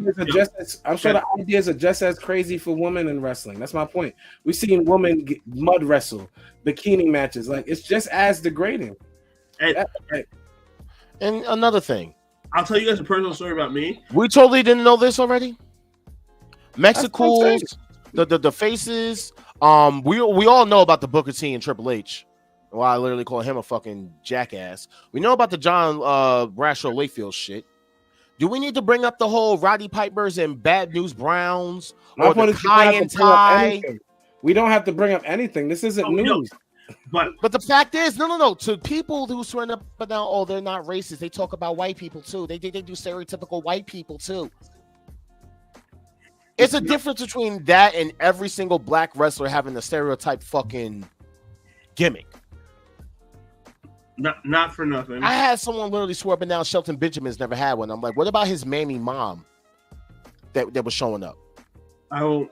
I'm sure the ideas are just as crazy for women in wrestling. That's my point. We've seen women mud wrestle, bikini matches. Like, it's just as degrading. And another thing. I'll tell you guys a personal story about me. We totally didn't know this already. Mexicools, the faces. We all know about the Booker T and Triple H. Well, I literally call him a fucking jackass. We know about the John Bradshaw Layfield shit. Do we need to bring up the whole Roddy Pipers and Bad News Browns or the Kai and Ty? We don't have to bring up anything. This isn't news. But the fact is, no. To people who swear up and down, oh, they're not racist. They talk about white people too. They do stereotypical white people too. It's a difference between that and every single black wrestler having the stereotype fucking gimmick. Not for nothing. I had someone literally swear up and down Shelton Benjamin's never had one. I'm like, what about his mammy mom that was showing up? I'll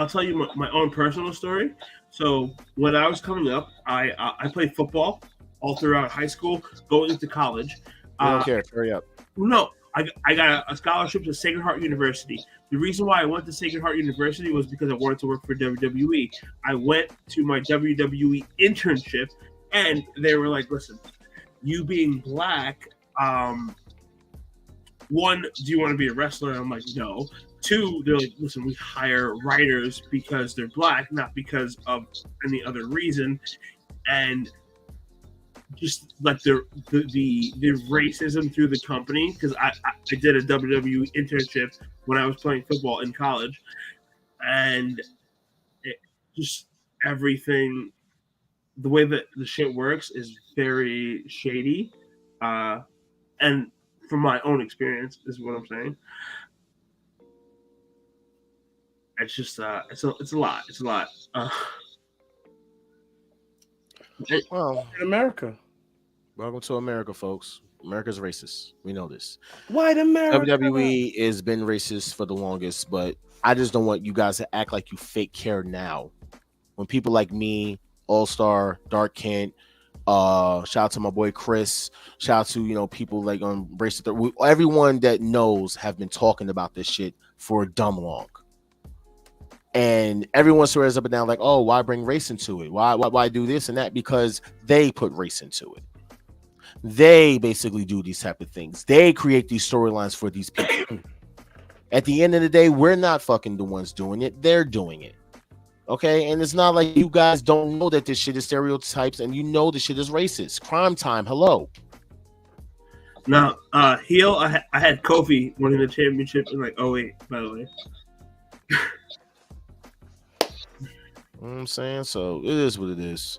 tell you my own personal story. So when I was coming up, I played football all throughout high school, going into college. I don't care. Hurry up. No, I got a scholarship to Sacred Heart University. The reason why I went to Sacred Heart University was because I wanted to work for WWE. I went to my WWE internship, and they were like, listen, you being black, one, do you want to be a wrestler? And I'm like, no. Two, they're like, listen, we hire writers because they're black, not because of any other reason. And just like the racism through the company, because I did a WWE internship when I was playing football in college, and just everything, the way that the shit works is very shady, and from my own experience, is what I'm saying. It's just it's a lot. It's a lot. Well, In America. welcome to America, folks. America's racist. We know this. White America. WWE has been racist for the longest, but I just don't want you guys to act like you fake care now. When people like me, All Star, Dark Kent, shout out to my boy Chris, shout out to people like on Brace the everyone that knows have been talking about this shit for dumb long. And everyone swears up and down like, oh, why bring race into it? Why do this and that? Because they put race into it. They basically do these type of things. They create these storylines for these people. At the end of the day, we're not fucking the ones doing it. They're doing it. Okay? And it's not like you guys don't know that this shit is stereotypes and this shit is racist. Crime time. Hello. Now, heel, I had Kofi winning the championship in like 08, by the way. You know what I'm saying? So it is what it is.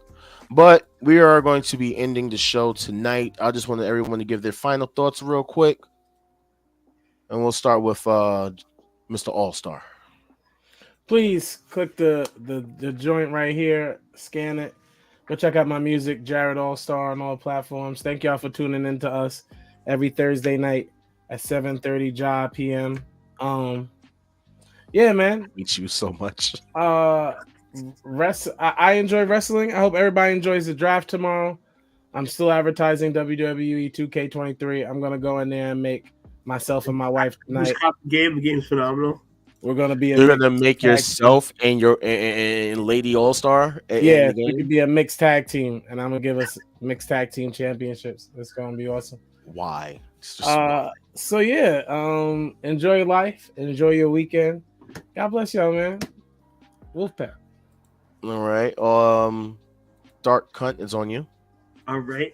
But we are going to be ending the show tonight. I just want everyone to give their final thoughts real quick. And we'll start with Mr. All-Star. Please click the joint right here, scan it. Go check out my music, Jared All-Star, on all platforms. Thank y'all for tuning in to us every Thursday night at 7:30 p.m. Yeah, man. I hate you so much. I enjoy wrestling. I hope everybody enjoys the draft tomorrow. I'm still advertising WWE 2K23. I'm gonna go in there and make myself and my wife tonight. The game's phenomenal. We're gonna be. You're gonna make yourself and your and Lady All-Star. Yeah, we could be a mixed tag team, and I'm gonna give us mixed tag team championships. It's gonna be awesome. Why? So yeah, enjoy life, enjoy your weekend. God bless y'all, man. Wolfpack. All right. Dark Cunt is on you. All right.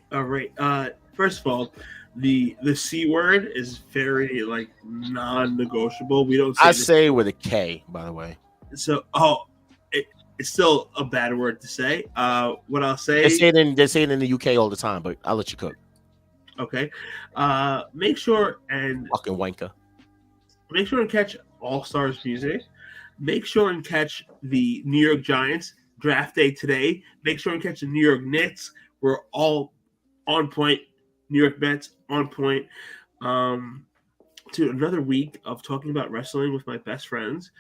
First of all, the C word is very like non-negotiable. We don't. Say with a K, by the way. So, it's still a bad word to say. What I'll say. They say it in the UK all the time, but I'll let you cook. Okay. Make sure and fucking wanker. Make sure and catch All Stars music. Make sure and catch the New York Giants draft day today. Make sure and catch the New York Knicks. We're all on point. New York Mets on point. To another week of talking about wrestling with my best friends.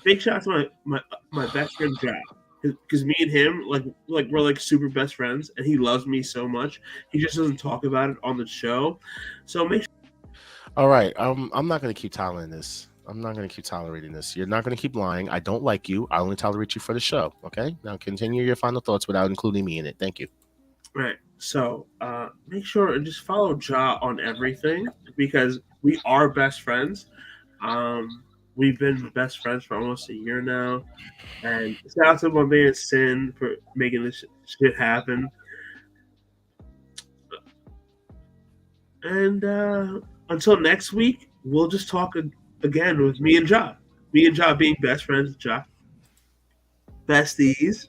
Big shout out to my best friend Jack, because me and him we're like super best friends, and he loves me so much. He just doesn't talk about it on the show. So make sure. All right, I'm not gonna keep tolerating this. I'm not going to keep tolerating this. You're not going to keep lying. I don't like you. I only tolerate you for the show. Okay? Now continue your final thoughts without including me in it. Thank you. Right. So make sure and just follow Ja on everything, because we are best friends. We've been best friends for almost a year now. And shout out to my man Sin for making this shit happen. And until next week, we'll just talk again with me and Ja. Me and Ja being best friends with Ja. Besties.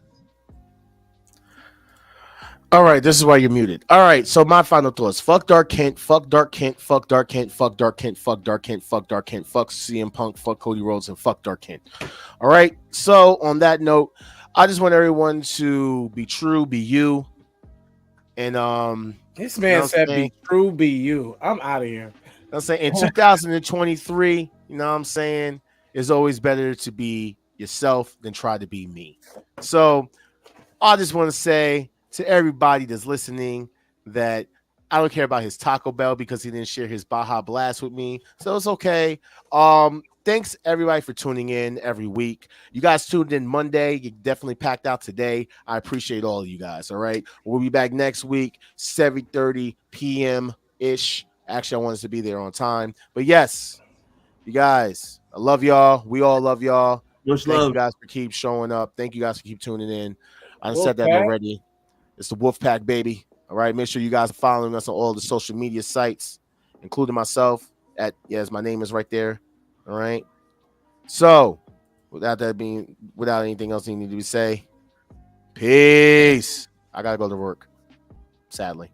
All right, this is why you're muted. All right, so my final thoughts. Fuck Dark Kent, fuck Dark Kent, fuck Dark Kent, fuck Dark Kent, fuck Dark Kent, fuck Dark Kent, fuck CM Punk, fuck Cody Rhodes, and fuck Dark Kent. All right, so on that note, I just want everyone to be true, be you. And this man said be true, be you. I'm out of here. I'm saying in 2023, you know what I'm saying, it's always better to be yourself than try to be me. So I just want to say to everybody that's listening that I don't care about his Taco Bell because he didn't share his Baja Blast with me. So it's okay. Thanks everybody for tuning in every week. You guys tuned in Monday. You definitely packed out today. I appreciate all of you guys. All right. We'll be back next week, 7:30 p.m. ish. Actually, I want us to be there on time. But yes, you guys, I love y'all. We all love y'all. Much Thank love. you guys for keep showing up. Thank you guys for keep tuning in. I said that already. It's the Wolfpack, baby. All right. Make sure you guys are following us on all the social media sites, including myself. My name is right there. All right. So, without anything else you need to say, peace. I gotta go to work, sadly.